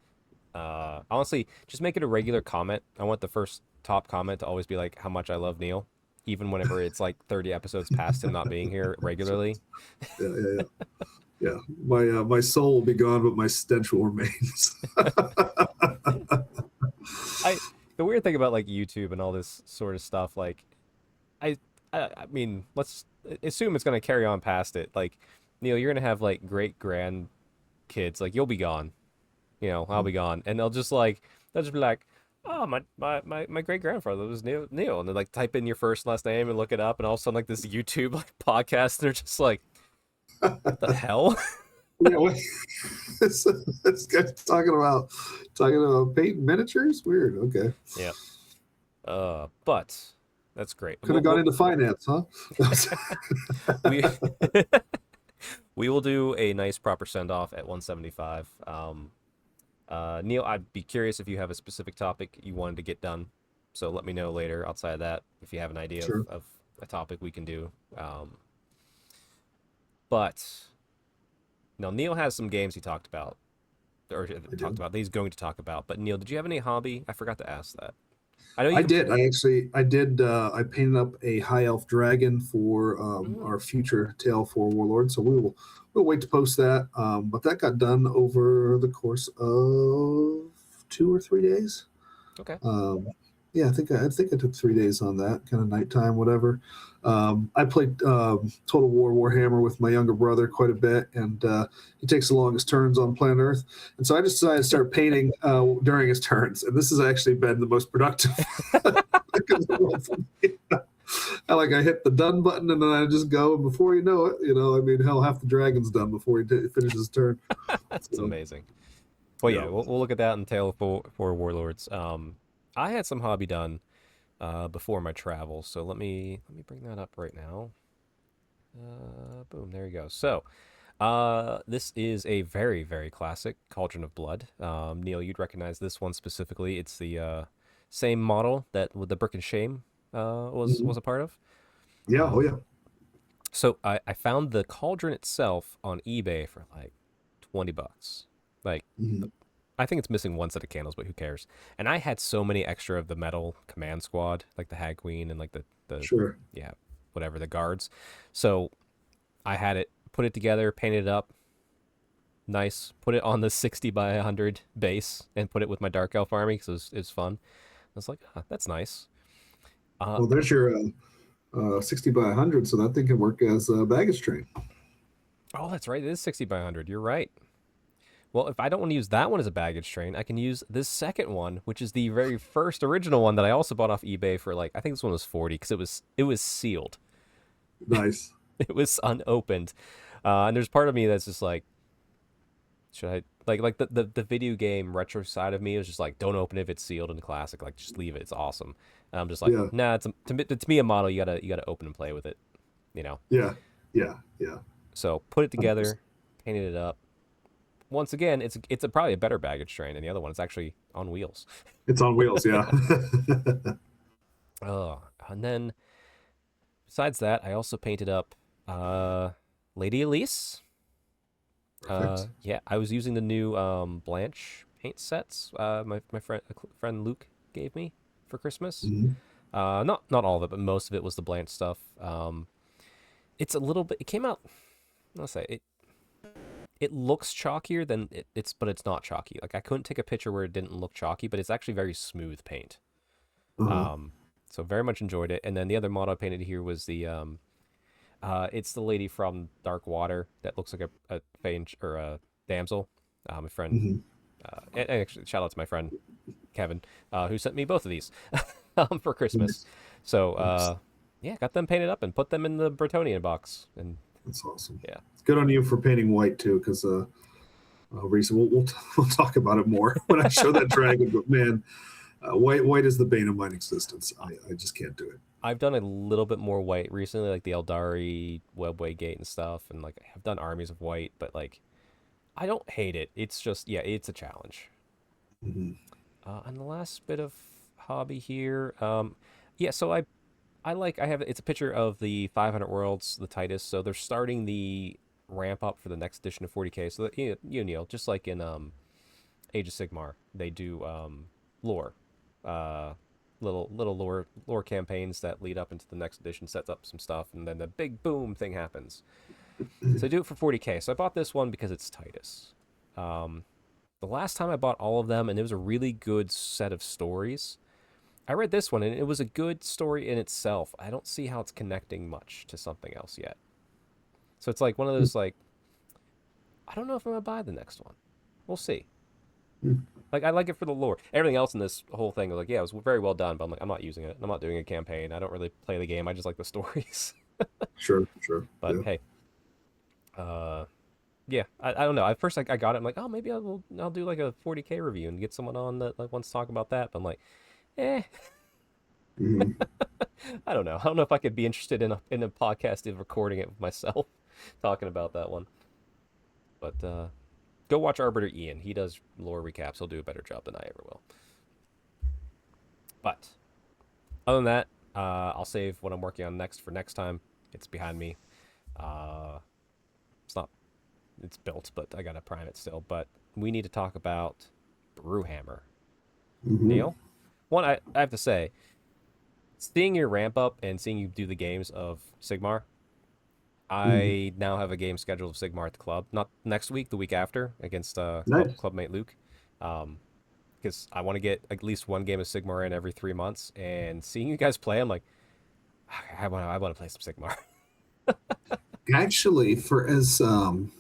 Honestly, just make it a regular comment. I want the first top comment to always be like how much I love Neil. even whenever it's like 30 episodes past him not being here regularly. Yeah, yeah, yeah. Yeah, my soul will be gone, but my stench will remain. I the weird thing about like YouTube and all this sort of stuff, like I I mean, let's assume it's gonna carry on past it. Like, Neil, you're gonna have like great grandkids. Like, you'll be gone. I'll be gone, and they'll just be like, oh, my great grandfather was Neil, and they like type in your first and last name and look it up, and all of a sudden like this YouTube like podcast, and they're just like, what the hell? Yeah, this guy's talking about painting miniatures. Weird. Okay. Yeah. But that's great. Could have gone into finance, huh? We we will do a nice proper send off at 175. Neil, I'd be curious if you have a specific topic you wanted to get done. So let me know later outside of that if you have an idea Sure. of a topic we can do. But now Neil has some games he talked about, or talked about that he's going to talk about. But Neil, did you have any hobby? I forgot to ask that. I know you. I did. I did. I painted up a high elf dragon for our future tale for Warlord. So we'll wait to post that. But that got done over the course of 2 or 3 days. Okay. Yeah, I think I took 3 days on that, kind of nighttime, whatever. I played Total War Warhammer with my younger brother quite a bit, and he takes the longest turns on planet Earth. And so I just decided to start painting during his turns, and this has actually been the most productive. I hit the done button, and then I just go, and before you know it, hell, half the dragon's done before he finishes his turn. That's amazing. Well, yeah, we'll look at that in Tale for Warlords. I had some hobby done before my travel, so let me bring that up right now. Boom, there you go. So, this is a very, very classic Cauldron of Blood. Neil, you'd recognize this one specifically. It's the same model that with the Brick and Shame was a part of. Yeah, oh yeah. So I found the cauldron itself on eBay for like $20. Like, I think it's missing one set of candles, but who cares? And I had so many extra of the metal command squad, like the Hag Queen and like the Sure. yeah, whatever, the guards. So I had it, put it together, painted it up, nice, put it on the 60 by 100 base, and put it with my Dark Elf army because it was fun. I was like, that's nice. Well, there's your 60 by 100, so that thing can work as a baggage train. Oh, that's right. It is 60 by 100. You're right. Well, if I don't want to use that one as a baggage train, I can use this second one, which is the very first original one that I also bought off eBay for like, I think this one was 40 because it was sealed. Nice. It was unopened. And there's part of me that's just like, should I like the video game retro side of me is just like, don't open it if it's sealed and classic, like just leave it. It's awesome. And I'm just like, nah, to me a model, you gotta open and play with it, Yeah. So put it together, painted it up. Once again, it's probably a better baggage train than the other one. It's actually on wheels. It's on wheels, yeah. And then besides that, I also painted up Lady Elise. Yeah, I was using the new Blanche paint sets my friend Luke gave me for Christmas. Not all of it, but most of it was the Blanche stuff. It's a little bit. It came out. Let's say it. It looks chalkier than but it's not chalky. Like I couldn't take a picture where it didn't look chalky, but it's actually very smooth paint. So very much enjoyed it. And then the other model I painted here was the it's the lady from Dark Water that looks like a fae or a damsel. My friend, and actually shout out to my friend Kevin, who sent me both of these for Christmas. So yeah, got them painted up and put them in the Bretonian box. And that's awesome. Yeah, it's good on you for painting white too, because Reese, we'll talk about it more when I show that dragon. But man, white is the bane of my existence. I just can't do it. I've done a little bit more white recently, like the Eldari Webway Gate and stuff, and like I've done armies of white, but like I don't hate it. It's just it's a challenge. And the last bit of hobby here, so I have it's a picture of the 500 Worlds, the Titus. So they're starting the ramp up for the next edition of 40K. So that, Neil, just like in Age of Sigmar, they do lore. little lore campaigns that lead up into the next edition, sets up some stuff, and then the big boom thing happens. So I do it for 40K. So I bought this one because it's Titus. The last time I bought all of them, and it was a really good set of stories. I read this one, and it was a good story in itself. I don't see how it's connecting much to something else yet. So it's like one of those, like, I don't know if I'm going to buy the next one. We'll see. Like, I like it for the lore. Everything else in this whole thing was like, yeah, it was very well done, but I'm like, I'm not using it. I'm not doing a campaign. I don't really play the game. I just like the stories. Sure. But yeah. hey, yeah, I don't know. At first, I got it. I'm like, oh, maybe I'll do like a 40K review and get someone on that like wants to talk about that. But I'm like, eh, Mhm. I don't know. I don't know if I could be interested in a podcast of recording it with myself, talking about that one. But go watch Arbiter Ian. He does lore recaps. He'll do a better job than I ever will. But other than that, I'll save what I'm working on next for next time. It's behind me. It's built, but I gotta prime it still. But we need to talk about Brewhammer. Neil? One, I have to say, seeing your ramp up and seeing you do the games of Sigmar, I now have a game scheduled of Sigmar at the club. Not next week, the week after, against Nice. clubmate Luke. Because I want to get at least one game of Sigmar in every 3 months. And seeing you guys play, I'm like, I want to play some Sigmar. Actually, from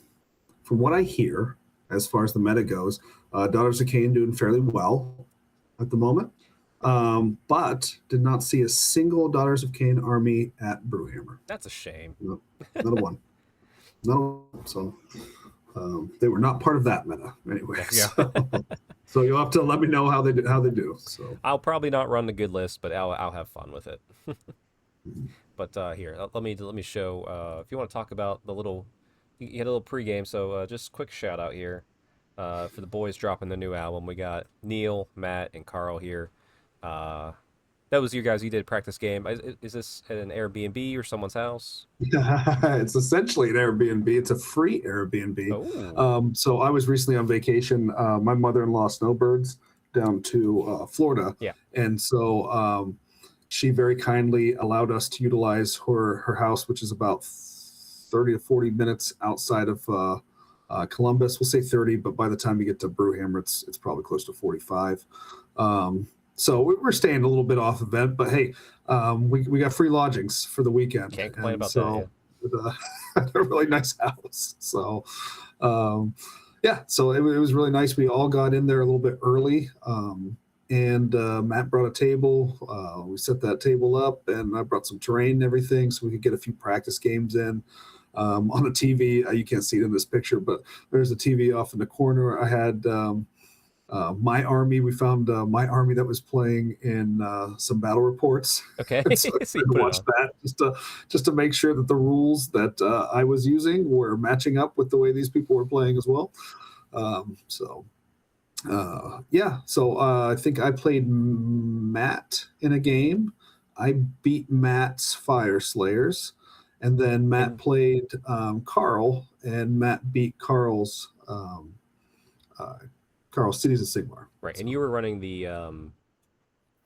what I hear, as far as the meta goes, Daughters of Cain doing fairly well at the moment, but did not see a single Daughters of Cain army at Brewhammer. That's a shame. No, not a one. Not a one. So they were not part of that meta anyway. Yeah. So you'll have to let me know how they do. So I'll probably not run the good list, but I'll have fun with it. But here, let me show. If you want to talk about the little, you had a little pregame, so just quick shout out here for the boys dropping the new album. We got Neil, Matt, and Carl here. That was you guys. You did a practice game. Is this at an Airbnb or someone's house? it's essentially an Airbnb. It's a free Airbnb. Oh. So I was recently on vacation. My mother-in-law snowbirds down to Florida. Yeah. And so she very kindly allowed us to utilize her house, which is about 30 to 40 minutes outside of Columbus. We'll say 30, but by the time you get to Brewhammer, it's probably close to 45. So we're staying a little bit off event, but hey, we got free lodgings for the weekend. Can't complain about that. Yeah. A really nice house. So yeah, so it was really nice. We all got in there a little bit early. And Matt brought a table. We set that table up, and I brought some terrain and everything so we could get a few practice games in. On the TV, you can't see it in this picture, but there's a TV off in the corner. I had my army. We found my army that was playing in some battle reports. Okay. So I watched that just to make sure that the rules that I was using were matching up with the way these people were playing as well. Yeah, so I think I played Matt in a game. I beat Matt's Fire Slayers, and then Matt played Carl, and Matt beat Carl's Cities of Sigmar. Right, and you were running the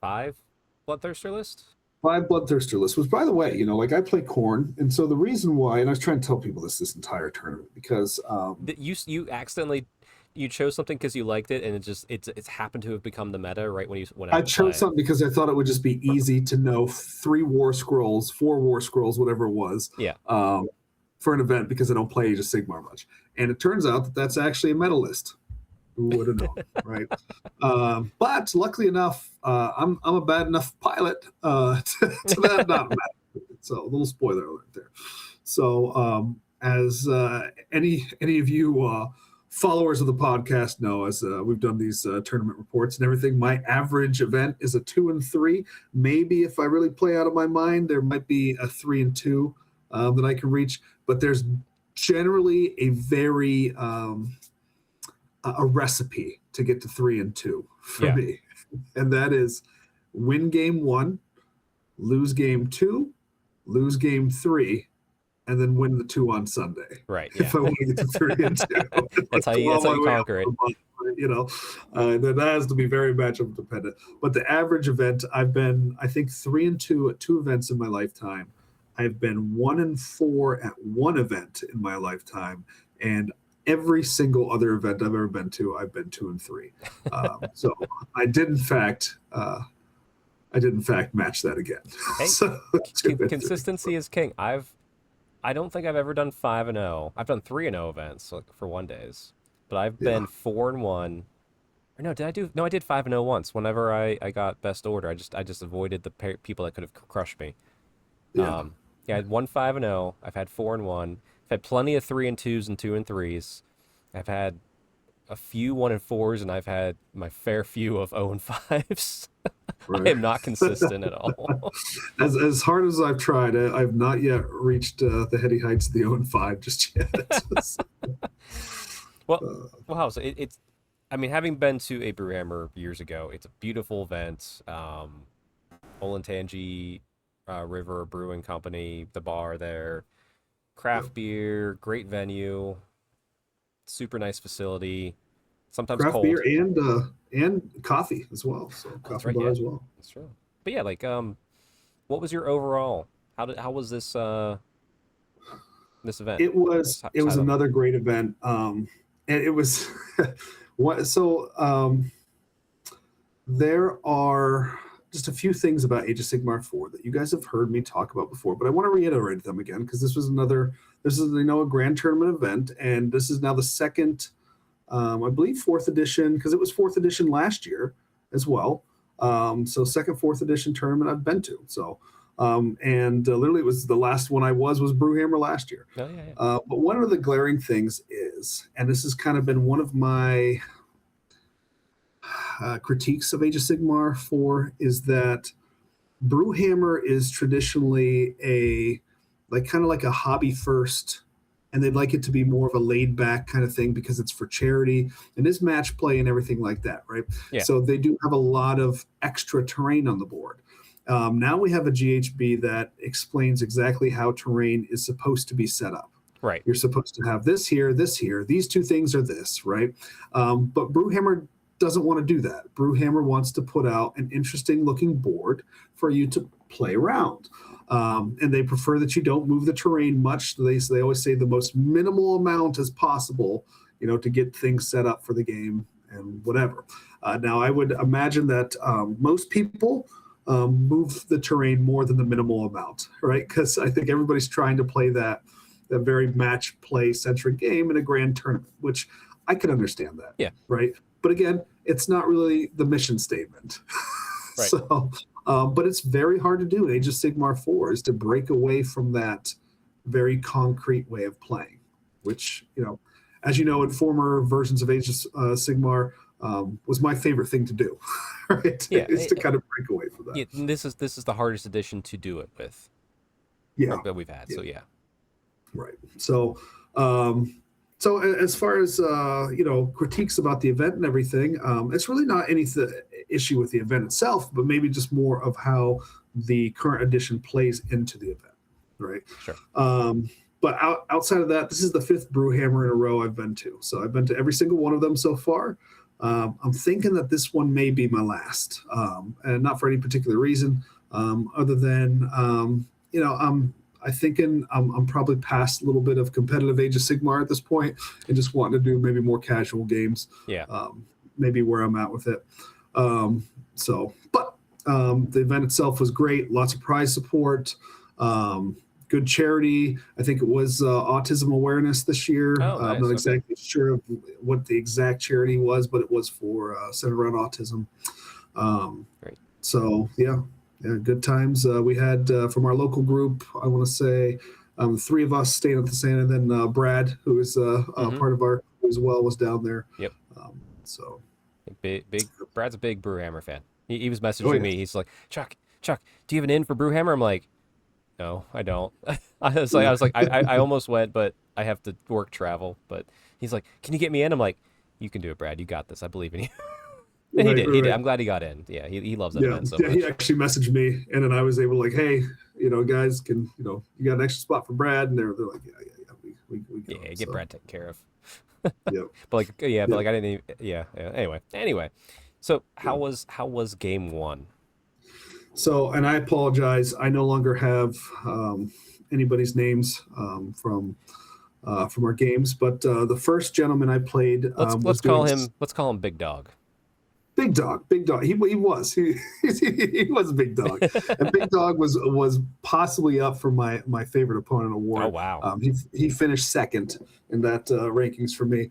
5 Bloodthirster list? 5 Bloodthirster list, which, by the way, like I play Khorne, and so the reason why, and I was trying to tell people this entire tournament, because you accidentally you chose something because you liked it, and it's happened to have become the meta right when I chose something because I thought it would just be easy to know 3 War Scrolls, 4 War Scrolls, whatever it was. Yeah. For an event, because I don't play Age of Sigmar much, and it turns out that that's actually a meta list. Who would have known, right? But luckily enough, I'm a bad enough pilot to that not matter. So a little spoiler alert there. So as any of you followers of the podcast know, as we've done these tournament reports and everything, my average event is a 2 and 3. Maybe if I really play out of my mind, there might be a 3 and 2 that I can reach. But there's generally a very a recipe to get to 3 and 2 for me, and that is win game 1, lose game 2, lose game 3, and then win the 2 on Sunday. Right. Yeah. If I want to get to 3 and 2. That's how you conquer it. that has to be very matchup dependent. But the average event, I've been, I think, 3-2 at 2 events in my lifetime. I've been 1-4 at 1 event in my lifetime, and every single other event I've ever been to, I've been 2-3. So I did in fact match that again. Hey, So, consistency is king. I don't think I've ever done 5-0. I've done 3-0 events for 1 days, but I've been 4-1. Or no, did I do? No, I did 5-0 once. Whenever I got best order, I just avoided the people that could have crushed me. Yeah. I had 5-0. I've had 4-1. I've had plenty of 3-2s and 2-3s. I've had a few 1-4s, and I've had my fair few of 0-5s. Right. I am not consistent at all. As hard as I've tried, I've not yet reached the heady heights of the 0-5 just yet. Wow. So it's, I mean, having been to a Brewhammer years ago, it's a beautiful event. Olentangy River Brewing Company, the bar there, craft beer, great venue, super nice facility. Sometimes craft cold. beer and coffee as well. So coffee bar as well. That's true. But yeah, like what was your overall? How was this this event? It was another great event. And it was there are just a few things about Age of Sigmar 4 that you guys have heard me talk about before, but I want to reiterate them again because this is a grand tournament event, and this is now the second, I believe 4th edition, because it was 4th edition last year as well. So second 4th edition tournament I've been to. So literally it was the last one I was Brewhammer last year. Oh, yeah. But one of the glaring things is, and this has kind of been one of my critiques of Age of Sigmar 4, is that Brewhammer is traditionally kind of like a hobby first, and they'd like it to be more of a laid back kind of thing because it's for charity and is match play and everything like that, right? Yeah. So they do have a lot of extra terrain on the board. Now we have a GHB that explains exactly how terrain is supposed to be set up. Right. You're supposed to have this here, these two things are this, right? But Brewhammer doesn't want to do that. Brewhammer wants to put out an interesting looking board for you to play around. And they prefer that you don't move the terrain much. They always say the most minimal amount as possible, to get things set up for the game and whatever. Now, I would imagine that most people move the terrain more than the minimal amount, right? Because I think everybody's trying to play that very match play centric game in a grand tournament, which I can understand that. Yeah. Right. But again, it's not really the mission statement. Right. So, but it's very hard to do in Age of Sigmar 4 is to break away from that very concrete way of playing, which, as you know, in former versions of Age of Sigmar, was my favorite thing to do, right? Yeah, is to kind of break away from that. Yeah, this is the hardest edition to do it with. Yeah, that we've had. Yeah. So yeah, right. So, so as far as critiques about the event and everything, it's really not any issue with the event itself, but maybe just more of how the current edition plays into the event, right? Sure. But outside of that, this is the 5th Brewhammer in a row I've been to. So I've been to every single one of them so far. I'm thinking that this one may be my last, and not for any particular reason, other than I'm probably past a little bit of competitive Age of Sigmar at this point, and just wanting to do maybe more casual games. Yeah. Maybe where I'm at with it. But the event itself was great. Lots of prize support. Good charity. I think it was autism awareness this year. Oh, nice. I'm not exactly sure of what the exact charity was, but it was for centered around autism. Great. So yeah, good times. We had from our local group, I want to say 3 of us staying at the Santa, and then Brad, who is part of our as well, was down there. Yep. So big Brad's a big Brewhammer fan. He was messaging me. He's like, Chuck, do you have an in for Brewhammer? I'm like, no, I don't. I was like, I almost went, but I have to work travel. But he's like, can you get me in? I'm like, you can do it, Brad. You got this. I believe in you. And he did. I'm glad he got in. Yeah, he loves that event so much. He actually messaged me, and then I was able to hey, guys, you got an extra spot for Brad? And they're like, yeah, we get Brad taken care of. Yep. But like, yeah, but Yep. like I didn't even, yeah, yeah. Anyway. So how was game one? So, and I apologize. I no longer have anybody's names from our games, but the first gentleman I played Let's was let's call doing him Big Dog. Big Dog. Big Dog. He was he was a big dog, and Big Dog was possibly up for my favorite opponent Oh award. wow. He finished second in that rankings for me.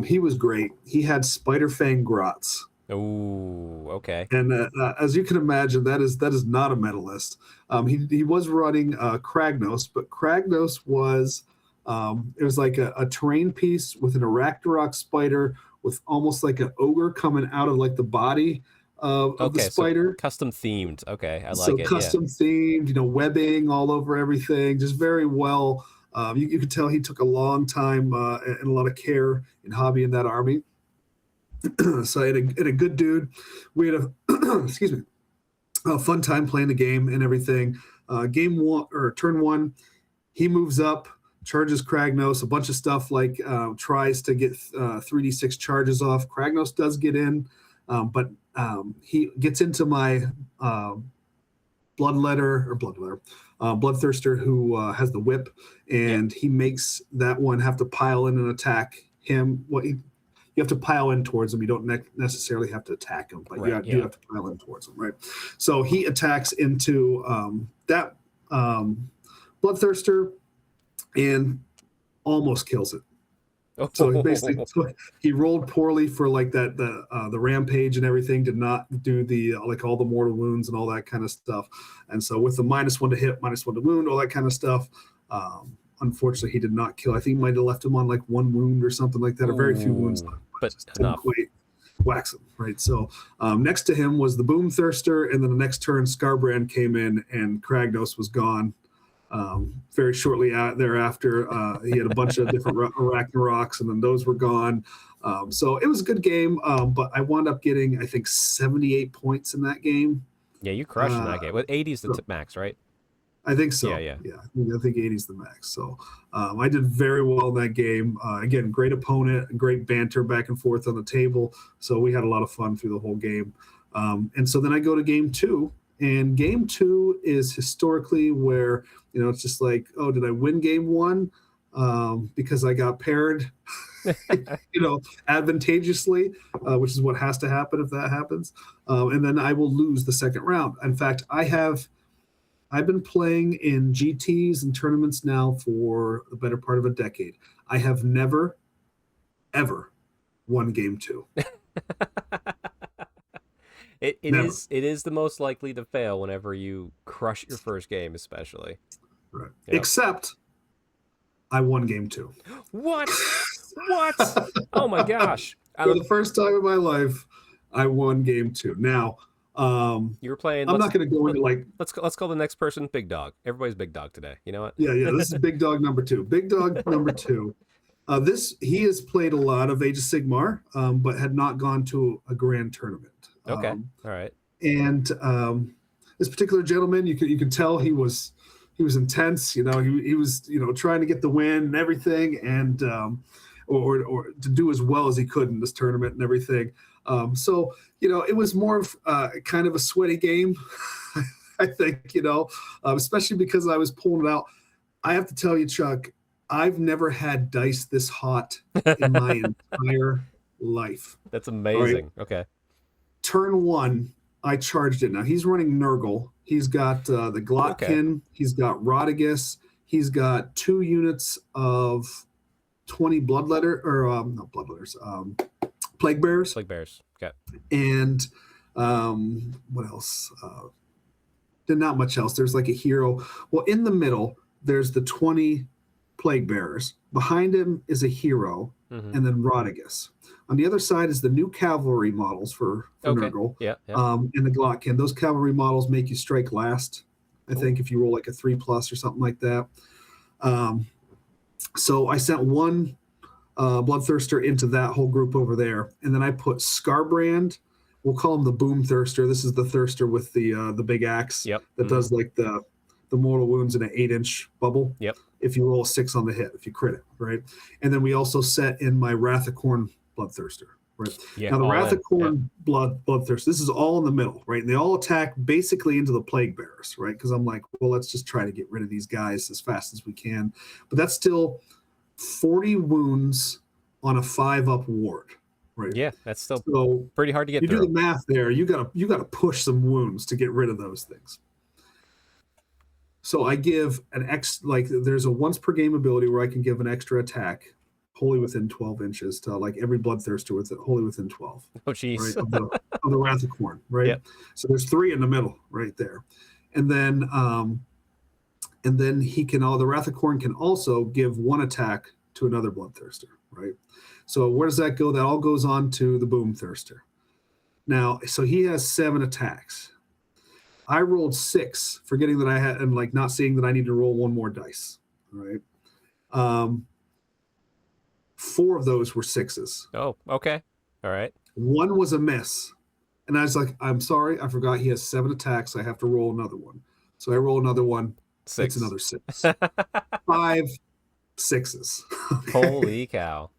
He was great. He had Spider Fang Grots. Ooh, okay. And as you can imagine, that is not a medalist. He was running Kragnos, but Kragnos was it was like a terrain piece with an Arachnarok spider with almost like an ogre coming out of like the body of the Okay, so spider. custom themed. Okay, I So like it. Yeah. custom themed, webbing all over everything, just very well. You could tell he took a long time and a lot of care in hobbying that army. So I had a good dude. We had a excuse me, a fun time playing the game and everything. Game one or turn one, he moves up, charges Kragnos, a bunch of stuff like tries to get 3d6 charges off. Kragnos does get in, but he gets into my bloodthirster who has the whip, Yep. and he makes that one have to pile in and attack him. You have to pile in towards him. You don't necessarily have to attack him, but Right, you yeah. have to pile in towards him, right? So he attacks into that bloodthirster and almost kills it. So he basically he rolled poorly for like the rampage and everything. Did not do the like all the mortal wounds and all that kind of stuff. And so with the -1 to hit, -1 to wound, all that kind of stuff. Unfortunately, he did not kill. I think he might have left him on like 1 wound or something like that, or very few wounds left, but just didn't enough. quite wax him, right? So next to him was the Boom Thirster, and then the next turn, Scarbrand came in, and Kragnos was gone. Very shortly thereafter, he had a bunch of different Arachnaroks, and then those were gone. So it was a good game, but I wound up getting, I think, 78 points in that game. Yeah, you crushed in that game. What 80 is the max, right? I think so. Yeah. I think 80 is the max. So I did very well in that game. Again, great opponent, great banter back and forth on the table. So we had a lot of fun through the whole game. And so then I go to game two, and game two is historically where, it's just like, oh, did I win game one? Because I got paired, advantageously, which is what has to happen if that happens. And then I will lose the second round. In fact, I've been playing in GTs and tournaments now for the better part of a decade. I have never, ever won game two. It is the most likely to fail whenever you crush your first game, especially. Right. Yep. Except I won game two. What? Oh my gosh. For the first time in my life, I won game two. Now, you were playing. I'm not going to go into like. Let's call the next person Big Dog. Everybody's Big Dog today. You know what? Yeah. This is Big Dog number two. Big Dog number two. He has played a lot of Age of Sigmar, but had not gone to a grand tournament. Okay. All right. And this particular gentleman, you can tell he was intense. He was trying to get the win and everything, and or to do as well as he could in this tournament and everything. So it was more of kind of a sweaty game, I think. Especially because I was pulling it out. I have to tell you, Chuck, I've never had dice this hot in my entire life. That's amazing. Right? Okay. Turn one, I charged it. Now he's running Nurgle. He's got the Glotkin. Okay. He's got Rodigus. He's got 2 units of 20 bloodletter or not bloodletters, plague bearers. Plague bearers. Okay. And what else? Not much else. There's like a hero. Well, in the middle, there's the 20 plague bearers. Behind him is a hero, and then Rodigus. On the other side is the new cavalry models for Nurgle. Yeah. And the Glotkin. Those cavalry models make you strike last, I think, if you roll like a 3+ or something like that. So I sent one Bloodthirster into that whole group over there. And then I put Scarbrand. We'll call him the Boom Thirster. This is the Thirster with the big axe that does like the the mortal wounds in an 8-inch bubble. Yep. If you roll a 6 on the hit, if you crit it, right? And then we also set in my Wrathicorn Bloodthirster, right? Yeah. Now the all in. Wrathicorn Bloodthirster, this is all in the middle, right? And they all attack basically into the Plague Bearers, right? Because I'm like, well, let's just try to get rid of these guys as fast as we can. But that's still 40 wounds on a 5-up ward, right? Yeah, that's still So pretty hard to get you through. do the math there. You gotta push some wounds to get rid of those things. So I give an there's a once per game ability where I can give an extra attack wholly within 12 inches to like every Bloodthirster with it wholly within 12. Oh, jeez. Right, of the Wrathicorn, right? Yep. So there's 3 in the middle right there. And then he can the Wrathicorn can also give 1 attack to another Bloodthirster, right? So where does that go? That all goes on to the Boomthirster. Now, so he has 7 attacks. I rolled 6, forgetting that I had, and like not seeing that I need to roll 1 more dice, right? 4 of those were 6s. Oh, okay. All right. 1 was a miss. And I was like, I'm sorry, I forgot he has 7 attacks. I have to roll another one. So I roll another one. 6. It's another 6. 5 6s. Okay? Holy cow.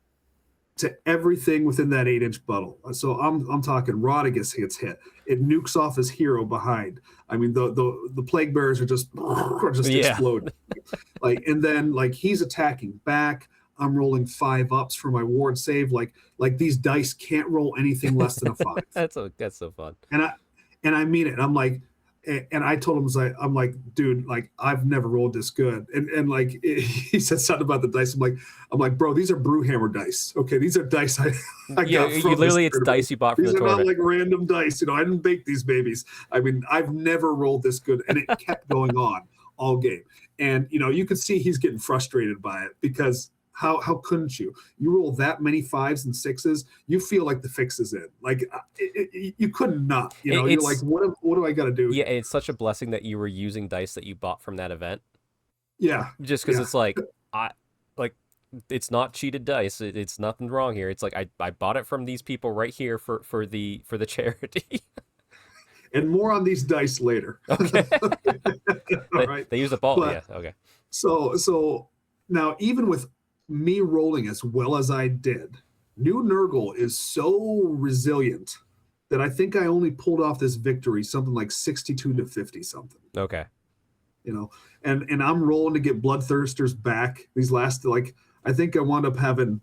To everything within that 8-inch bubble. So I'm talking Rodigus gets hit. It nukes off his hero behind. I mean, the Plague Bearers are just exploding. Like, and then like he's attacking back. I'm rolling 5-ups for my ward save. Like these dice can't roll anything less than a 5. That's so fun. And I mean it. I'm like, and I told him, I'm like, dude, like I've never rolled this good. And like he said something about the dice. I'm like, bro, these are Brewhammer dice. Okay, these are dice I yeah, got from literally this it's dice you bought from these the are tournament. not like random dice. I didn't bake these babies. I mean, I've never rolled this good, and it kept going on all game. And you could see he's getting frustrated by it because. How couldn't you? You roll that many 5s and 6s, you feel like the fix is in. Like you couldn't not. You're like, what do I got to do? Yeah, it's such a blessing that you were using dice that you bought from that event. Yeah, just because it's like it's not cheated dice. It's nothing wrong here. It's like I bought it from these people right here for the charity. And more on these dice later. Okay. All right. They use a ball. But, yeah. Okay. So now even with me rolling as well as I did, New Nurgle is so resilient that I think I only pulled off this victory something like 62 to 50 something. Okay. And I'm rolling to get Bloodthirsters back. These last I think I wound up having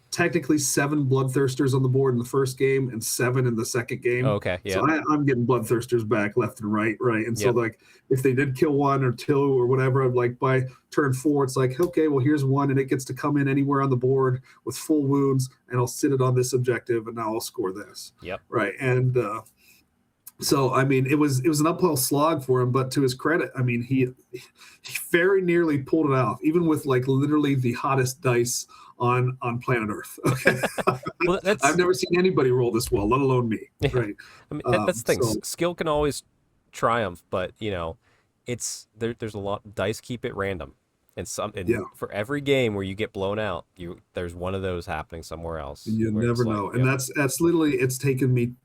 technically 7 Bloodthirsters on the board in the first game and 7 in the second game. Okay, yeah. So I'm getting Bloodthirsters back left and right. And so like if they did kill 1 or 2 or whatever, I'm like by turn 4, it's like, okay, well here's 1 and it gets to come in anywhere on the board with full wounds and I'll sit it on this objective and now I'll score this. Yep. Right. And so I mean it was an uphill slog for him, but to his credit, I mean he very nearly pulled it off, even with like literally the hottest dice on planet Earth. Okay. Well, I've never seen anybody roll this well, let alone me. Right. I mean, that's the thing. So, skill can always triumph, but it's there's a lot. Dice keep it random, and for every game where you get blown out, there's one of those happening somewhere else. You never know, and that's literally it's taken me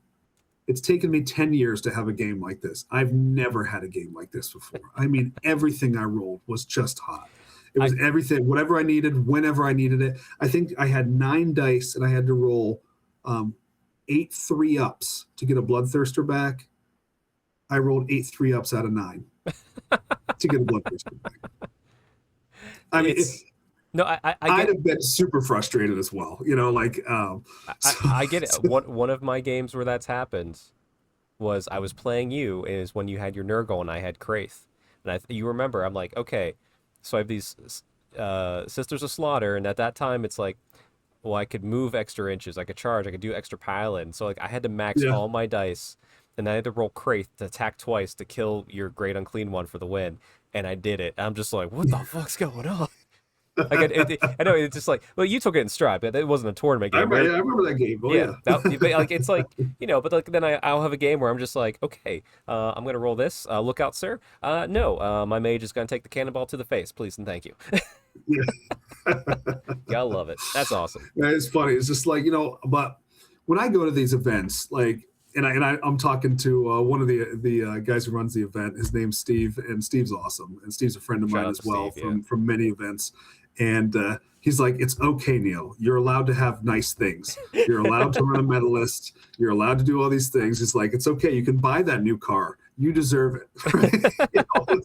10 years to have a game like this. I've never had a game like this before. I mean, everything I rolled was just hot. It was everything, whatever I needed, whenever I needed it. I think I had 9 dice and I had to roll 8 3-ups to get a Bloodthirster back. I rolled 8 3-ups out of 9 to get a Bloodthirster back. I mean, I'd have been super frustrated as well. I get it. One of my games where that's happened was I was playing you, is when you had your Nurgle and I had Kraith. And you remember, I'm like, okay, so I have these Sisters of Slaughter, and at that time it's like, well, I could move extra inches, I could charge, I could do extra pilot. So like I had to max all my dice, and I had to roll Kraith to attack twice to kill your Great Unclean One for the win. And I did it. I'm just like, what the fuck's going on? Like I know it's just like, well, you took it in stride, but it wasn't a tournament game. I remember that game. Oh, yeah. But like it's like but like then I'll have a game where I'm just like, okay, I'm gonna roll this. Look out, sir. No, my mage is gonna take the cannonball to the face, please and thank you. Gotta love it. That's awesome. It's funny. It's just like but when I go to these events, like I'm talking to one of the guys who runs the event. His name's Steve, and Steve's awesome. And Steve's a friend of Shout mine out as to well Steve, from many events. And he's like, it's okay, Neil. You're allowed to have nice things. You're allowed to run a medalist. You're allowed to do all these things. It's like, it's okay. You can buy that new car. You deserve it. Right?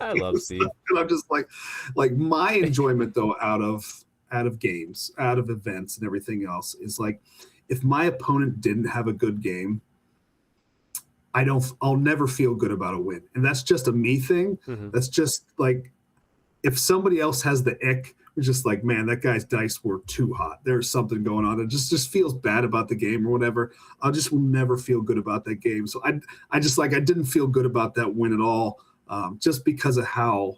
I love Steve. And I'm just like my enjoyment though out of games, out of events and everything else is like, if my opponent didn't have a good game, I'll never feel good about a win. And that's just a me thing. Mm-hmm. That's just like, if somebody else has the ick, it's just like, man, that guy's dice were too hot. There's something going on. It just feels bad about the game or whatever. I just will never feel good about that game. So I didn't feel good about that win at all, just because of how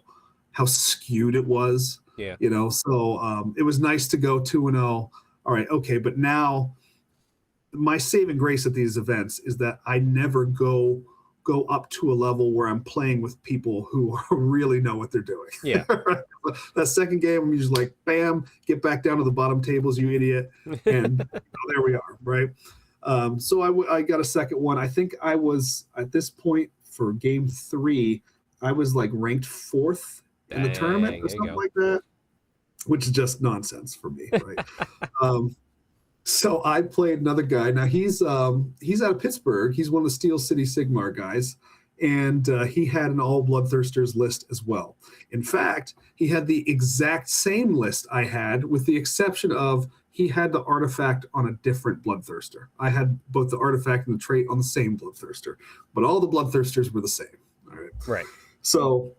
skewed it was. Yeah. You know, so it was nice to go 2-0. All right, okay, but now my saving grace at these events is that I never go up to a level where I'm playing with people who really know what they're doing. Yeah. That second game, I'm just like, bam, get back down to the bottom tables, you idiot. And there we are, right? So I got a second one. I think I was, at this point for game 3, I was like ranked 4th in the tournament or something like that, which is just nonsense for me, right? So I played another guy. Now he's out of Pittsburgh. He's one of the Steel City Sigmar guys, and he had an all Bloodthirsters list as well. In fact, he had the exact same list I had, with the exception of he had the artifact on a different Bloodthirster. I had both the artifact and the trait on the same Bloodthirster, but all the Bloodthirsters were the same. All right. Right. So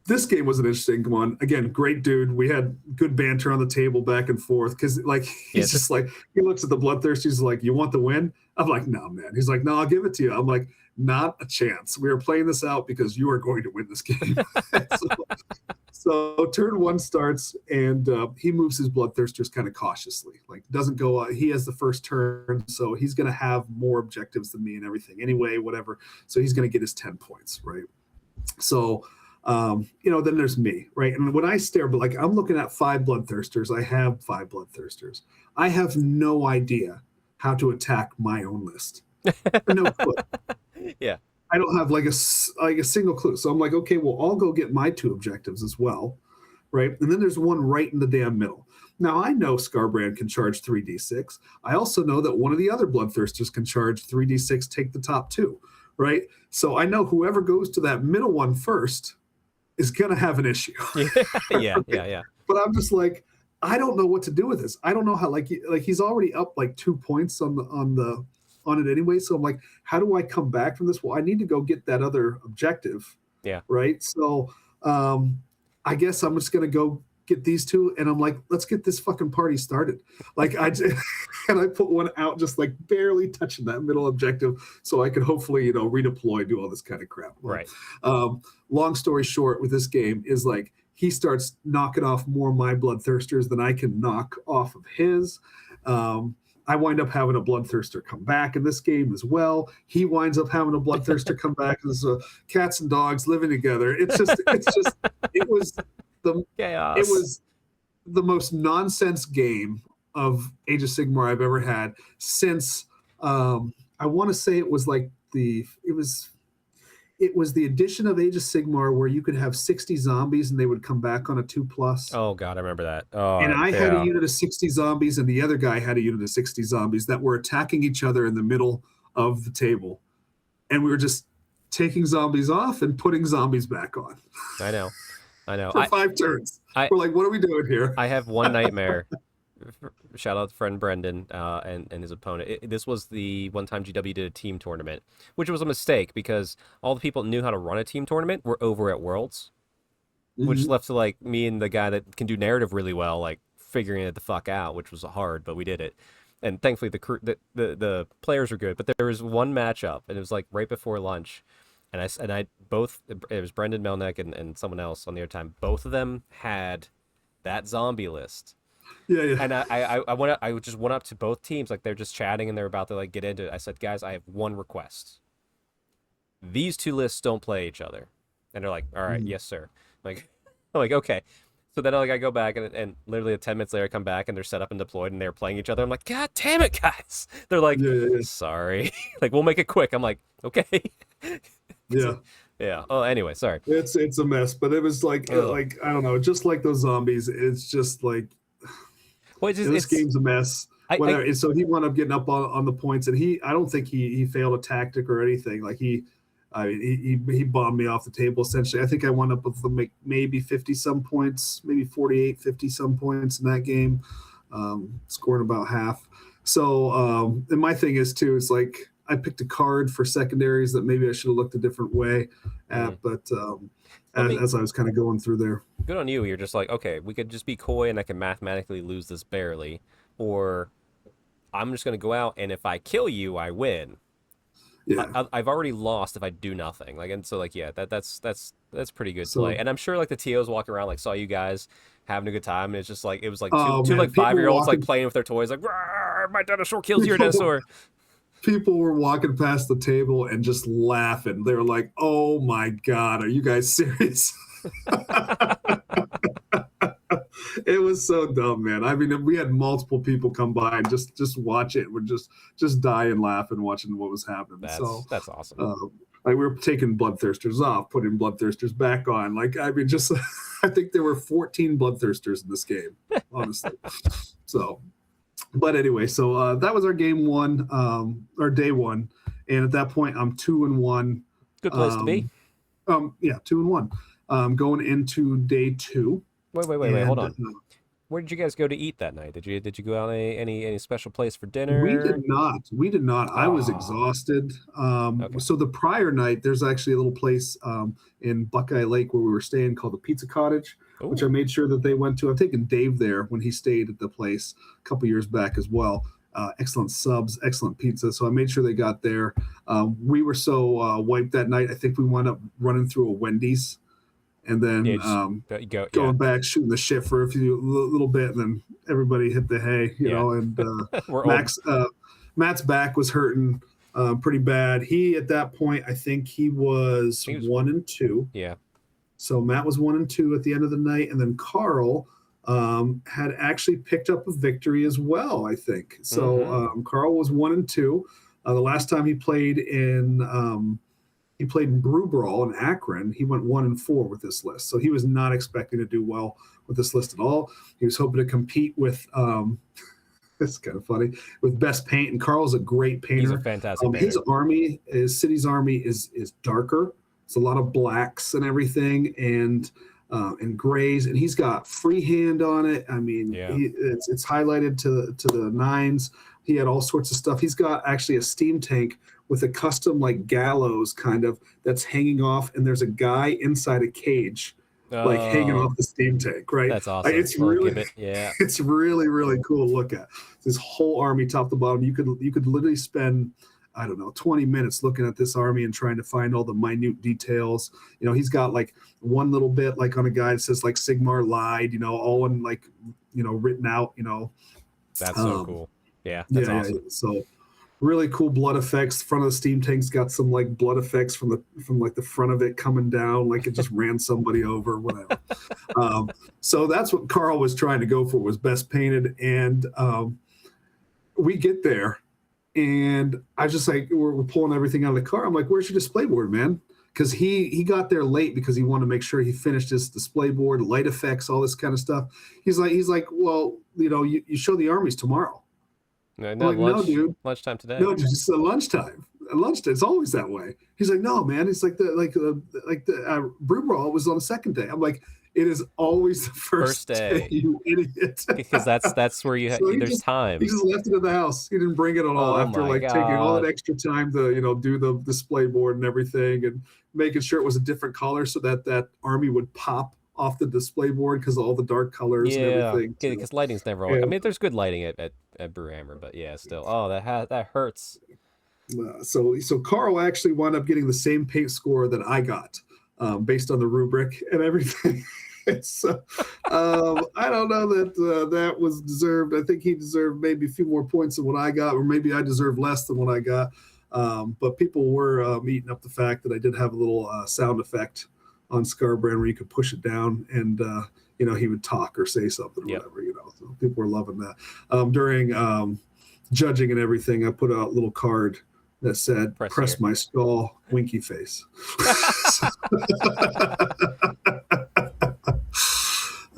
this game was an interesting one. Again, great dude. We had good banter on the table back and forth because, like, he's just like, he looks at the Bloodthirster. He's like, "You want the win?" I'm like, "No, man." He's like, "No, I'll give it to you." I'm like, "Not a chance. We are playing this out because you are going to win this game." so turn 1 starts, and he moves his Bloodthirsters kind of cautiously. Like, doesn't go. He has the first turn, so he's going to have more objectives than me and everything anyway. Whatever. So he's going to get his 10 points, right? So. Then there's me, right? And when I stare, but like I'm looking at 5 Bloodthirsters, I have 5 Bloodthirsters. I have no idea how to attack my own list. No clue. Yeah. I don't have like a single clue. So I'm like, okay, well, I'll go get my 2 objectives as well, right? And then there's one right in the damn middle. Now I know Scarbrand can charge 3d6. I also know that one of the other Bloodthirsters can charge 3d6, take the top 2, right? So I know whoever goes to that middle one first is going to have an issue. Yeah. But I'm just like, I don't know what to do with this. I don't know how, like he's already up like 2 points on it anyway. So I'm like, how do I come back from this? Well, I need to go get that other objective. Yeah. Right. So I guess I'm just going to go get these 2. And I'm like, let's get this fucking party started. Like and I put one out, just like barely touching that middle objective so I could hopefully, redeploy, do all this kind of crap. Right. Long story short with this game is like, he starts knocking off more of my Bloodthirsters than I can knock off of his. I wind up having a Bloodthirster come back in this game as well. He winds up having a Bloodthirster come back. As cats and dogs living together. It was the chaos. It was the most nonsense game of Age of Sigmar I've ever had since I want to say it was the edition of Age of Sigmar where you could have 60 zombies and they would come back on a 2+. Oh god, I remember that. Oh, and I had a unit of 60 zombies, and the other guy had a unit of 60 zombies that were attacking each other in the middle of the table, and we were just taking zombies off and putting zombies back on. I know. For 5 turns. We're like, what are we doing here? I have one nightmare. Shout out to friend Brendan and his opponent. This was the one time GW did a team tournament, which was a mistake because all the people that knew how to run a team tournament were over at Worlds, which left to like me and the guy that can do narrative really well, like figuring it the fuck out, which was hard, but we did it. And thankfully the players were good. But there was one matchup, and it was like right before lunch. And I both, it was Brendan Melnick and someone else on the other time. Both of them had that zombie list. Yeah. And I just went up to both teams, like they're just chatting and they're about to like get into it. I said, guys, I have one request. These 2 lists don't play each other. And they're like, all right, yes, sir. I'm like, okay. So then like I go back and literally 10 minutes later I come back and they're set up and deployed and they're playing each other. I'm like, God damn it, guys. They're like, Yeah. sorry. Like, we'll make it quick. I'm like, okay. Yeah. Yeah. Oh, anyway, sorry. It's a mess, but it was like Ugh. like I don't know, just like those zombies. It's just like Well, it's just, this game's a mess. Whatever. So he wound up getting up on the points, and I don't think he failed a tactic or anything. Like he bombed me off the table essentially. I think I wound up with maybe 50 some points, maybe 48, 50 some points in that game, scoring about half. So and my thing is too, is like I picked a card for secondaries that maybe I should have looked a different way at, but as I was kind of going through there. Good on you. You're just like, okay, we could just be coy and I can mathematically lose this barely, or I'm just going to go out and if I kill you, I win. Yeah. I've already lost if I do nothing. Like, and so like, yeah, that's pretty good play. And I'm sure like the TOs walking around like saw you guys having a good time, and it's just like it was like two like 5-year-olds like playing with their toys, like my dinosaur kills your dinosaur. People were walking past the table and just laughing. They were like, "Oh my god, are you guys serious?" It was so dumb, man. I mean, we had multiple people come by and just watch it. We're just dying laughing watching what was happening. That's awesome. Like we were taking bloodthirsters off, putting bloodthirsters back on. Like I mean, just I think there were 14 bloodthirsters in this game, honestly. So, but anyway, so that was our game one, our day one, and at that point, I'm 2-1. Good place to be. Yeah, 2-1. Going into day two. Wait, hold on. Where did you guys go to eat that night? Did you go out any special place for dinner? We did not. I was exhausted. Okay. So the prior night, there's actually a little place in Buckeye Lake where we were staying called the Pizza Cottage, which I made sure that they went to. I've taken Dave there when he stayed at the place a couple years back as well. Excellent subs, excellent pizza. So I made sure they got there. We were so wiped that night. I think we wound up running through a Wendy's. And then going back, shooting the shit for a little bit, and then everybody hit the hay, you know. And Matt's back was hurting pretty bad. He at that point, I think he was 1-2. Yeah. So Matt was 1-2 at the end of the night, and then Carl had actually picked up a victory as well, I think. So Carl was 1-2. The last time he played in Brew Brawl in Akron. He went 1-4 with this list. So he was not expecting to do well with this list at all. He was hoping to compete with, it's kind of funny, with best paint. And Carl's a great painter. He's a fantastic painter. His city's army is darker. It's a lot of blacks and everything and grays. And he's got freehand on it. I mean, it's highlighted to the nines. He had all sorts of stuff. He's got actually a steam tank with a custom like gallows kind of that's hanging off, and there's a guy inside a cage like hanging off the steam tank, right? That's awesome. It's really, really cool to look at. This whole army top to bottom. You could literally spend, I don't know, 20 minutes looking at this army and trying to find all the minute details. You know, he's got like one little bit like on a guy that says like Sigmar lied, you know, all in like, you know, written out, you know. That's so cool. Yeah, that's awesome. Yeah. So really cool blood effects. Front of the steam tank's got some like blood effects from like the front of it coming down, like it just ran somebody over, whatever. So that's what Carl was trying to go for, was best painted. And we get there, and I just like we're pulling everything out of the car. I'm like, "Where's your display board, man?" Because he got there late because he wanted to make sure he finished his display board, light effects, all this kind of stuff. He's like, "Well, you know, you show the armies tomorrow." No, like, no, dude. Lunchtime today. No, just lunchtime. Lunchtime. It's always that way. He's like, no, man. It's like the Brew Brawl was on the second day. I'm like, it is always the first day, you idiot. Because that's where there's time. He just left it in the house. He didn't bring it at all after like taking all that extra time to do the display board and everything and making sure it was a different color so that army would pop off the display board because of all the dark colors and everything. Yeah, because lighting's never always. I mean, there's good lighting at Warhammer, but yeah, still. Oh, that hurts. So Carl actually wound up getting the same paint score that I got, based on the rubric and everything. So I don't know that that was deserved. I think he deserved maybe a few more points than what I got, or maybe I deserved less than what I got. But people were eating up the fact that I did have a little sound effect on Scarbrand where you could push it down and he would talk or say something or Yep. whatever. So people were loving that. During judging and everything, I put out a little card that said, "Press my skull, winky face."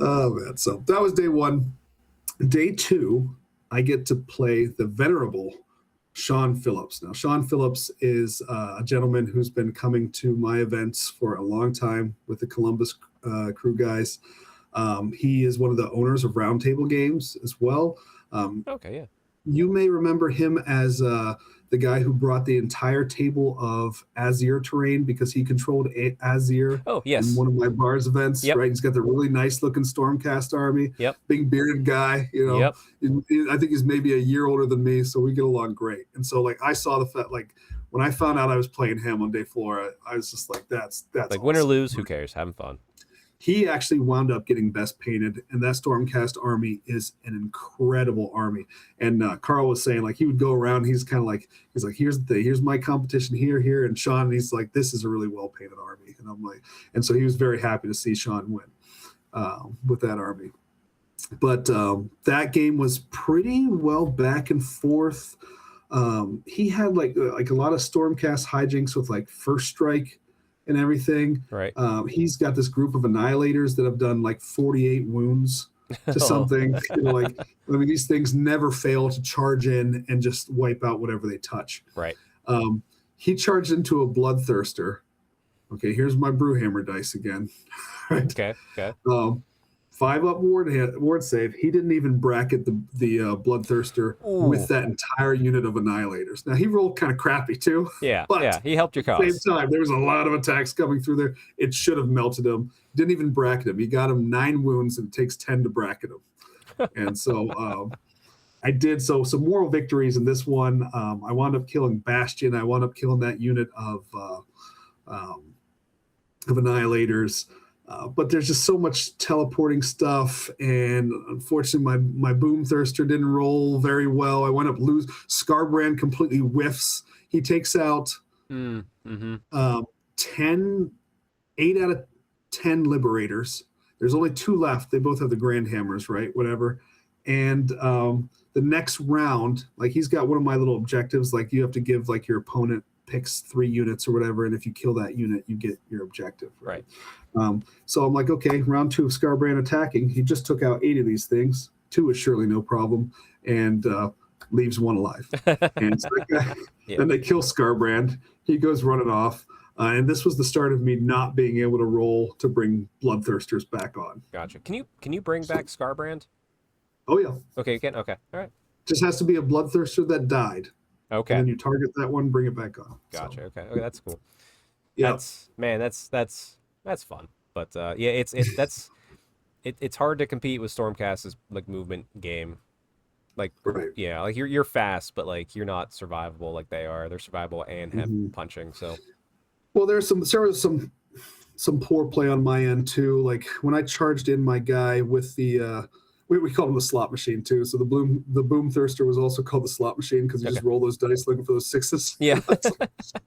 Oh man! So that was day 1. Day 2, I get to play the venerable Sean Phillips. Now, Sean Phillips is a gentleman who's been coming to my events for a long time with the Columbus crew guys. He is one of the owners of Roundtable Games as well. Okay, yeah. You may remember him as the guy who brought the entire table of Azir terrain because he controlled Azir in one of my bars events, right? He's got the really nice looking Stormcast army, big bearded guy, I think he's maybe a year older than me, so we get along great. And so like I saw the fact, like when I found out I was playing him on day 4, I was just like, that's like awesome. Win or lose, who cares? Having fun. He actually wound up getting best painted, and that Stormcast army is an incredible army. And Carl was saying, like, he would go around, he's like, here's the thing, here's my competition here, and Sean, he's like, this is a really well painted army. And I'm like, and so he was very happy to see Sean win with that army. But that game was pretty well back and forth. He had like a lot of Stormcast hijinks with like First Strike and everything. Right. He's got this group of annihilators that have done like 48 wounds to something. These things never fail to charge in and just wipe out whatever they touch. Right. He charged into a Bloodthirster. Okay, here's my Brewhammer dice again. Right. Okay. 5-up ward save. He didn't even bracket the Bloodthirster with that entire unit of annihilators. Now he rolled kind of crappy too. Yeah, but he helped your cause. At the same time, there was a lot of attacks coming through there. It should have melted him. Didn't even bracket him. He got him 9 wounds, and it takes 10 to bracket him. And so I did some moral victories in this one. I wound up killing Bastion. I wound up killing that unit of annihilators. But there's just so much teleporting stuff, and unfortunately, my Boom Thirster didn't roll very well. I went up Scarbrand completely whiffs. He takes out 8 out of 10 Liberators. There's only 2 left. They both have the Grand Hammers, right? Whatever. And the next round, like he's got one of my little objectives, like you have to give like your opponent picks 3 units or whatever, and if you kill that unit, you get your objective. Right. So I'm like, okay, round 2 of Scarbrand attacking. He just took out 8 of these things. 2 is surely no problem, and leaves 1 alive. And so then they kill Scarbrand. He goes running off. And this was the start of me not being able to roll to bring Bloodthirsters back on. Gotcha. Can you bring back Scarbrand? Oh yeah. Okay, you can. Okay, all right. Just has to be a Bloodthirster that died. Okay. And then you target that one, bring it back on. Gotcha. So. Okay, that's cool. Yeah. That's fun. But it's hard to compete with Stormcast's like movement game. Like right. Yeah, like you're fast, but like you're not survivable like they are. They're survivable and have punching. So. Well, there was some poor play on my end too. Like when I charged in my guy with the we called him the slot machine too. So the Boom Thirster was also called the slot machine because you just roll those dice looking for those 6s. Yeah.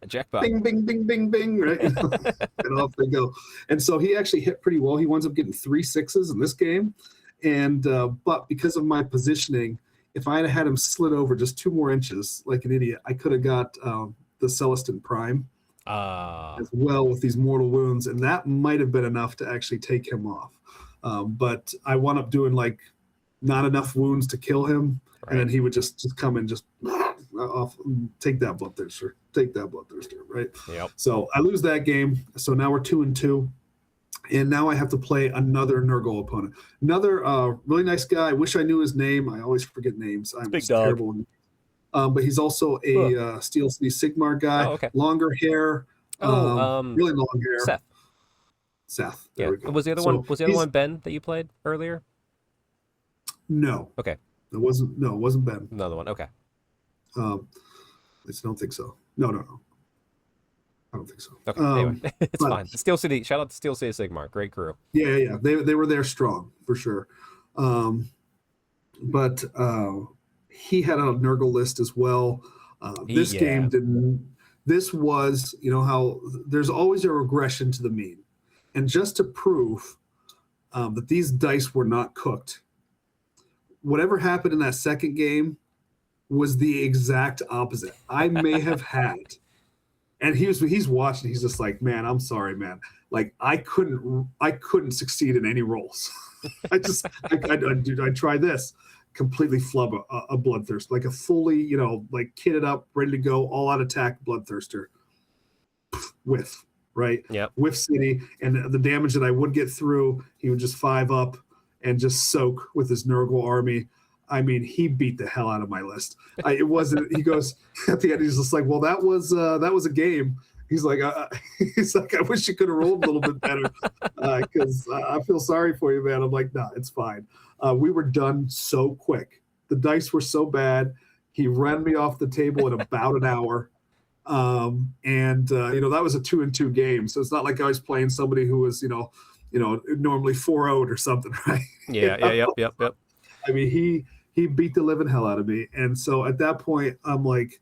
Jackpot. Bing, bing, bing, bing, bing, right? And off they go. And so he actually hit pretty well. He winds up getting 3 6s in this game. And but because of my positioning, if I had him slid over just 2 more inches like an idiot, I could have got the Celestin Prime as well with these mortal wounds, and that might have been enough to actually take him off. But I wound up doing like not enough wounds to kill him, and then he would just come and just off, take that Bloodthirster, right? Yep. So I lose that game. So now we're 2-2. And now I have to play another Nurgle opponent. Another really nice guy. I wish I knew his name. I always forget names. I'm big dog. Terrible. But he's also a Steel City Sigmar guy. Oh, okay. Longer hair. Really long hair. Seth. Yeah. There we go. Was the other one Ben that you played earlier? No. Okay. It wasn't Ben. Another one. Okay. I just don't think so. No. I don't think so. Okay, anyway, it's fine. Steel City, shout out to Steel City Sigmar, great crew. Yeah. They were there strong for sure. But he had a Nurgle list as well. This game didn't. This was, how there's always a regression to the mean, and just to prove that these dice were not cooked. Whatever happened in that second game was the exact opposite. I may have had, and he's watching. He's just like, man, I'm sorry, man. Like I couldn't succeed in any rolls. I try this, completely flub a bloodthirst, like a fully, like kitted up, ready to go, all out attack bloodthirster. Whiff, right? Yep. Whiff City, and the damage that I would get through, he would just 5 up and just soak with his Nurgle army. I mean, he beat the hell out of my list. It wasn't. He goes at the end. He's just like, "Well, that was a game." He's like, I wish you could have rolled a little bit better because I feel sorry for you, man. I'm like, nah, it's fine. We were done so quick. The dice were so bad. He ran me off the table in about an hour. That was a 2-2 game. So it's not like I was playing somebody who was, normally 4-0'd or something, right? Yeah. Yep. I mean, he beat the living hell out of me. And so at that point, I'm like,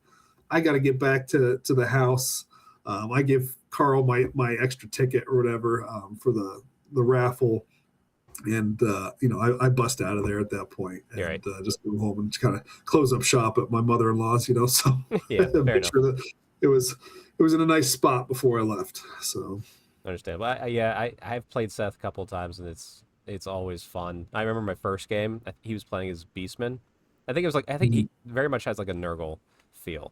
I got to get back to the house. I give Carl my extra ticket or whatever for the raffle. And, I bust out of there at that point and right. Just go home and kind of close up shop at my mother-in-law's, so Yeah, make sure that it was in a nice spot before I left. So understand. Well, I've played Seth a couple of times and it's always fun. I remember my first game, he was playing as Beastman. I think he very much has like a Nurgle feel.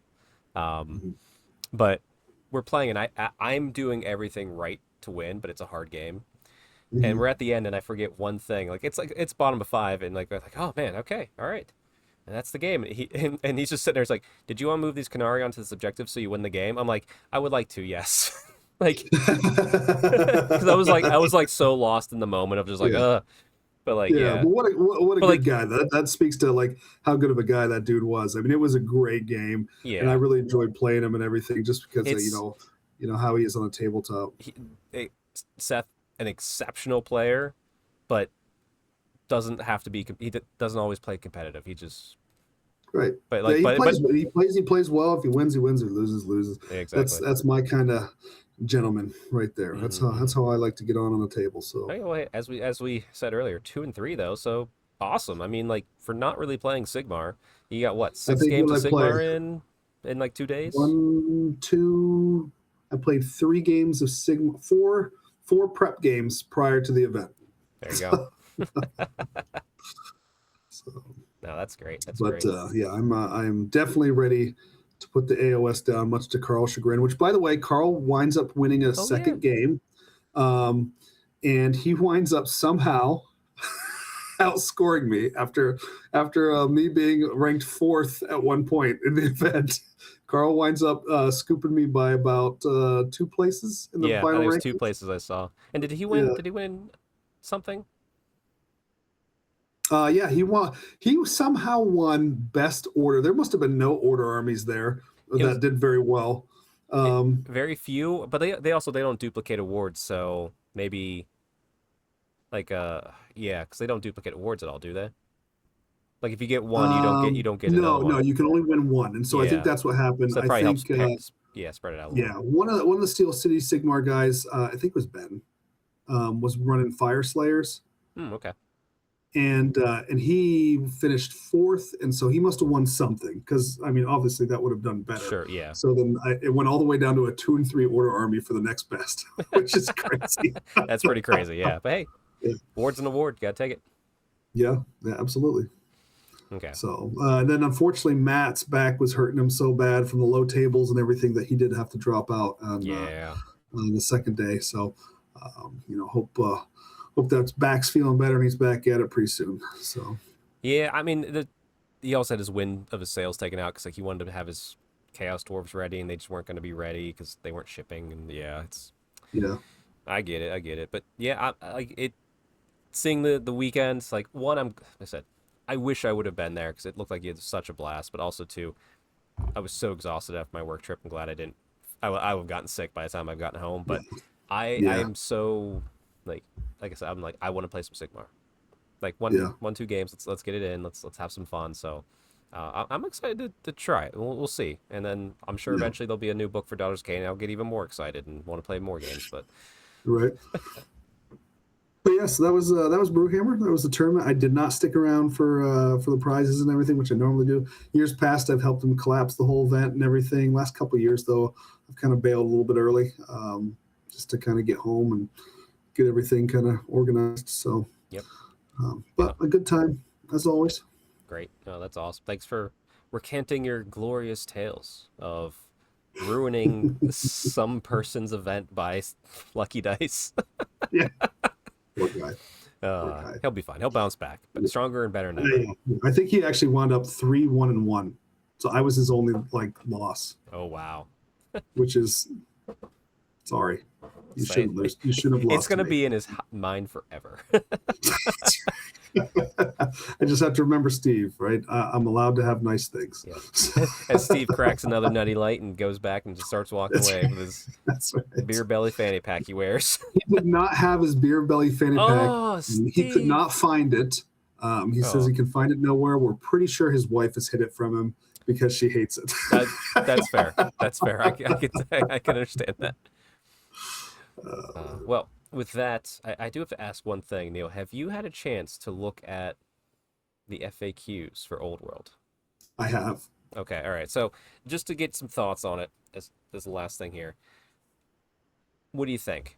But we're playing and I'm doing everything right to win, but it's a hard game. And we're at the end and I forget one thing. Like it's bottom of 5 and like oh man, okay, all right. And that's the game. And he's just sitting there. He's like, "Did you want to move these Canary onto this objective so you win the game?" I'm like, "I would like to, yes." Like, because I was like so lost in the moment of just like, but like, yeah. But what a But good guy. That speaks to like how good of a guy that dude was. I mean, it was a great game, and I really enjoyed playing him and everything, just because of, how he is on a tabletop. Seth, an exceptional player, but doesn't have to be. He doesn't always play competitive. He just right. But like, he plays well. If he wins, he wins. If he loses. Exactly. That's my kind of gentleman right there. That's how I like to get on the table. So anyway, as we said earlier, 2-3 though. So awesome. I mean, like for not really playing Sigmar, you got what 6 games of Sigmar in like 2 days. 1, 2. I played 3 games of Sigmar. 4 prep games prior to the event. There you go. So, no, that's great. I'm definitely ready to put the AoS down, much to Carl's chagrin. Which, by the way, Carl winds up winning a second game, and he winds up somehow outscoring me after me being ranked 4th at one point in the event. Carl winds up scooping me by about 2 places in the final rankings. Yeah, there's 2 places I saw. And did he win? Yeah. Did he win something? He won. He somehow won best order. There must have been no order armies there that did very well. Very few, but they also don't duplicate awards, so maybe like because they don't duplicate awards at all, do they? Like if you get 1, you don't get another one. No, you can only win 1, and so I think that's what happened. So that probably helps spread it out. One of the Steel City Sigmar guys, I think it was Ben, was running Fire Slayers. Okay. And he finished 4th, and so he must have won something because I mean, obviously that would have done better. Sure, yeah. So then it went all the way down to a 2 and 3 order army for the next best, which is crazy. That's pretty crazy, yeah. But hey, award's an award. Gotta take it. Yeah, absolutely. Okay. So and then unfortunately Matt's back was hurting him so bad from the low tables and everything that he did have to drop out on the second day. So hope that back's feeling better and he's back at it pretty soon. So yeah, I mean he also had his wind of his sails taken out because like he wanted to have his Chaos Dwarves ready and they just weren't going to be ready because they weren't shipping. And I get it. But yeah, I like it. Seeing the weekends, like I wish I would have been there because it looked like he had such a blast. But also, too, I was so exhausted after my work trip. I'm glad I didn't. I would have gotten sick by the time I've gotten home. But I am so like I said, I'm like I want to play some Sigmar. Like 1-2 games. Let's get it in. Let's have some fun. So I'm excited to try it. We'll see. And then I'm sure eventually there'll be a new book for Daughters of Cain, and I'll get even more excited and want to play more games. But right. But yes, that was Brewhammer. That was the tournament. I did not stick around for the prizes and everything, which I normally do. Years past, I've helped them collapse the whole event and everything. Last couple of years, though, I've kind of bailed a little bit early, just to kind of get home and get everything kind of organized. So, Yep. But a good time as always. Great. No, that's awesome. Thanks for recanting your glorious tales of ruining some person's event by lucky dice. Yeah. Poor guy. Poor guy. He'll be fine. He'll bounce back, but stronger and better than ever. I think he actually wound up 3-1-1. So I was his only loss. Oh wow. Which is sorry. You shouldn't lose. You should have lost. It's going to be in his mind forever. I just have to remember Steve, right? I'm allowed to have nice things. Yeah. As Steve cracks another nutty light and goes back and just starts walking away with his beer belly fanny pack he wears. He did not have his beer belly fanny pack. Oh, he could not find it. He says he can find it nowhere. We're pretty sure his wife has hid it from him because she hates it. That's fair. That's fair. I can understand that. Well, with that, I do have to ask one thing, Neil. Have you had a chance to look at the FAQs for Old World? I have. Okay, all right. So just to get some thoughts on it, as the last thing here, what do you think?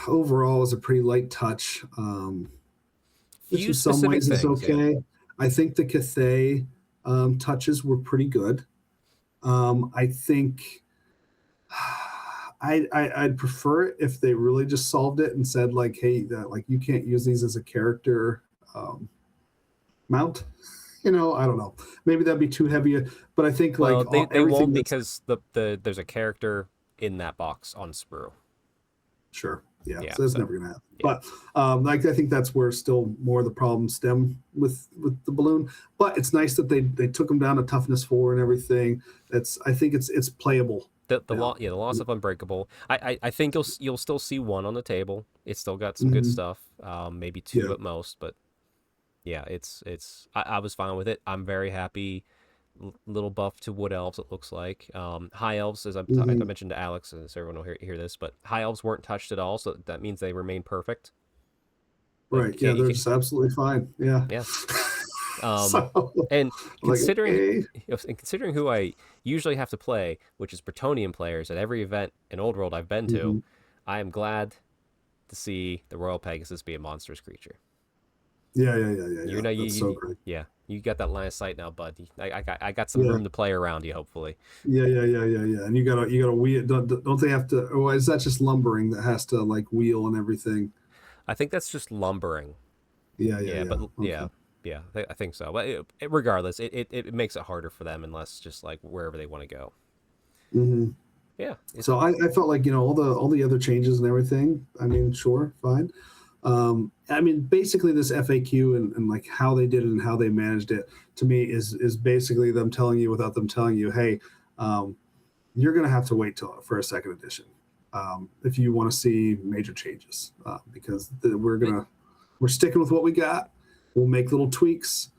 Overall, it was a pretty light touch. In some ways, it's okay. Yeah. I think the Cathay touches were pretty good. I think I'd prefer it if they really just solved it and said like, hey, like you can't use these as a character mount. I don't know. Maybe that'd be too heavy. But I think they won't because there's a character in that box on Sprue. Sure. Yeah. So that's never gonna happen. Yeah. But I think that's where still more of the problems stem with the balloon. But it's nice that they took them down to toughness 4 and everything. I think it's playable. The loss of Unbreakable. I think you'll still see 1 on the table. It's still got some good stuff. Maybe 2 at most, but yeah, I was fine with it. I'm very happy. Little buff to Wood Elves, it looks like. High Elves, as I mentioned to Alex, so everyone will hear this, but High Elves weren't touched at all, so that means they remain perfect. Right, yeah, they're just absolutely fine. Yeah. Yeah. And considering who I usually have to play, which is Bretonnian players at every event in Old World I've been to, I am glad to see the Royal Pegasus be a monstrous creature. Yeah. That's so great. Yeah, you got that line of sight now, bud. I got some room to play around you, hopefully. Yeah. And you gotta wheel. Don't they have to? Or is that just lumbering that has to like wheel and everything? I think that's just lumbering. Yeah. But okay. Yeah, I think so. But regardless, it makes it harder for them unless just like wherever they want to go. Mm-hmm. Yeah. So I felt like all the other changes and everything. I mean, sure, fine. I mean, basically this FAQ and like how they did it and how they managed it to me is basically them telling you without them telling you, hey, you're gonna have to wait for a second edition if you want to see major changes because we're sticking with what we got. We'll make little tweaks,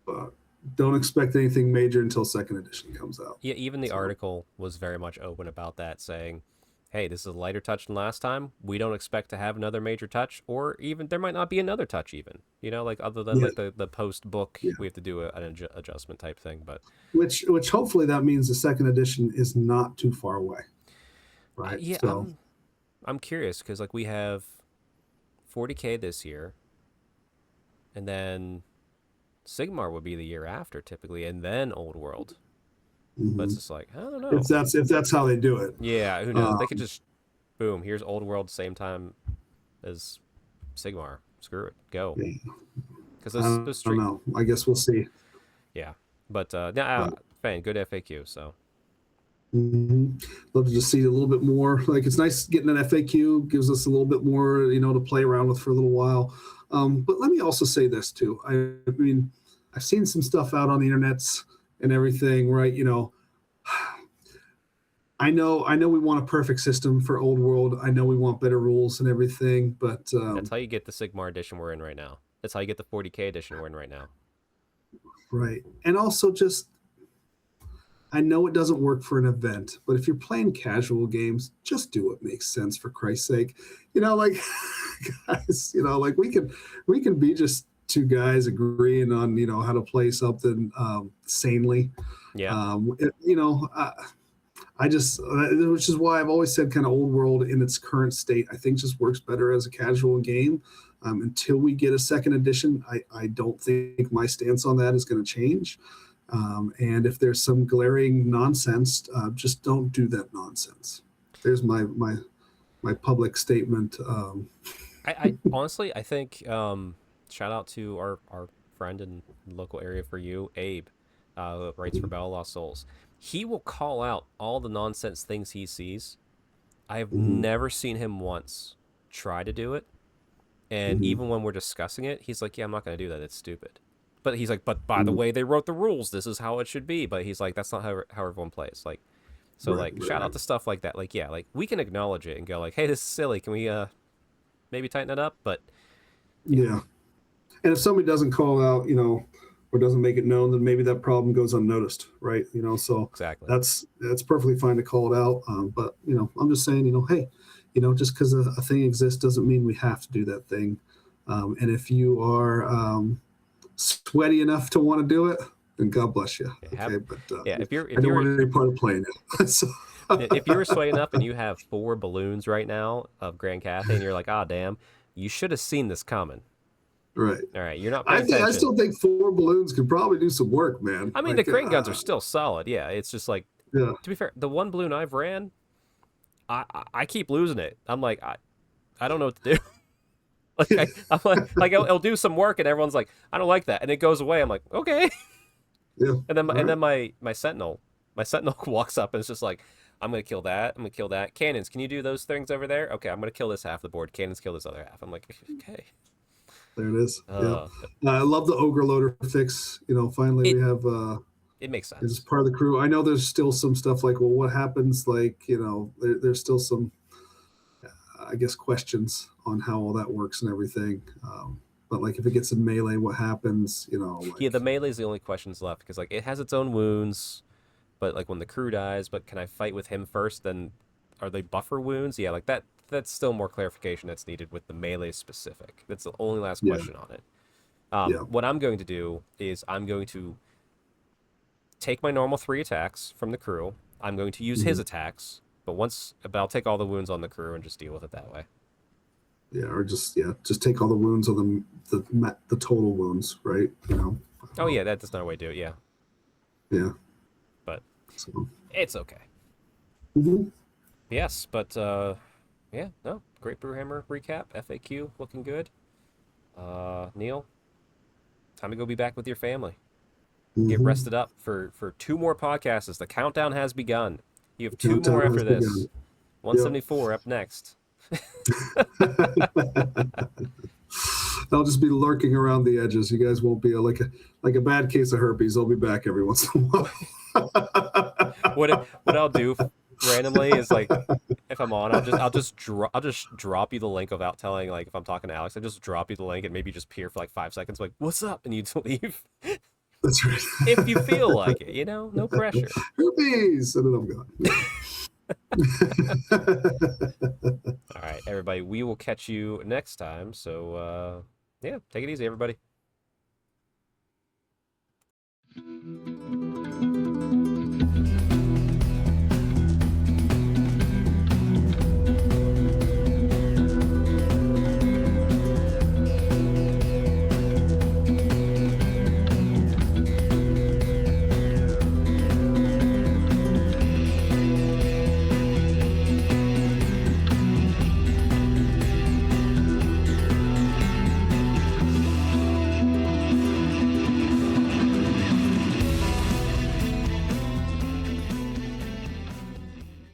but don't expect anything major until second edition comes out. Yeah, even the article was very much open about that, saying, hey, this is a lighter touch than last time. We don't expect to have another major touch, or even there might not be another touch even. Like other than like the post book, we have to do an adjustment type thing. But which hopefully that means the second edition is not too far away. Right. Yeah. So. I'm curious because like we have 40K this year. And then Sigmar would be the year after typically, and then Old World. But it's just like, I don't know. If that's how they do it. Yeah, who knows? They could just, boom, here's Old World same time as Sigmar. Screw it. Go. Because I don't know. I guess we'll see. Yeah. But, good FAQ, so. Love to just see a little bit more. Like, it's nice getting an FAQ, gives us a little bit more, to play around with for a little while. But let me also say this too. I mean, I've seen some stuff out on the internets and everything, right? I know we want a perfect system for Old World. I know we want better rules and everything, but that's how you get the Sigmar edition we're in right now. That's how you get the 40K edition we're in right now. Right. And also just I know it doesn't work for an event, but if you're playing casual games, just do what makes sense for Christ's sake. Like guys, like we can be just two guys agreeing on how to play something sanely. Yeah. I just, which is why I've always said kind of old world in its current state, I think just works better as a casual game. Until we get a second edition, I don't think my stance on that is going to change. And if there's some glaring nonsense, just don't do that nonsense. There's my public statement. I honestly, I think, shout out to our friend in the local area for you, Abe, writes for Battle Lost Souls. He will call out all the nonsense things he sees. I have never seen him once try to do it. And even when we're discussing it, he's like, yeah, I'm not going to do that. It's stupid. But he's like, but by the way they wrote the rules, this is how it should be. But he's like, that's not how everyone plays. Like, so shout out to stuff like that. Like, yeah, like we can acknowledge it and go like, hey, this is silly. Can we maybe tighten it up? But yeah. And if somebody doesn't call out, or doesn't make it known, then maybe that problem goes unnoticed, right? So exactly. That's perfectly fine to call it out. But I'm just saying, hey, just because a thing exists doesn't mean we have to do that thing. And if you are sweaty enough to want to do it, then God bless you. Okay, but if you're I don't want any part of playing it. So. If you're sweaty enough and you have 4 balloons right now of Grand Cathay and you're like, ah, damn, you should have seen this coming. Right. All right. You're not I paying attention. still think 4 balloons could probably do some work, man. I mean, the crane guns are still solid. Yeah. It's just like, to be fair, the 1 balloon I've ran, I keep losing it. I'm like, I don't know what to do. I'm like, it'll do some work and everyone's like, I don't like that. And it goes away. I'm like, okay. Yeah. And then my sentinel walks up and it's just like, I'm going to kill that. I'm going to kill that. Cannons, can you do those things over there? Okay, I'm going to kill this half of the board. Cannons kill this other half. I'm like, okay. There it is. Yeah. I love the ogre loader fix. Finally we have. It makes sense. It's part of the crew. I know there's still some stuff like, well, what happens? Like, there's still some, I guess, questions on how all that works and everything. But like, if it gets in melee, what happens? Yeah, the melee is the only questions left because like it has its own wounds, but like when the crew dies, but can I fight with him first? Then are they buffer wounds? Yeah, like that. That's still more clarification that's needed with the melee specific. That's the only last question on it. What I'm going to do is I'm going to take my normal 3 attacks from the crew. I'm going to use his attacks, but I'll take all the wounds on the crew and just deal with it that way. Yeah, or just take all the wounds on the total wounds, right? Oh yeah, that's another way to do it. Yeah. Yeah. But it's okay. Mm-hmm. Yes, but yeah, no, great Brewhammer recap. FAQ looking good. Neil, time to go be back with your family. Get rested up for 2 more podcasts. The countdown has begun. You have 2 more after this. Begun. 174 up next. I'll just be lurking around the edges. You guys won't be like a bad case of herpes. I'll be back every once in a while. What I'll do randomly is like if I'm on, I'll just drop you the link without telling. Like if I'm talking to Alex, I just drop you the link and maybe just peer for like 5 seconds. Like what's up, and you'd leave. That's right. If you feel like it, no pressure. Herpes, and then I'm gone. All right, everybody. We will catch you next time. So, yeah, take it easy, everybody.